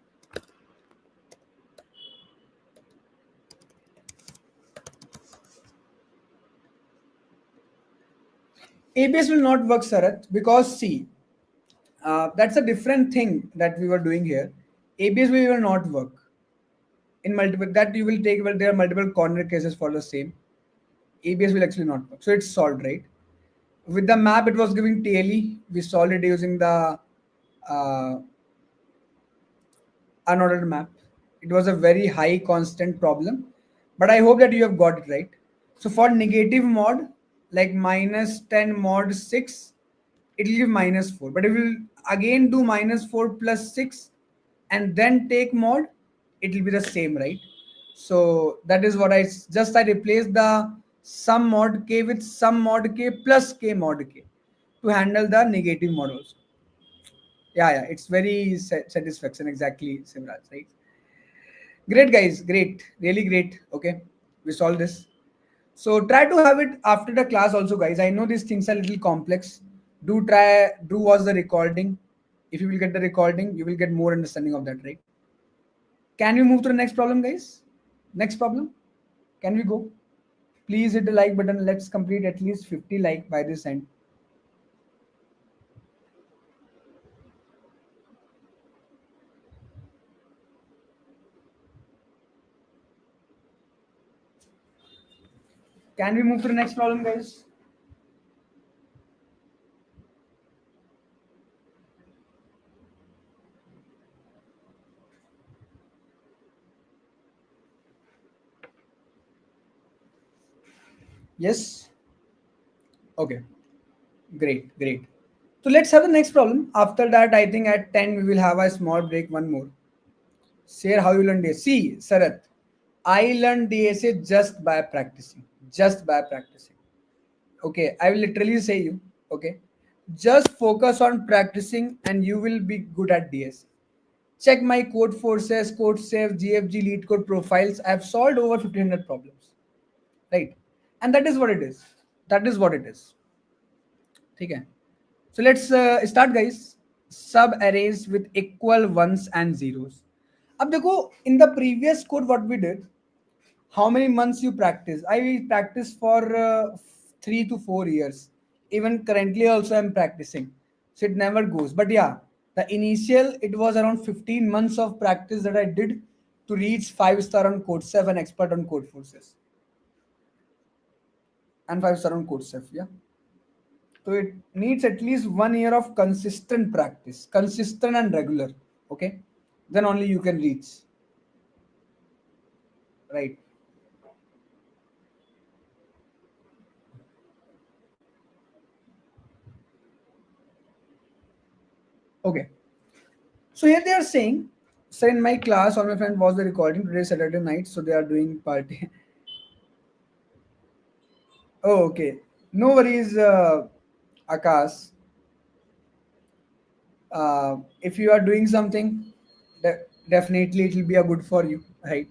ABS will not work, Sarath, because see, that's a different thing that we were doing here. ABS will not work in multiple. That you will take. Well, there are multiple corner cases for the same. ABS will actually not work. So it's solved, right? With the map, it was giving TLE. We solved it using the uh, unordered map. It was a very high constant problem, but I hope that you have got it right. So for negative mod, like minus 10 mod 6, it will give minus 4. But if you again do minus 4 plus 6 and then take mod, it will be the same, right? So that is what I replaced the sum mod k with sum mod k plus k mod k to handle the negative mod also. Yeah, it's very satisfaction, exactly, Simraj, right? Great, guys, great, really great. Okay, we solved this. So try to have it after the class also, guys. I know these things are a little complex. Do watch the recording. If you will get the recording, you will get more understanding of that, right? Can we move to the next problem, guys? Next problem. Can we go? Please hit the like button. Let's complete at least 50 like by this end. Can we move to the next problem, guys? Yes. Okay. Great, great. So let's have the next problem. After that, I think at 10 we will have a small break, one more. Share how you learn DSA. See, Sarath, I learned DSA just by practicing. Just by practicing. Okay, I will literally say you. Okay, just focus on practicing and you will be good at DSA. Check my code forces, code save, GFG lead code profiles. I have solved over 1500 problems. Right? And that is what it is. That is what it is. Okay. So let's start, guys. Sub arrays with equal ones and zeros. अब देखो, in the previous code what we did, how many months you practice? I practice for 3 to 4 years. Even currently also I'm practicing, so it never goes. But yeah, the initial, it was around 15 months of practice that I did to reach 5 star on code 7, expert on code forces, and 5 star on code 7. Yeah, so it needs at least 1 year of consistent practice, consistent and regular. Okay, then only you can reach, right? Okay, so here they are saying, so in my class, all my friend was the recording today, Saturday night, so they are doing party. Oh, okay. No worries, Akash. If you are doing something, definitely it will be a good for you, right?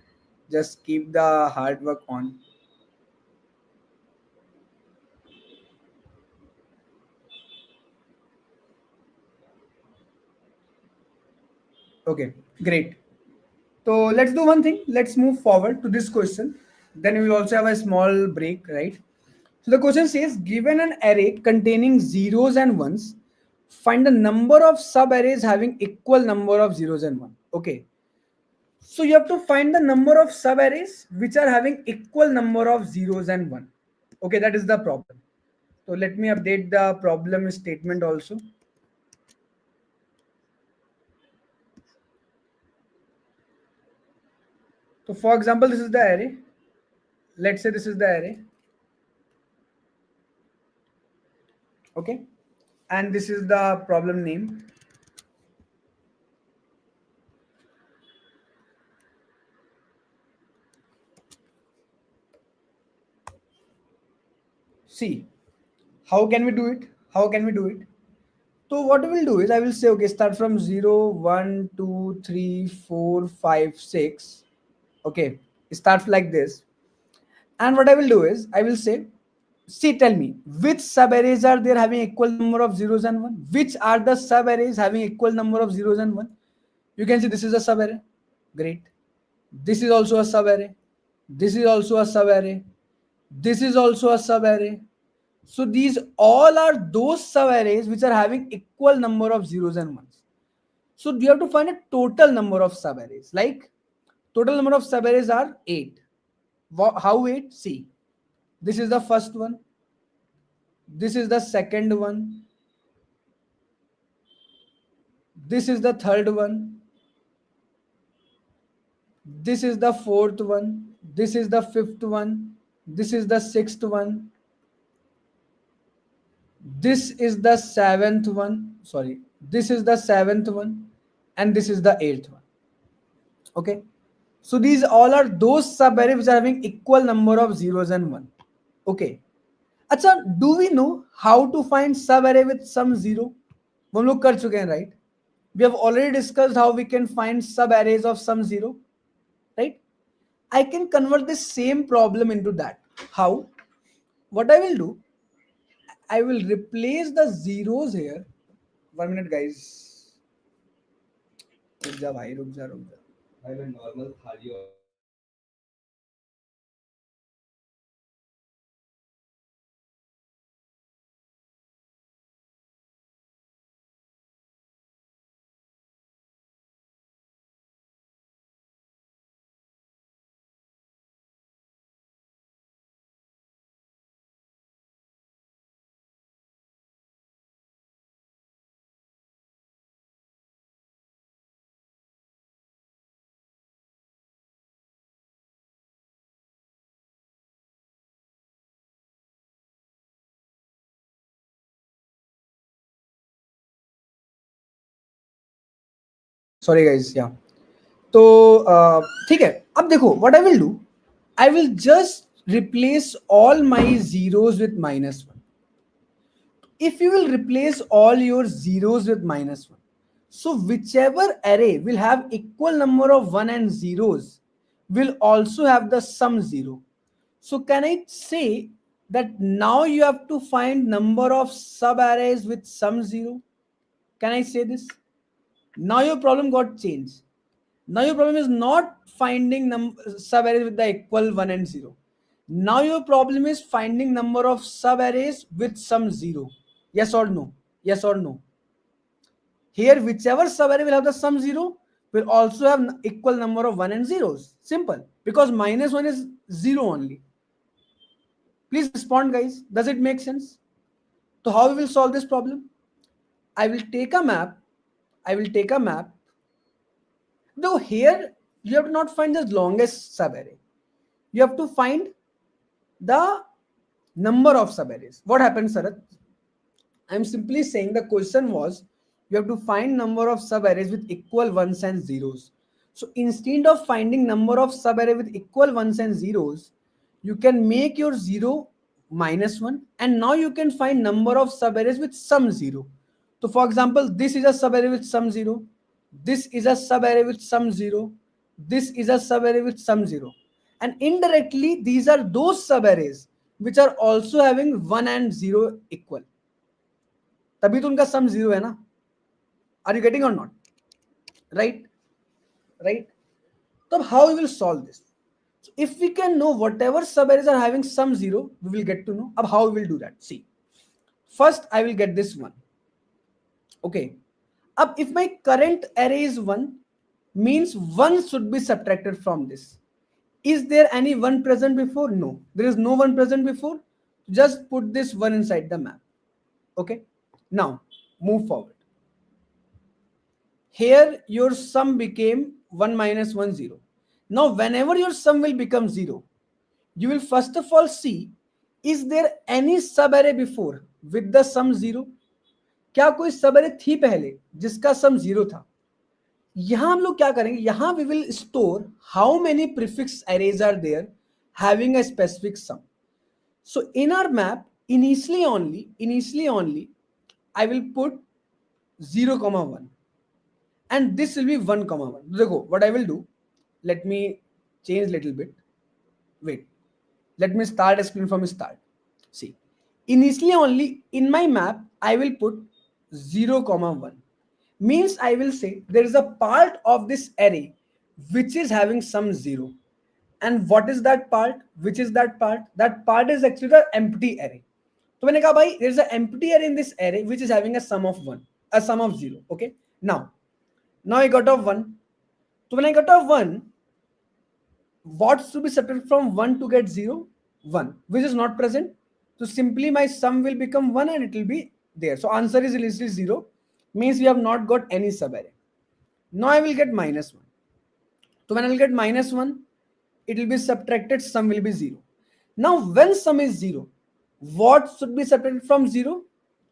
Just keep the hard work on. Okay, great. So let's do one thing. Let's move forward to this question. Then we will also have a small break, right? So the question says, given an array containing zeros and ones, find the number of sub arrays having equal number of zeros and one. Okay. So you have to find the number of sub arrays which are having equal number of zeros and one. Okay, that is the problem. So let me update the problem statement also. So for example, this is the array. Let's say this is the array. Okay. And this is the problem name. See, how can we do it? How can we do it? So what I will do is I will say, okay, start from 0, 1, 2, 3, 4, 5, 6. Okay, start like this. And what I will do is I will say, see, tell me which subarrays are there having equal number of zeros and one. Which are the subarrays having equal number of zeros and one? You can see this is a subarray. Great. This is also a subarray. This is also a subarray. This is also a subarray. So these all are those subarrays which are having equal number of zeros and ones. So you have to find a total number of subarrays. Like total number of subarrays are 8. How 8? See, this is the first one. This is the second one. This is the third one. This is the fourth one. This is the fifth one. This is the sixth one. This is the seventh one. Sorry. This is the seventh one. And this is the eighth one. Okay. So these all are those subarrays which are having equal number of zeros and one. Okay. Acha, do we know how to find subarray with some zero? हम लोग कर चुके हैं, right? We have already discussed how we can find subarrays of some zero, right? I can convert this same problem into that. How? What I will do, I will replace the zeros here. 1 minute, guys. रुक जा भाई, रुक जा. भाई मैं normal थाली और Sorry guys, yeah. तो ठीक है, अब देखो what I will do, I will just replace all my zeros with -1. If you will replace all your zeros with -1, so whichever array will have equal number of 1 and zeros will also have the sum 0. So can I say that now you have to find number of subarrays with sum 0? Can I say this? Now your problem got changed. Now your problem is not finding subarrays with the equal 1 and 0. Now your problem is finding number of subarrays with sum 0. Yes or no? Yes or no? Here, whichever subarray will have the sum 0 will also have equal number of 1 and zeros. Simple. Because -1 is 0 only. Please respond, guys. Does it make sense? So how we will solve this problem? I will take a map. Though here you have to not find the longest subarray. You have to find the number of subarrays. What happens, Sarath? I'm simply saying the question was you have to find number of subarrays with equal ones and zeros. So instead of finding number of subarray with equal ones and zeros, you can make your 0 -1, and now you can find number of subarrays with some 0. So for example, this is a subarray with some 0. This is a subarray with some 0. This is a subarray with some 0. And indirectly, these are those subarrays which are also having 1 and 0 equal. तभी तो उनका सम 0 है ना? Are you getting or not? Right? So how we will solve this? So if we can know whatever subarrays are having sum 0, we will get to know. Ab how we will do that? See, first I will get this one. Okay. Ab if my current array is 1, means 1 should be subtracted from this. Is there any 1 present before? No. There is no 1 present before. Just put this 1 inside the map. Okay. Now, move forward. Here, your sum became 1 - 1, 0. Now, whenever your sum will become 0, you will first of all see, is there any subarray before with the sum 0? क्या कोई subarray थी पहले जिसका sum 0 था? यहाँ हम लोग क्या करेंगे? यहाँ we will store how many prefix arrays are there having a specific sum. So in our map, initially only, I will put 0, 1, and this will be 1, 1. देखो, what I will do, let me change little bit. Wait, let me start explain from start. See, initially only in my map I will put 0, 1. Means I will say there is a part of this array which is having some 0. And what is that part? Which is that part? That part is actually the empty array. So मैंने कहा भाई there is an empty array in this array which is having a sum of 1, a sum of 0. Okay, now I got off 1. So when I got off 1, what should be subtracted from 1 to get 0? 1, which is not present. So simply my sum will become 1 and it will be there. So answer is literally 0. Means we have not got any subarray. Now I will get minus 1. So when I will get minus 1, it will be subtracted, sum will be 0. Now when sum is 0, what should be subtracted from 0?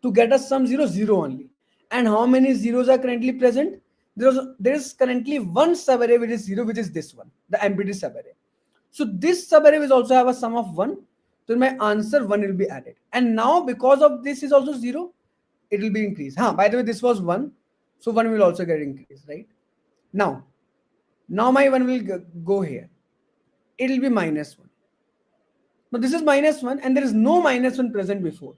To get a sum 0, 0 only. And how many zeros are currently present? There is currently one subarray which is 0, which is this one, the empty subarray. So this subarray will also have a sum of 1. So my answer 1 will be added. And now because of this is also 0, it will be increased. By the way, this was 1. So 1 will also get increased, right? Now my 1 will go here. It will be minus 1. Now this is minus 1 and there is no minus 1 present before.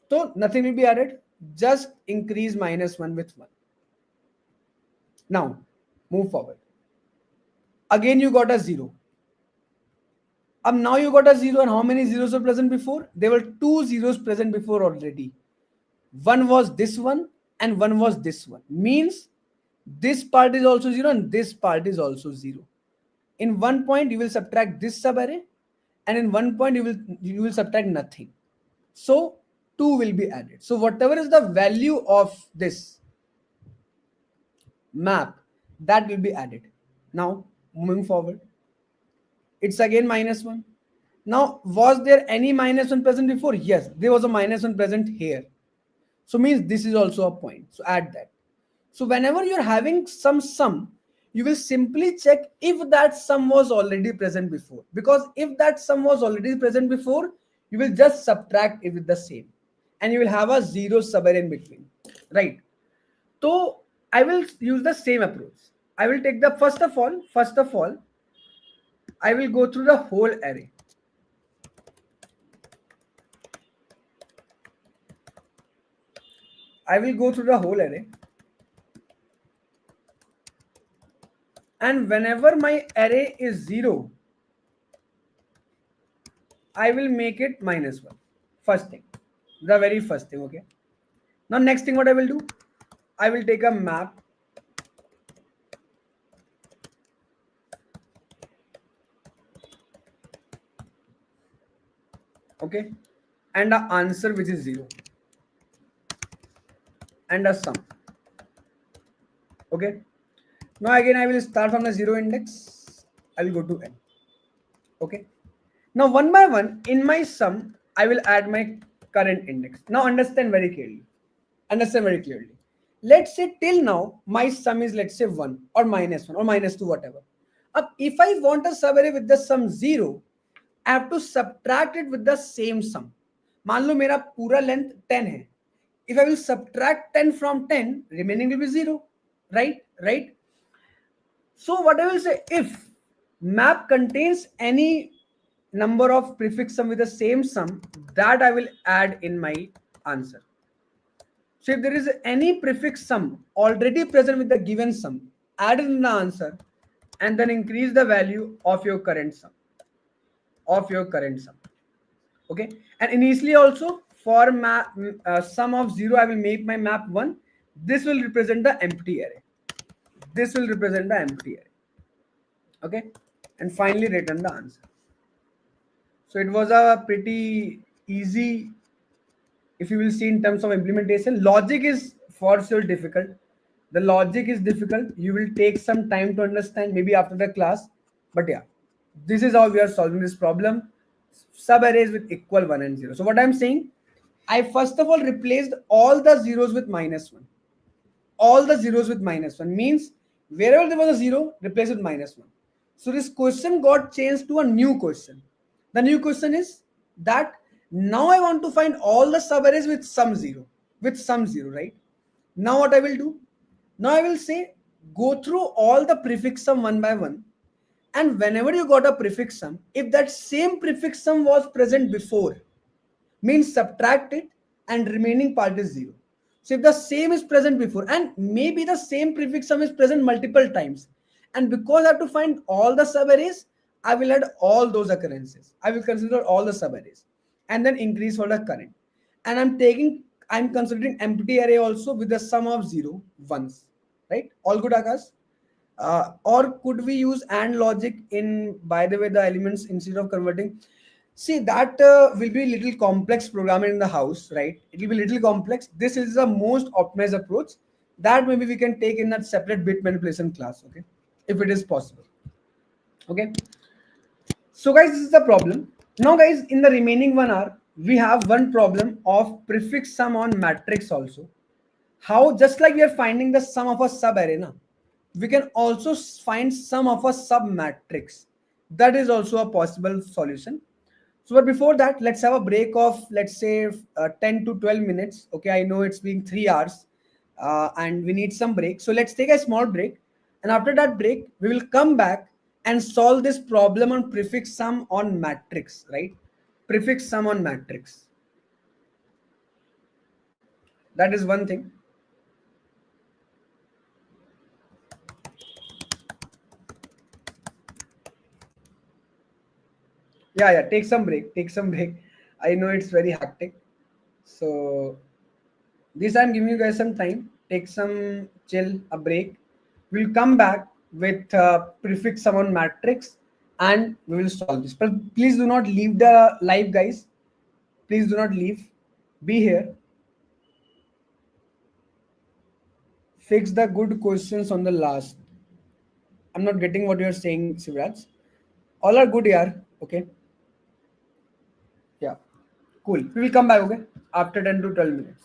So nothing will be added. Just increase minus 1 with 1. Now move forward. Again you got a 0. Now you got a 0 and how many zeros were present before? There were 2 zeros present before already. One was this one and one was this one. Means this part is also 0 and this part is also 0. In one point you will subtract this subarray and in one point you will subtract nothing. So 2 will be added. So whatever is the value of this map, that will be added. Now moving forward, it's again minus 1. Now was there any minus 1 present before? Yes, there was a minus 1 present here. So means this is also a point. So add that. So whenever you're having some sum, you will simply check if that sum was already present before. Because if that sum was already present before, you will just subtract it with the same. And you will have a 0 subarray in between. Right? So I will use the same approach. I will take the first of all, I will go through the whole array. I will go through the whole array. And whenever my array is 0, I will make it minus 1. First thing. The very first thing, okay? Now next thing what I will do? I will take a map. Okay? And the answer which is 0. And a sum. Okay? Now again I will start from the 0 index. I will go to n. Okay? Now one by one in my sum I will add my current index. Now understand very clearly. Let's say till now my sum is, let's say 1 or minus 1 or minus 2, whatever. If I want a subarray with the sum 0, I have to subtract it with the same sum. मान लो मेरा पूरा length 10 है. If I will subtract 10 from 10, remaining will be 0. Right? So what I will say, if map contains any number of prefix sum with the same sum, that I will add in my answer. So if there is any prefix sum already present with the given sum, add it in the answer and then increase the value of your current sum. Okay, and initially also for sum of 0, I will make my map 1. This will represent the empty array. Okay, and finally return the answer. So it was a pretty easy, if you will see in terms of implementation. Logic is for sure difficult. The logic is difficult. You will take some time to understand, maybe after the class. But yeah, this is how we are solving this problem. Subarrays with equal 1 and 0. So what I'm saying, I first of all replaced all the zeros with minus 1. All the zeros with minus 1 means wherever there was a 0, replace with minus 1. So this question got changed to a new question. The new question is that now I want to find all the subarrays with some 0, right? Now what I will do? Now I will say go through all the prefix sum one by one, and whenever you got a prefix sum, if that same prefix sum was present before, means subtract it and remaining part is 0. So if the same is present before, and maybe the same prefix sum is present multiple times, and because I have to find all the subarrays, I will add all those occurrences. I will consider all the subarrays and then increase for the current. And I'm considering empty array also with the sum of 0 ones, right? All good, Akash? Or could we use and logic in, by the way, the elements instead of converting? See, that will be little complex programming in the house, right? It will be little complex. This is the most optimized approach that maybe we can take in that separate bit manipulation class, okay? If it is possible, okay? So guys, this is the problem. Now guys, in the remaining 1 hour, we have one problem of prefix sum on matrix also. How, just like we are finding the sum of a subarray, na, we can also find sum of a sub matrix. That is also a possible solution. So, but before that, let's have a break of, let's say, 10 to 12 minutes. Okay, I know it's been 3 hours and we need some break. So let's take a small break. And after that break, we will come back and solve this problem on prefix sum on matrix, right? Prefix sum on matrix. That is one thing. Yeah, take some break. Take some break. I know it's very hectic. So this I'm giving you guys some time. Take some chill, a break. We'll come back with prefix sum on matrix and we will solve this. But please do not leave the live, guys. Please do not leave. Be here. Fix the good questions on the last. I'm not getting what you're saying, Sivraj. All are good here. Okay. Yeah. Cool. We will come back, okay? After 10 to 12 minutes.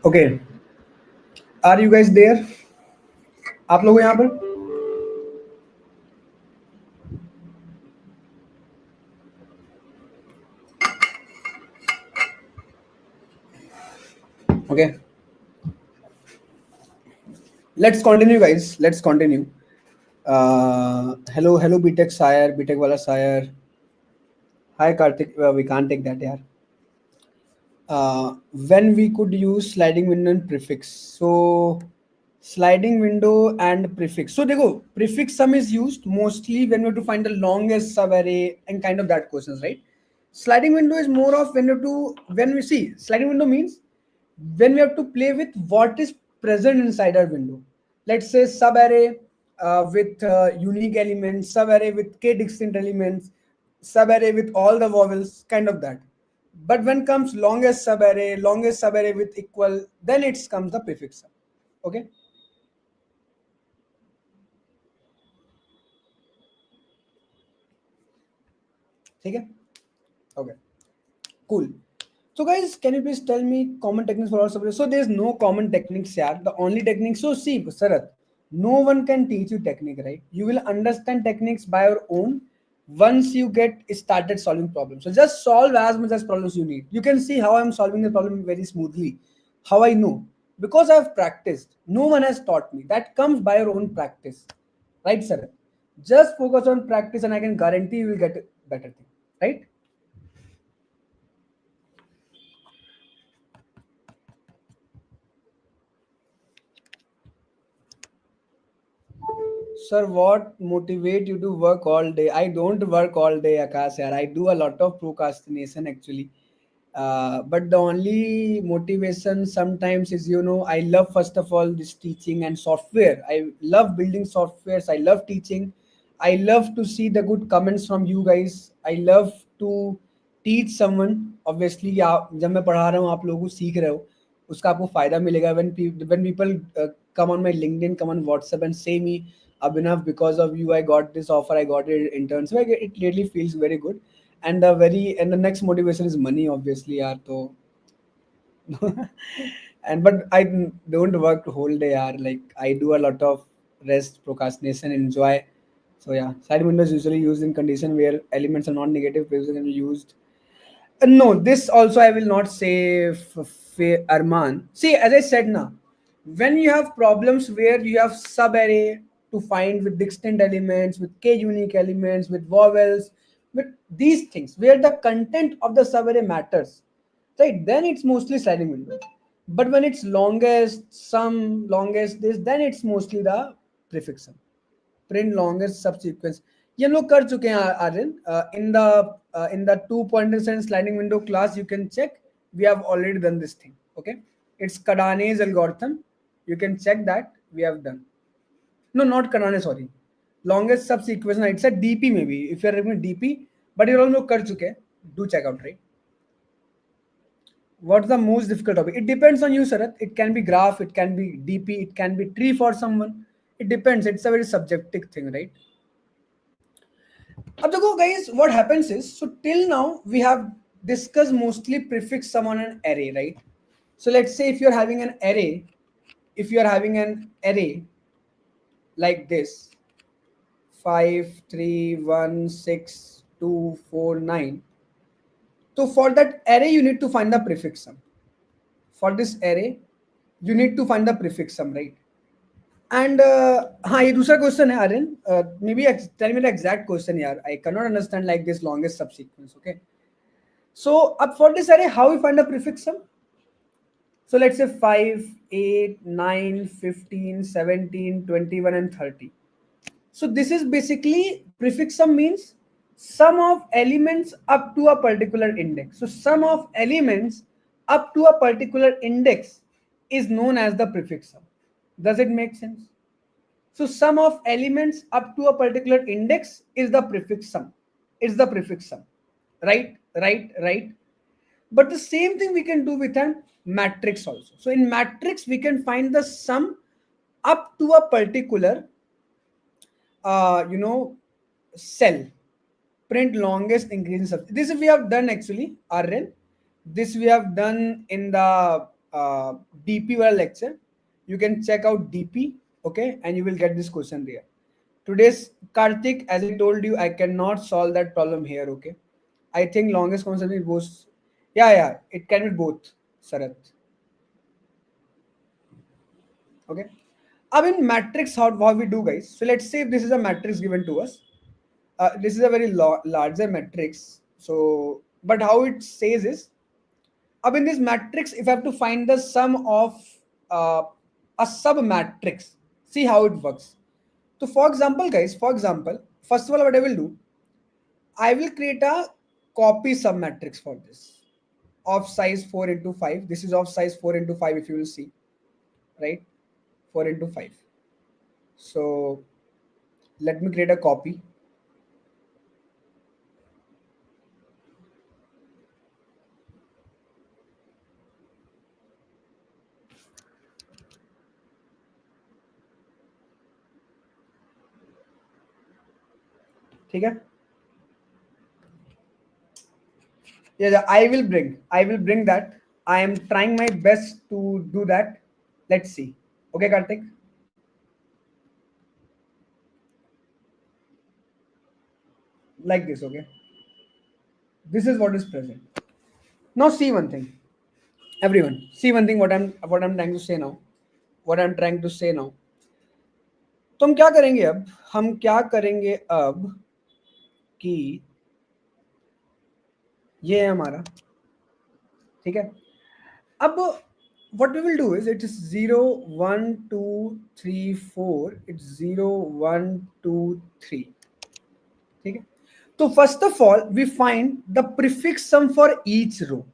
Okay, are you guys there? आप लोग हो यहाँ पर? Okay, let's continue guys, let's continue. Hello hello BTech sir, BTech वाला sir. Hi Karthik, we can't take that यार. When we could use sliding window and prefix. So sliding window and prefix. So देखो, prefix sum is used mostly when we have to find the longest subarray and kind of that questions, right? Sliding window is more of when we see sliding window means when we have to play with what is present inside our window. Let's say subarray with unique elements, subarray with k distinct elements, subarray with all the vowels, kind of that. But when comes longest subarray with equal, then it comes the prefix sum. Okay. Okay. Okay. Cool. So guys, can you please tell me common techniques for all subjects? So there's no common techniques here. The only technique. So see, Sarath, no one can teach you technique, right? You will understand techniques by your own once you get started solving problems. So just solve as much as problems you need. You can see how I'm solving the problem very smoothly. How I know? Because I've practiced. No one has taught me. That comes by your own practice. Right, Sarath? Just focus on practice and I can guarantee you will get a better thing. Right? Sir, what motivate you to work all day? I don't work all day, Akash. Yaar. I do a lot of procrastination actually. But the only motivation sometimes is, I love first of all this teaching and software. I love building softwares. I love teaching. I love to see the good comments from you guys. I love to teach someone. Obviously, आप जब मैं पढ़ा रहा हूँ आप लोगों को सीख रहे हो उसका आपको फायदा मिलेगा. When people come on my LinkedIn, come on WhatsApp and say me, Abhinav, because of you I got this offer, I got it intern. So it really feels very good. And the next motivation is money, obviously, yaar. So and but I don't work whole day, yaar. Like I do a lot of rest, procrastination, enjoy. So yeah, side window is usually used in condition where elements are not negative. Prefix can be used. No, this also I will not say Arman. See, as I said now, when you have problems where you have subarray to find with distinct elements, with k unique elements, with vowels, with these things, where the content of the subarray matters, right? Then it's mostly sliding window. But when it's longest sum, longest this, then it's mostly the prefix sum. Print longest subsequence. ये हम लोग कर चुके हैं Aryan. In the 2 pointers and sliding window class you can check, we have already done this thing. Okay, it's Kadane's algorithm. You can check that we have done. No, not Kadane, sorry. Longest subsequence, it's a DP maybe if you're having DP, but you're all कर चुके हैं. Do check out, right? What's the most difficult topic? It depends on you, Sarath. It can be graph, it can be DP, it can be tree for someone. It depends. It's a very subjective thing, right? Ab dekho, guys, what happens is, so till now we have discussed mostly prefix sum on an array, right? So let's say if you're having an array, like this, 5, 3, 1, 6, 2, 4, 9. So for that array, you need to find the prefix sum. For this array, you need to find the prefix sum, right? And हाँ ये दूसरा question है Aryan. May be tell me the exact question यार. I can not understand like this longest subsequence. Okay, so अब for this array, how we find the prefix sum? So let's say 5, 8, 9, 15, 17, 21 and 30. So this is basically prefix sum means sum of elements up to a particular index. So sum of elements up to a particular index is known as the prefix sum. Does it make sense? So sum of elements up to a particular index is the prefix sum. It's the prefix sum. Right? But the same thing we can do with a matrix also. So in matrix, we can find the sum up to a particular cell. Print longest increasing substance. This we have done actually, Arren. This we have done in the DP wala lecture, you can check out DP, okay, and you will get this question there. Today's Karthik, as I told you, I cannot solve that problem here, okay. I think longest concept is both. Yeah, it can be both, Sarath. Okay. अब in matrix, how we do, guys? So let's say if this is a matrix given to us. This is a very larger matrix. So, but how it says is, अब in this matrix, if I have to find the sum of uh, a sub matrix, see how it works. So, for example, guys, first of all, what I will do, I will create a copy sub matrix for this of size 4 into 5. This is of size 4 into 5, if you will see, right? 4 into 5. So, let me create a copy. ठीक है? Yeah, I will bring that. I am trying my best to do that. Let's see. Okay, Karthik. Like this, okay. This is what is present. Now see one thing. Everyone, see one thing. What I'm trying to say now. What I'm trying to say now. तो हम क्या करेंगे अब? हम क्या करेंगे अब कि ये है हमारा, ठीक है? अब what we will do is it is 0 1 2 3 4, it's 0 1 2 3, ठीक है? तो first of all we find the prefix sum for each row,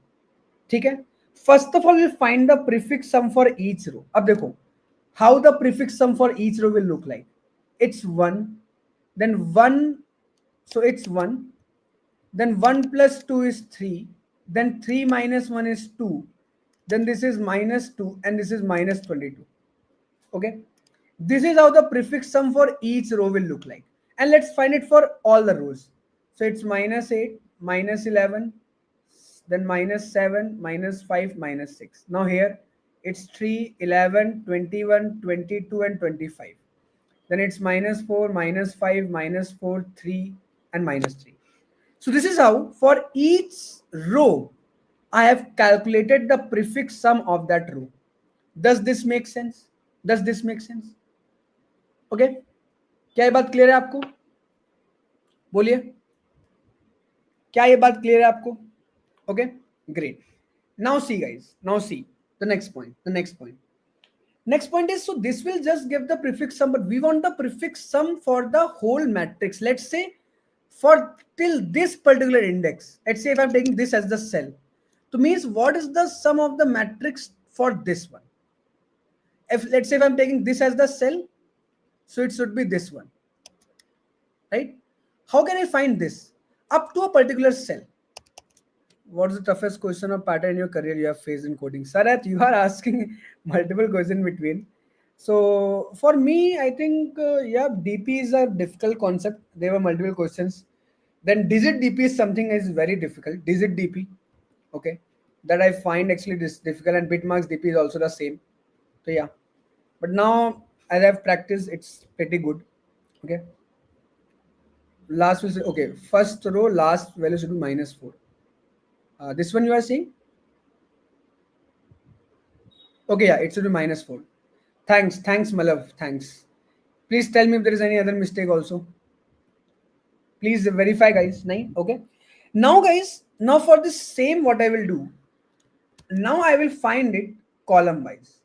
ठीक है? First of all we find the prefix sum for each row. अब देखो how the prefix sum for each row will look like. It's 1, then 1, so it's 1, then 1 plus 2 is 3, then 3 minus 1 is 2, then this is minus 2, and this is minus 22. Okay, this is how the prefix sum for each row will look like, and let's find it for all the rows. So it's minus 8, minus 11, then minus 7, minus 5, minus 6. Now here it's 3, 11, 21, 22, and 25. Then it's minus 4, minus 5, minus 4, 3, and minus 3. So this is how for each row I have calculated the prefix sum of that row. Does this make sense? Does this make sense? Okay, क्या ये बात clear है आपको? बोलिए, क्या ये बात clear है आपको? Okay, great. Now see, guys, now see the next point. Next point is, so this will just give the prefix sum, but we want the prefix sum for the whole matrix. Let's say for till this particular index. Let's say if I'm taking this as the cell, to means what is the sum of the matrix for this one? If let's say if I'm taking this as the cell, so it should be this one, right? How can I find this up to a particular cell? What's the toughest question or pattern in your career you have faced in coding? Sarath, you are asking multiple questions between. So for me, I think DP is a difficult concept. There were multiple questions. Then digit DP is something is very difficult. Digit DP, okay, that I find actually this difficult, and bitmarks DP is also the same. So yeah, but now as I've practiced, it's pretty good. Okay. Last will say, okay, first row last value should be minus 4. This one you are seeing? Okay, yeah, it should be minus 4. Thanks, my love, thanks. Please tell me if there is any other mistake also. Please verify, guys. Nine, okay. Now, guys, now for the same, what I will do, now I will find it column wise.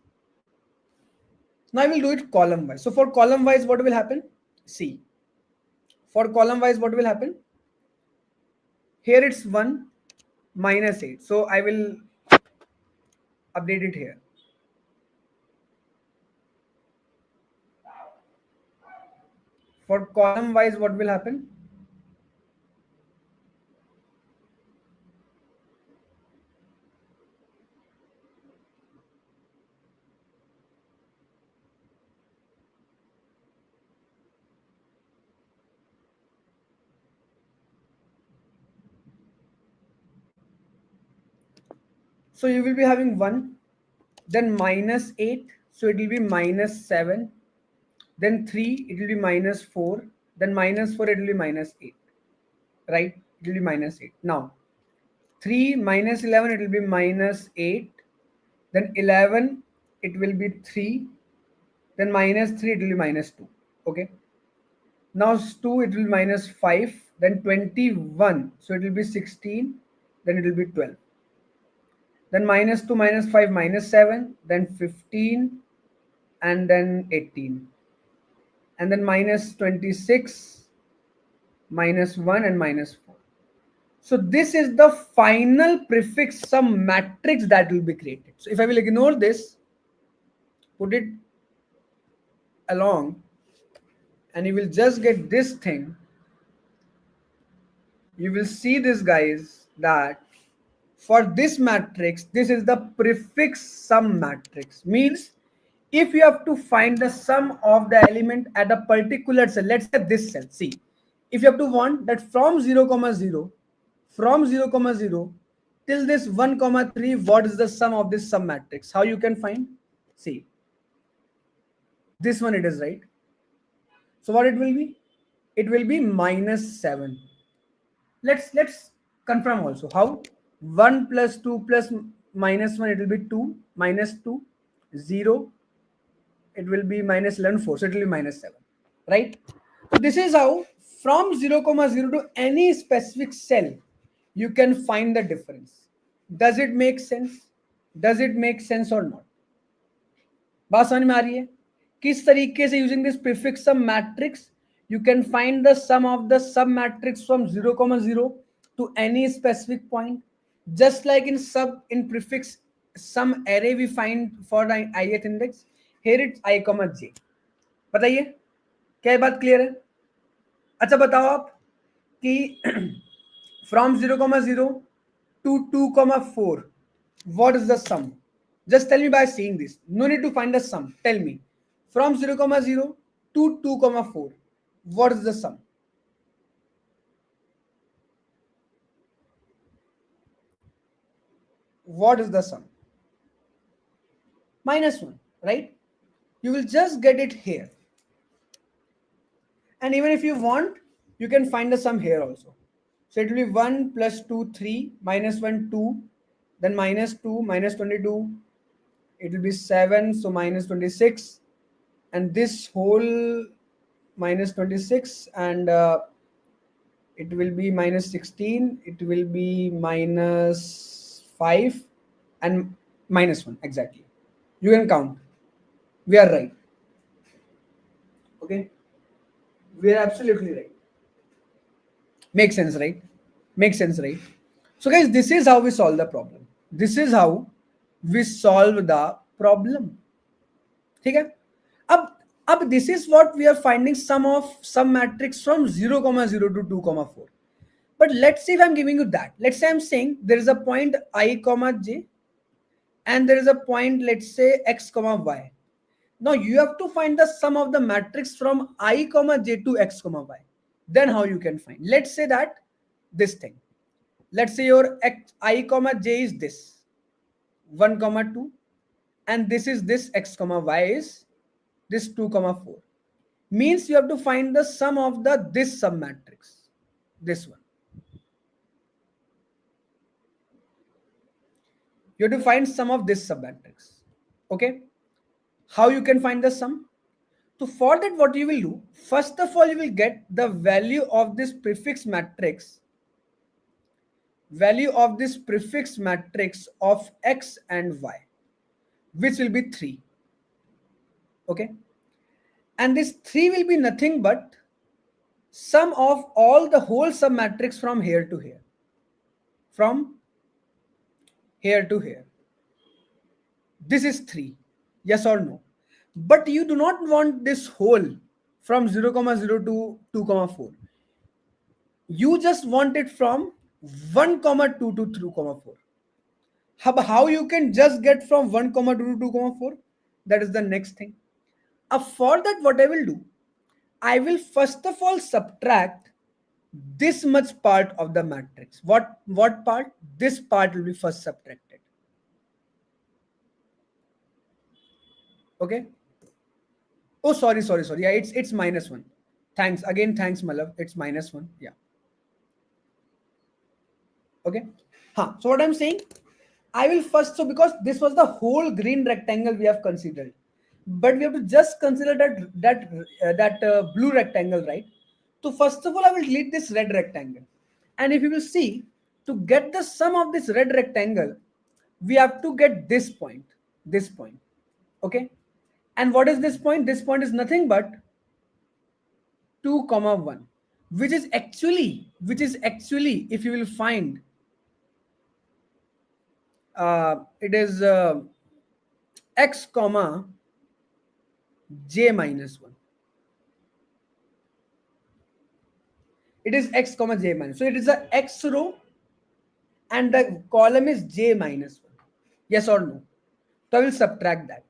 Now I will do it column wise. So for column wise, what will happen? See, for column wise, what will happen? Here it's 1 minus 8. So I will update it here. For column wise, what will happen? So you will be having 1, then minus 8, so it will be minus 7, then 3, it will be minus 4, then minus 4, it will be minus 8, right? It will be minus 8. Now 3 minus 11, it will be minus 8, then 11, it will be 3, then minus 3, it will be minus 2. Okay, now 2, it will be minus 5, then 21, so it will be 16, then it will be 12, then minus 2 minus 5 minus 7, then 15, and then 18, and then minus 26, minus 1, and minus 4. So this is the final prefix sum matrix that will be created. So if I will ignore this, put it along, and you will just get this thing, you will see this, guys, that for this matrix, this is the prefix sum matrix. Means if you have to find the sum of the element at a particular cell, let's say this cell, see, if you have to want that from 0 comma 0, from 0 comma 0 till this 1 comma 3, what is the sum of this sum matrix? How you can find? See, this one it is, right? So what it will be? It will be minus 7. Let's confirm also. How? 1 plus 2 plus minus 1, it will be 2, minus 2, 0, it will be minus 11, 4, so it will be minus 7, right? So this is how from 0 comma 0 to any specific cell you can find the difference. Does it make sense? Does it make sense or not? बात समझ में आ रही है? किस तरीके से using this prefix sum matrix you can find the sum of the sub matrix from 0 comma 0 to any specific point, just like in prefix sum array we find for the ith index. Here it's I comma j. बताइए क्या ये बात clear है? अच्छा बताओ आप कि from 0 comma 0 to 2 comma 4, what is the sum? Just tell me by seeing this. No need to find the sum. Tell me from 0 comma 0 to 2 comma 4, what is the sum? What is the sum? Minus 1, right? You will just get it here. And even if you want, you can find the sum here also. So it will be 1 plus 2, 3, minus 1, 2, then minus 2, minus 22, it will be 7, so minus 26, and this whole minus 26, and it will be minus 16, it will be minus 5, and minus 1, exactly. You can count. We are right. Okay? We are absolutely right. Makes sense, right? Makes sense, right? So guys, this is how we solve the problem. This is how we solve the problem. ठीक है? अब this is what we are finding sum of some matrix from 0 comma 0 to 2 comma 4. But let's see if I'm giving you that. Let's say I'm saying there is a point I comma j and there is a point, let's say, x comma y. Now you have to find the sum of the matrix from I comma j to x comma y. Then how you can find? Let's say that this thing. Let's say your x, I comma j is this 1 comma 2, and this is this x comma y is this 2 comma 4. Means you have to find the sum of the this sub matrix, this one. You have to find sum of this sub matrix. Okay, how you can find the sum? So for that, what you will do, first of all, you will get the value of this prefix matrix, value of this prefix matrix of x and y, which will be 3. Okay, and this 3 will be nothing but sum of all the whole sub matrix from here to here, from here to here. This is 3, yes or no? But you do not want this whole from 0 comma 0 to 2 comma 4. You just want it from 1 comma 2 to 3 comma 4. How you can just get from 1 comma 2 to 2 comma 4? That is the next thing. For that, what I will do, I will first of all subtract this much part of the matrix. What part? This part will be first subtracted. Okay. Oh, sorry. Yeah, it's -1. Thanks again. Thanks, Malav. It's -1. Yeah. Okay. So what I'm saying, I will first, so because this was the whole green rectangle we have considered, but we have to just consider that blue rectangle, right? So first of all, I will delete this red rectangle, and if you will see, to get the sum of this red rectangle, we have to get this point, okay? And what is this point? This point is nothing but 2, 1, which is actually, if you will find, it is x comma j minus 1. It is x comma j minus. So it is a x row and the column is j minus 1. Yes or no? So I will subtract that.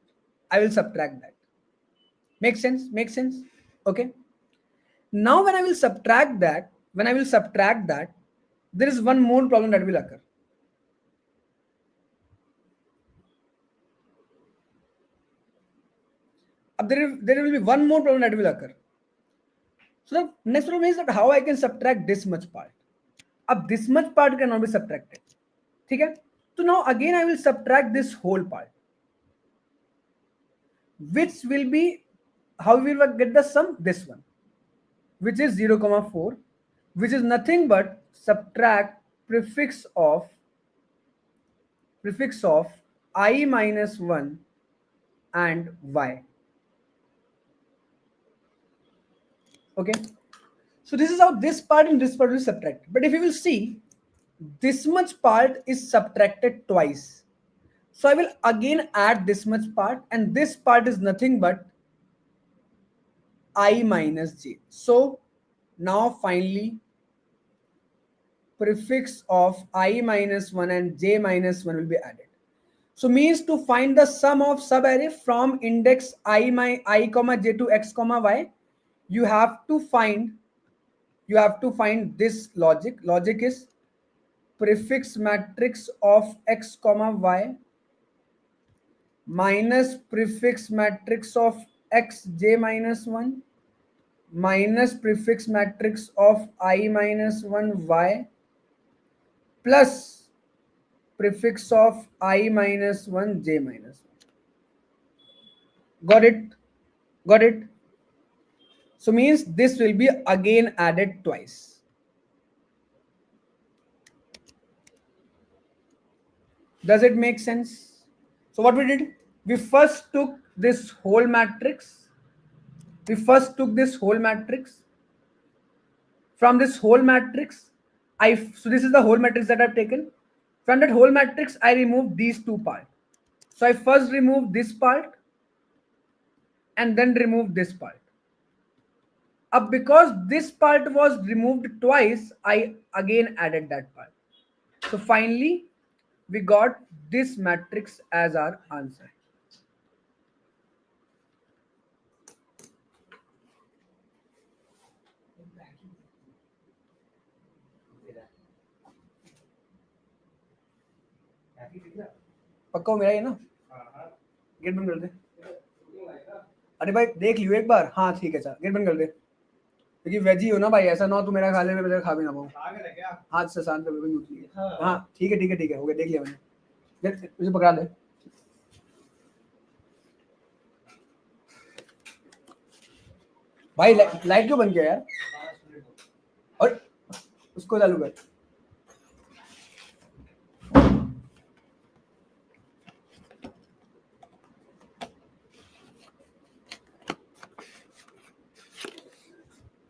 Make sense? Okay. Now when I will subtract that, there is one more problem that will occur. There will be one more problem that will occur. So the next problem is that how I can subtract this much part. Ab this much part cannot be subtracted. Okay? So now again I will subtract this whole part, which will be, how we will get the sum? This one, which is 0, 4, which is nothing but subtract prefix of I minus 1 and y. Okay, so this is how this part and this part will subtract. But if you will see, this much part is subtracted twice. So I will again add this much part, and this part is nothing but I minus j. So now finally prefix of I minus 1 and j minus 1 will be added. So means to find the sum of subarray from index I comma j to x comma y, you have to find this logic. Logic is prefix matrix of x comma y minus prefix matrix of x j minus 1 minus prefix matrix of I minus 1 y plus prefix of I minus 1 j minus 1. Got it? So means this will be again added twice. Does it make sense? So what we did, we first took this whole matrix. From this whole matrix, so this is the whole matrix that I've taken. From that whole matrix, I removed these two parts. So I first removed this part and then removed this part. Because this part was removed twice, I again added that part. So finally, we got this matrix as our answer. पक्का हो मेरा ये ना, gate बंद कर दे. अरे भाई देख लियो एक बार. हाँ ठीक है चल, गेट बंद कर दे, क्योंकि वेज ही हो ना भाई, ऐसा ना हो तू मेरा खा ले, मैं तेरा खा भी ना पाऊँ. हाथ से शांत कर. हाँ ठीक है हो गया, देख लिया मैंने. मुझे पकड़ा दे. भाई लाइट क्यों बंद किया यार, और उसको चालू कर.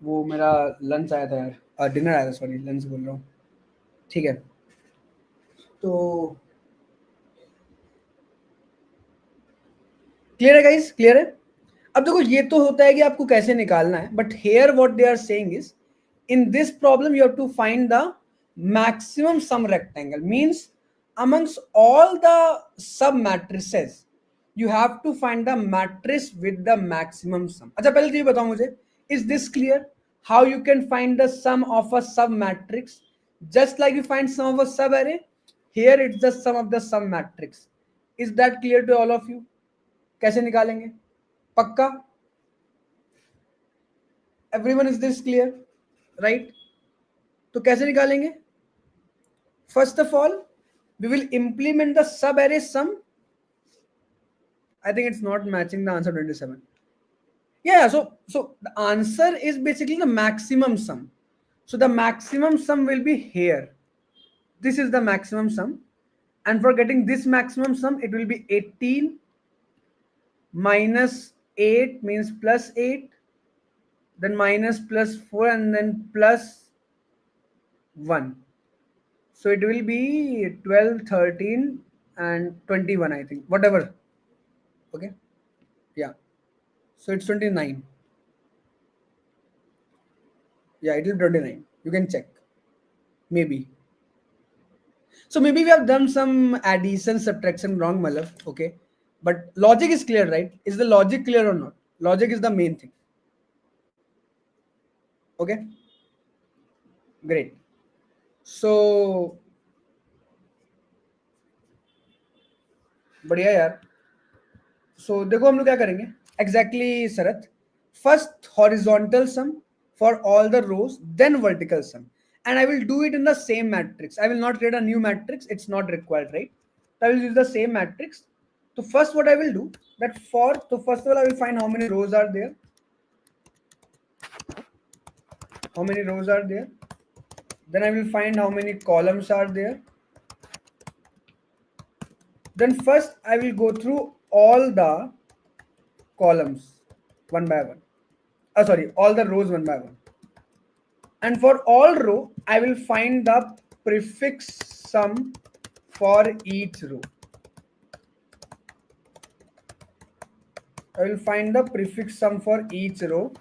वो मेरा लंच आया था यार, डिनर आया था, सॉरी लंच बोल रहा हूँ. ठीक है, तो क्लियर है गाइस, क्लियर है. अब देखो ये तो होता है कि आपको कैसे निकालना है, but here what they are saying is, in this problem you have to find the maximum sum rectangle, means amongst all the sub matrices you have to find the matrix with the maximum sum. अच्छा पहले तो ये बताओ मुझे, is this clear how you can find the sum of a sub matrix just like you find sum of a sub array? Here it's the sum of the sub matrix. Is that clear to all of you? कैसे निकालेंगे? पक्का? Everyone is this clear, right? तो कैसे निकालेंगे? First of all we will implement the sub array sum. I think it's not matching the answer 27. Yeah, so the answer is basically the maximum sum. So the maximum sum will be here. This is the maximum sum, and for getting this maximum sum it will be 18 minus 8 means plus 8, then minus plus 4, and then plus 1. So it will be 12, 13 and 21, I think, whatever. Okay, yeah, so it's 29. Yeah, it is 29. You can check. Maybe. So maybe we have done some addition, subtraction wrong, Malaf. Okay. But logic is clear, right? Is the logic clear or not? Logic is the main thing. Okay. Great. So बढ़िया यार. So देखो हम लोग क्या करेंगे? Exactly, Sarath. First horizontal sum for all the rows, then vertical sum. And I will do it in the same matrix. I will not create a new matrix. It's not required, right? So I will use the same matrix. So first what I will do, that so first of all I will find how many rows are there. How many rows are there? Then I will find how many columns are there. Then first I will go through all the columns one by one. All the rows one by one. And for all row, I will find the prefix sum for each row. I will find the prefix sum for each row.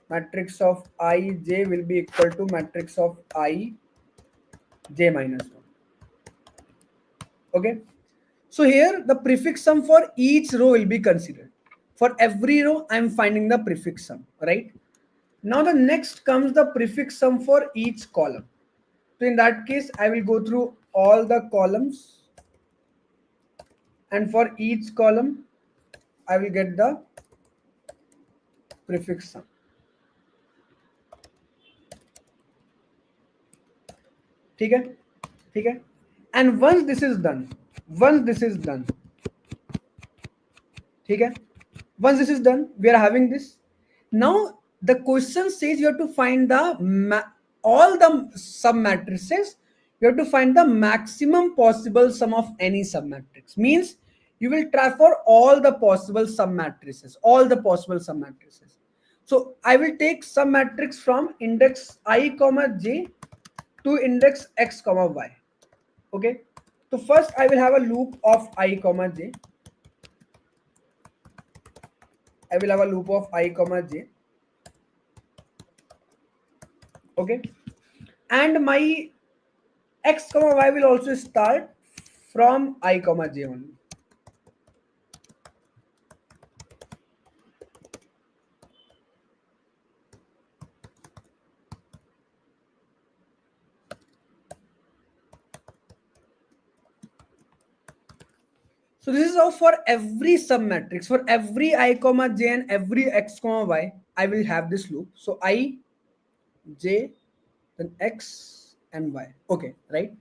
Matrix of I j will be equal to matrix of I j minus 1. Okay. So here the prefix sum for each row will be considered. For every row, I am finding the prefix sum, right? Now the next comes the prefix sum for each column. So in that case, I will go through all the columns, and for each column, I will get the prefix sum. ठीक है? ठीक है? And once this is done, ठीक है? Once this is done, we are having this. Now the question says you have to find the all the submatrices. You have to find the maximum possible sum of any submatrix. Means you will try for all the possible submatrices. So I will take submatrix from index I comma j to index x comma y. Okay. So first I will have a loop of I comma j. I will have a loop of I comma j. Okay. And my x comma y will also start from I comma j only. So this is how for every submatrix, for every I comma j and every x comma y, I will have this loop. So I, j, then x and y. Okay, right?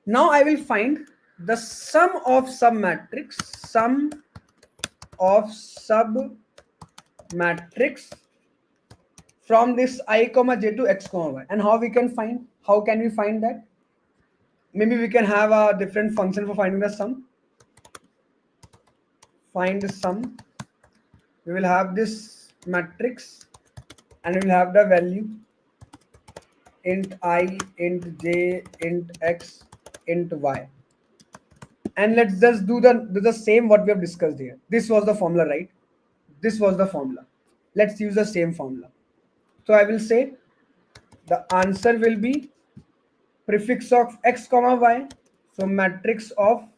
Now I will find the sum of submatrix, from this I comma j to x comma y. And how can we find that? Maybe we can have a different function for finding the sum. Find the sum. We will have this matrix and we will have the value int I, int j, int x, int y. And let's just do the same what we have discussed here. This was the formula, right? This was the formula. Let's use the same formula. So I will say the answer will be prefix of x comma y. So matrix of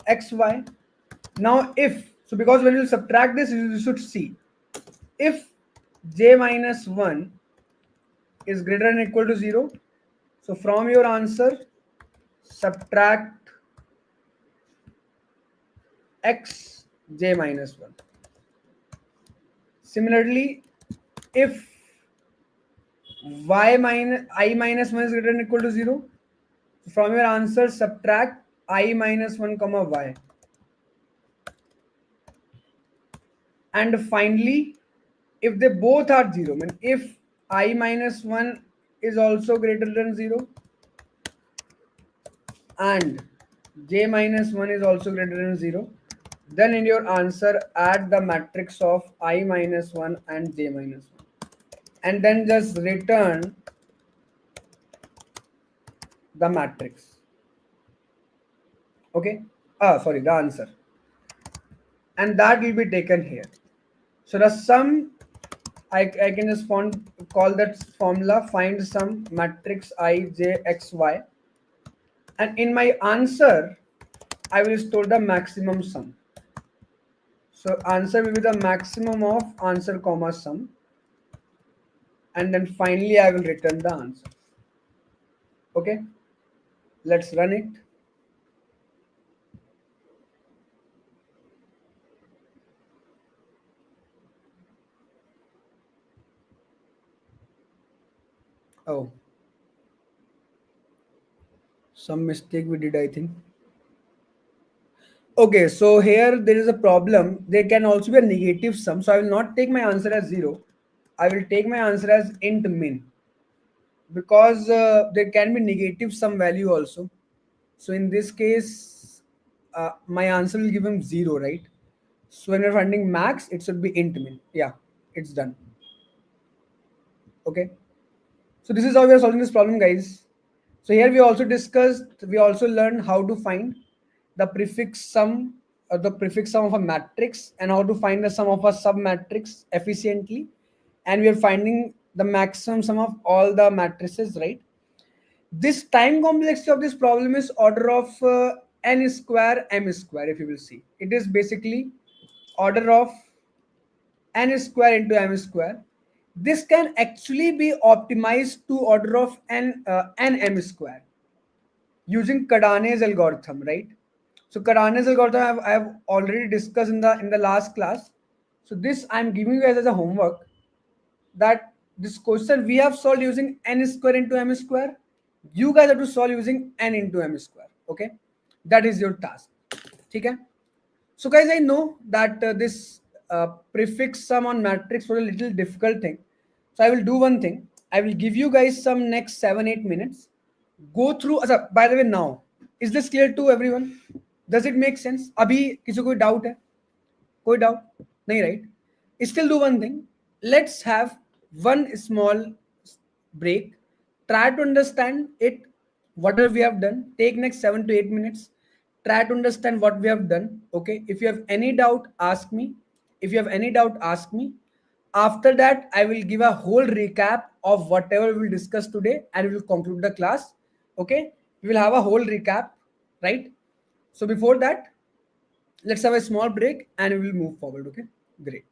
xy. Now because when you subtract this, you should see if j minus 1 is greater than or equal to 0. So from your answer, subtract x j minus 1. Similarly, if y minus I minus 1 is greater than or equal to 0, from your answer subtract I minus 1 comma y. And finally, if they both are 0, I mean if I minus 1 is also greater than 0 and j minus 1 is also greater than 0, then in your answer add the matrix of I minus 1 and j minus 1 and then just return the matrix. Okay, sorry, the answer, and that will be taken here. So the sum, I can just call that formula find sum matrix I j x y, and in my answer I will store the maximum sum. So answer will be the maximum of answer comma sum, and then finally I will return the answer. Okay, let's run it. Oh, some mistake we did, I think. Okay, so here there is a problem. There can also be a negative sum. So I will not take my answer as 0. I will take my answer as int min, because there can be negative sum value also. So in this case, my answer will give him 0, right? So when we're finding max, it should be int min. Yeah, it's done. Okay. So this is how we are solving this problem, guys. So here we also learned how to find the prefix sum or the prefix sum of a matrix and how to find the sum of a submatrix efficiently. And we are finding the maximum sum of all the matrices, right? This time complexity of this problem is order of n square m square. If you will see, it is basically order of n square into m square. This can actually be optimized to order of n m square using Cardan's algorithm, right? So Cardan's algorithm I have already discussed in the last class. So this I'm giving you guys as a homework, that this question we have solved using n square into m square. You guys have to solve using n into m square. Okay, that is your task. Okay. So guys, I know that this prefix sum on matrix was a little difficult thing. So I will do one thing. I will give you guys some next 7-8 minutes. Go through. By the way, now is this clear to everyone? Does it make sense? अभी किसी को कोई doubt है? कोई doubt? नहीं, right? Still do one thing. Let's have one small break. Try to understand it. Whatever we have done. Take next 7 to 8 minutes. Try to understand what we have done. Okay. If you have any doubt, ask me. If you have any doubt, ask me. After that, I will give a whole recap of whatever we will discuss today and we will conclude the class. Okay. We will have a whole recap, right? So before that, let's have a small break and we will move forward. Okay. Great.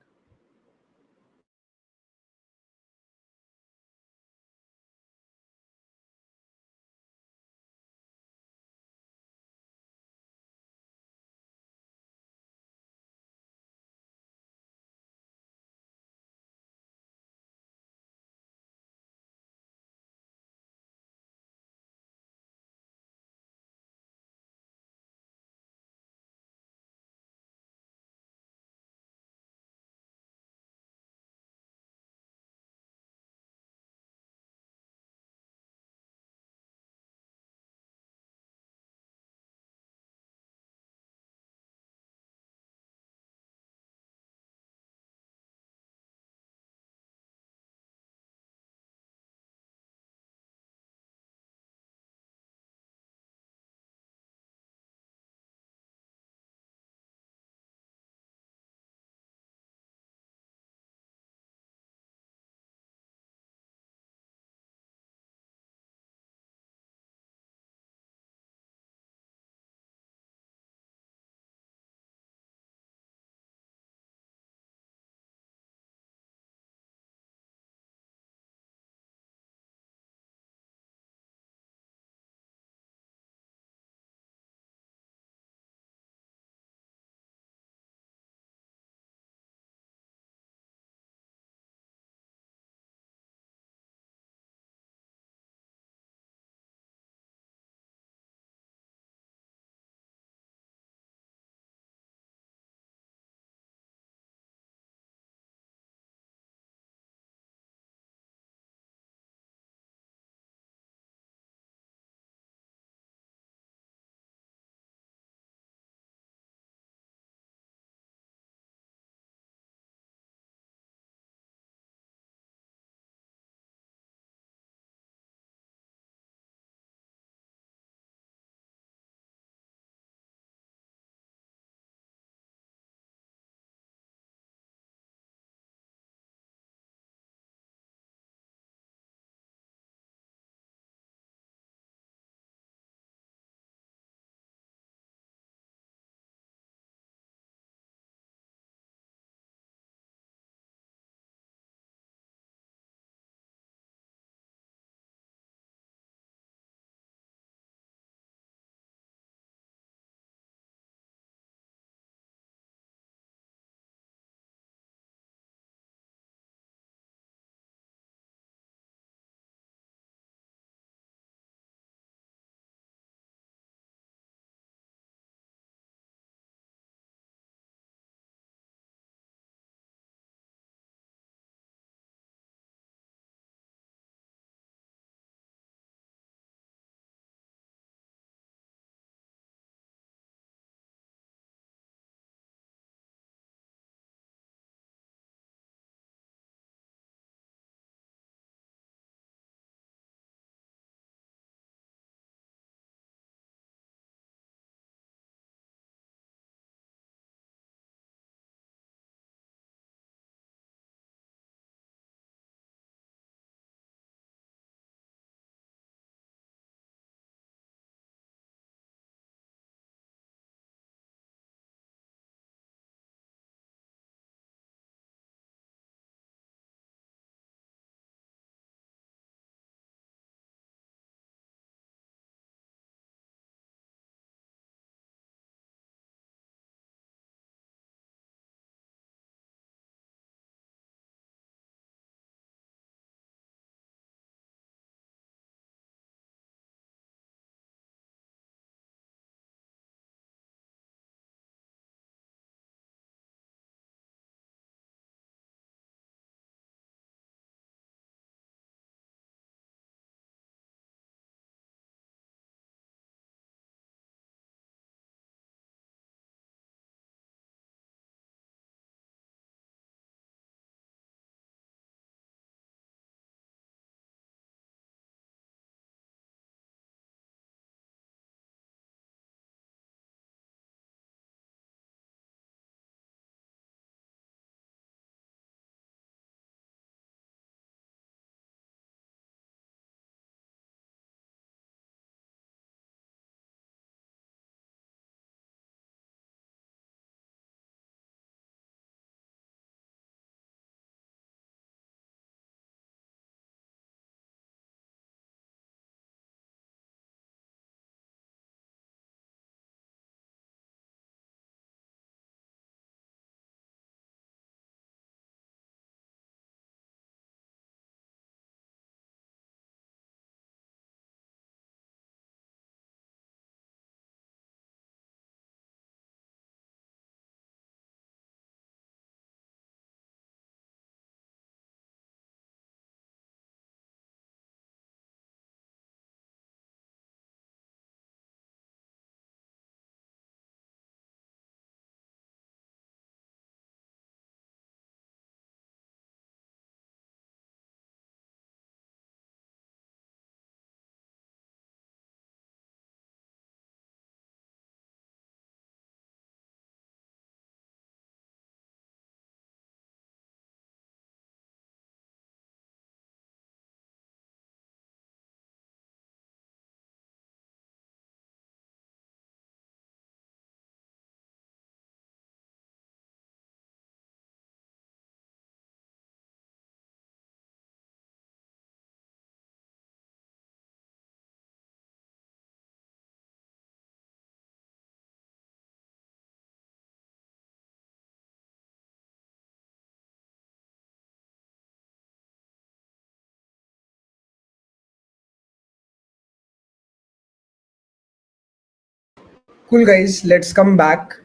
Cool guys, let's come back.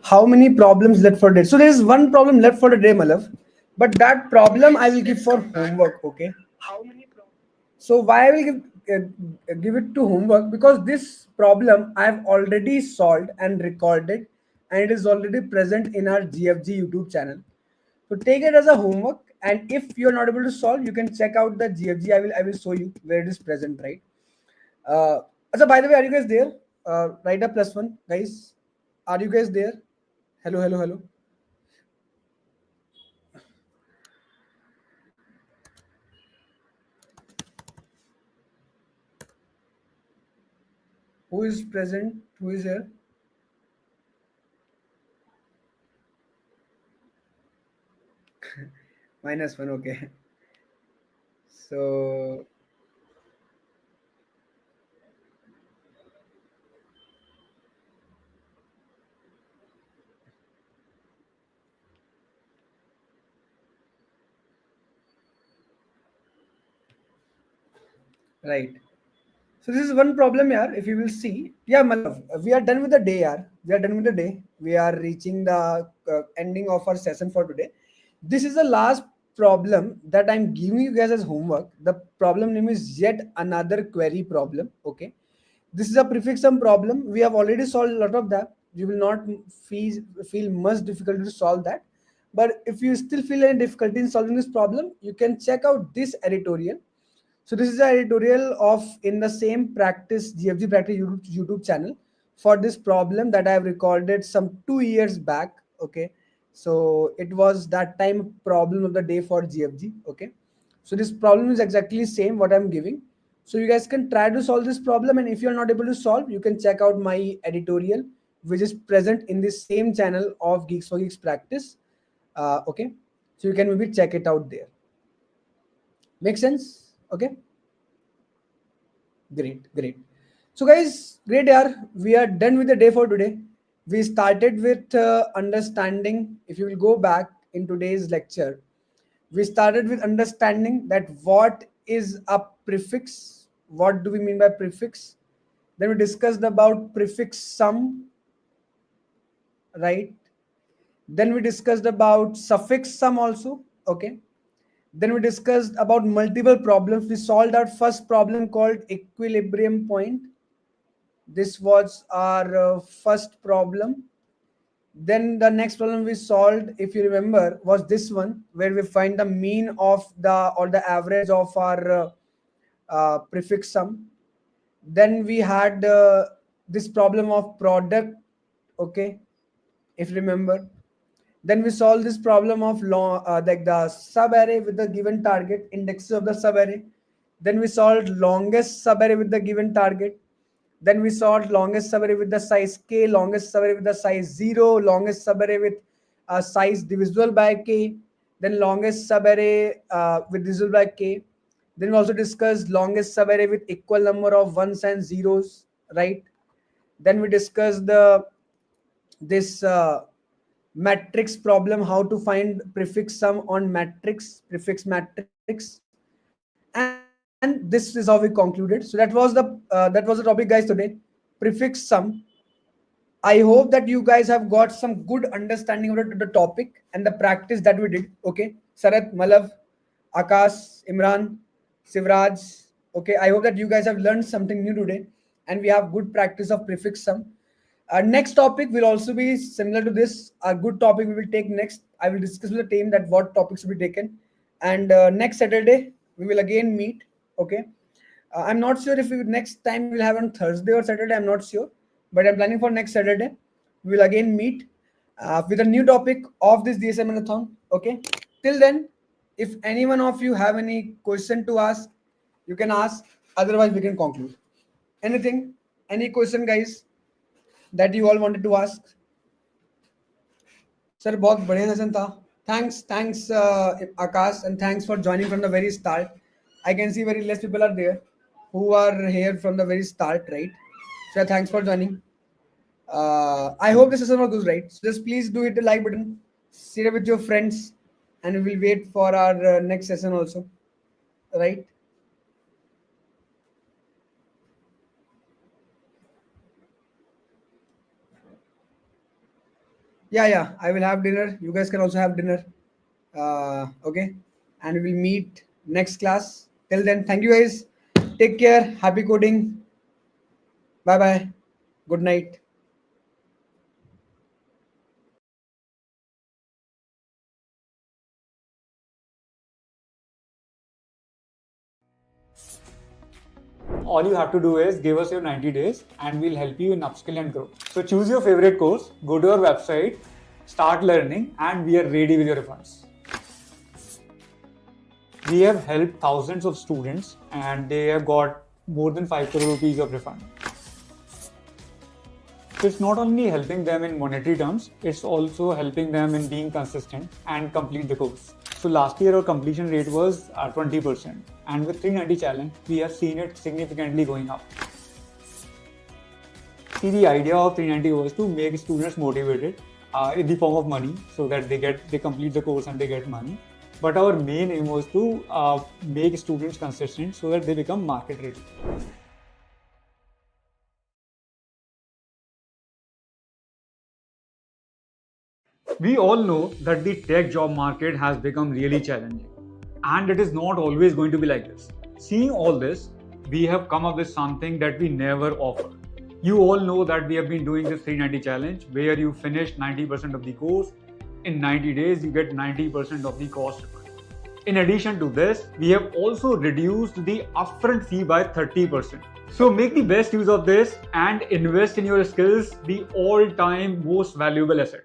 How many problems left for today? So there is one problem left for the day, Malav. But that problem I will give for homework. Okay. So why I will give it to homework, because this problem I have already solved and recorded, and it is already present in our GFG YouTube channel. So take it as a homework, and if you are not able to solve, you can check out the GFG. I will show you where it is present, right? So by the way, are you guys there? Write a +1, guys. Are you guys there? Hello, hello, hello. Who is present? Who is here? -1. Okay. So right. So this is one problem, yeah. If you will see, yeah, Malav, we are done with the day, yeah. We are done with the day. We are reaching the ending of our session for today. This is the last problem that I'm giving you guys as homework. The problem name is yet another query problem. Okay. This is a prefix sum problem. We have already solved a lot of that. You will not feel much difficulty to solve that. But if you still feel any difficulty in solving this problem, you can check out this editorial. So this is an editorial of in the same practice GFG practice YouTube channel for this problem that I have recorded some 2 years back. Okay, so it was that time problem of the day for GFG. Okay, so this problem is exactly same what I'm giving. So you guys can try to solve this problem, and if you're not able to solve, you can check out my editorial, which is present in the same channel of Geeks for Geeks practice. Okay, so you can maybe check it out there. Make sense? Okay. Great, great. So, guys, great, yaar. We are done with the day for today. We started with understanding. If you will go back in today's lecture, we started with understanding that what is a prefix. What do we mean by prefix? Then we discussed about prefix sum, right? Then we discussed about suffix sum also. Okay. Then we discussed about multiple problems. We solved our first problem called equilibrium point. This was our first problem. Then the next problem we solved, if you remember, was this one, where we find the mean of the or the average of our prefix sum. Then we had this problem of product. Okay, if you remember. Then we solve this problem of like the subarray with the given target, indexes of the subarray. Then we solved longest subarray with the given target. Then we solved longest subarray with the size k, longest subarray with the size 0, longest subarray with size divisible by k, then longest subarray with divisible by k. Then we also discussed longest subarray with equal number of ones and zeros, right? Then we discussed this matrix problem, how to find prefix sum on matrix, prefix matrix, and this is how we concluded. So that was the topic, guys, today. Prefix sum. I hope that you guys have got some good understanding of the topic and the practice that we did. Okay, Sarat, Malav, Akash, Imran, Sivraj. Okay, I hope that you guys have learned something new today, and we have good practice of prefix sum. Next topic will also be similar to this. A good topic we will take next. I will discuss with the team that what topics will be taken, and next Saturday we will again meet. Okay, I'm not sure if next time we will have on Thursday or Saturday. I'm not sure, but I'm planning for next Saturday. We will again meet with a new topic of this DSM marathon. Okay. Till then, if any one of you have any question to ask, you can ask. Otherwise, we can conclude. Anything? Any question, guys, that you all wanted to ask? Sir, बहुत बढ़िया session था. Thanks, Akash, and thanks for joining from the very start. I can see very less people are there who are here from the very start, right? So thanks for joining. I hope the session was good, right? So just please do hit the like button, share with your friends, and we will wait for our next session also, right? Yeah. I will have dinner. You guys can also have dinner. Okay. And we will meet next class. Till then, thank you guys. Take care. Happy coding. Bye bye. Good night. All you have to do is give us your 90 days and we'll help you in upskill and grow. So choose your favorite course, go to our website, start learning, and we are ready with your refunds. We have helped thousands of students and they have got more than 5 crore rupees of refund. So it's not only helping them in monetary terms, it's also helping them in being consistent and complete the course. So last year our completion rate was 20%, and with 390 challenge, we have seen it significantly going up. See, the idea of 390 was to make students motivated in the form of money, so that they complete the course and they get money. But our main aim was to make students consistent so that they become market ready. We all know that the tech job market has become really challenging, and it is not always going to be like this. Seeing all this, we have come up with something that we never offer. You all know that we have been doing this 390 challenge where you finish 90% of the course. In 90 days, you get 90% of the cost refund. In addition to this, we have also reduced the upfront fee by 30%. So make the best use of this and invest in your skills, the all-time most valuable asset.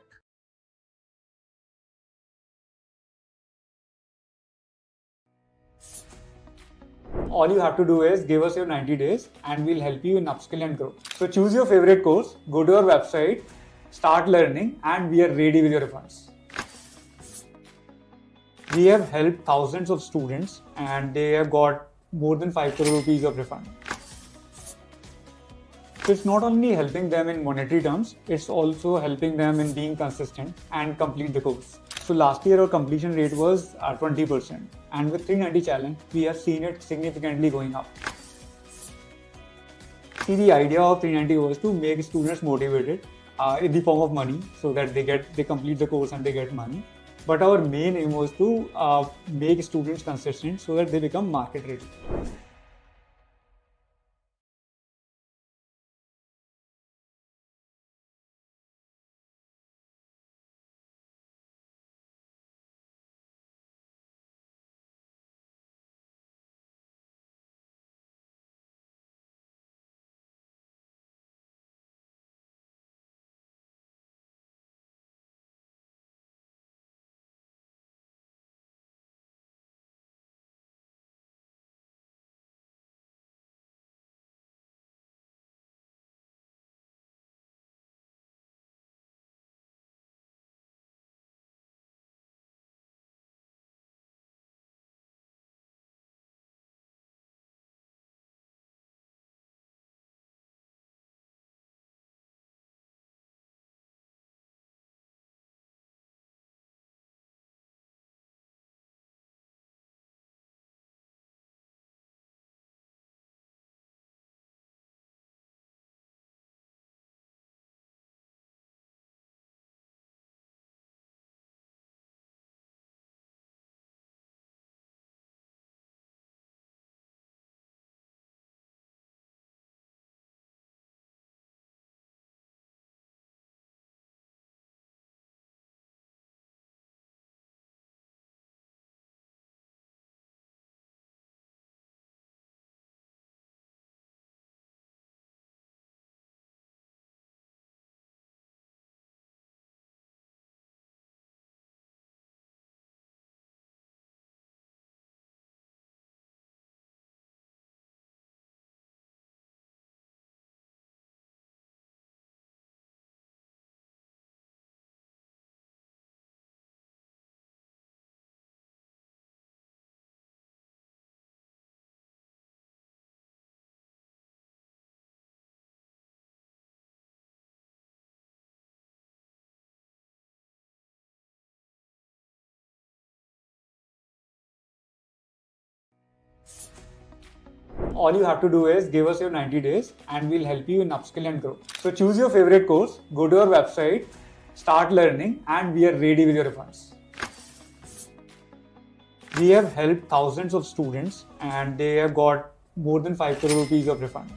All you have to do is give us your 90 days and we'll help you in upskill and grow. So choose your favorite course, go to our website, start learning, and we are ready with your refunds. We have helped thousands of students and they have got more than 5 crore rupees of refund. So it's not only helping them in monetary terms, it's also helping them in being consistent and complete the course. So last year our completion rate was 20%, and with 390 challenge, we have seen it significantly going up. See, the idea of 390 was to make students motivated in the form of money, so that they complete the course and they get money. But our main aim was to make students consistent so that they become market ready. All you have to do is give us your 90 days and we'll help you in upskill and grow. So choose your favorite course, go to our website, start learning, and we are ready with your refunds. We have helped thousands of students and they have got more than 5 crore rupees of refund.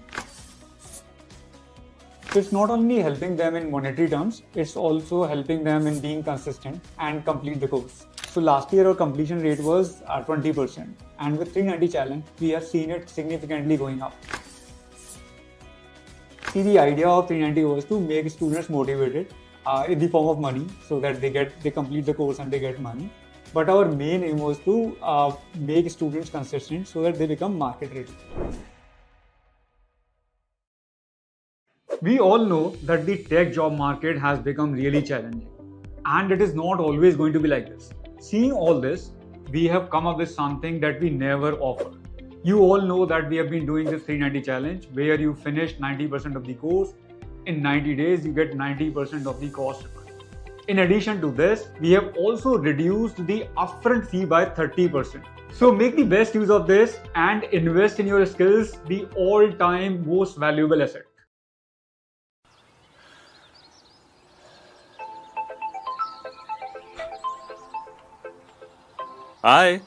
So it's not only helping them in monetary terms, it's also helping them in being consistent and complete the course. So last year our completion rate was 20%, and with 390 challenge, we have seen it significantly going up. See, the idea of 390 was to make students motivated in the form of money, so that they complete the course and they get money. But our main aim was to make students consistent so that they become market ready. We all know that the tech job market has become really challenging, and it is not always going to be like this. Seeing all this, we have come up with something that we never offer. You all know that we have been doing this 390 challenge where you finish 90% of the course. In 90 days, you get 90% of the cost refund. In addition to this, we have also reduced the upfront fee by 30%. So make the best use of this and invest in your skills, the all-time most valuable asset. Hi.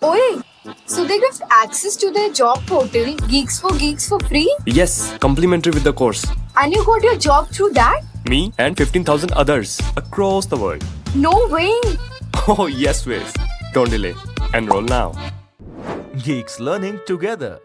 Oi, so they give access to their job portal, GeeksforGeeks, for free? Yes, complimentary with the course. And you got your job through that? Me and 15,000 others across the world. No way! Oh, yes, Wiz. Don't delay. Enroll now. Geeks learning together.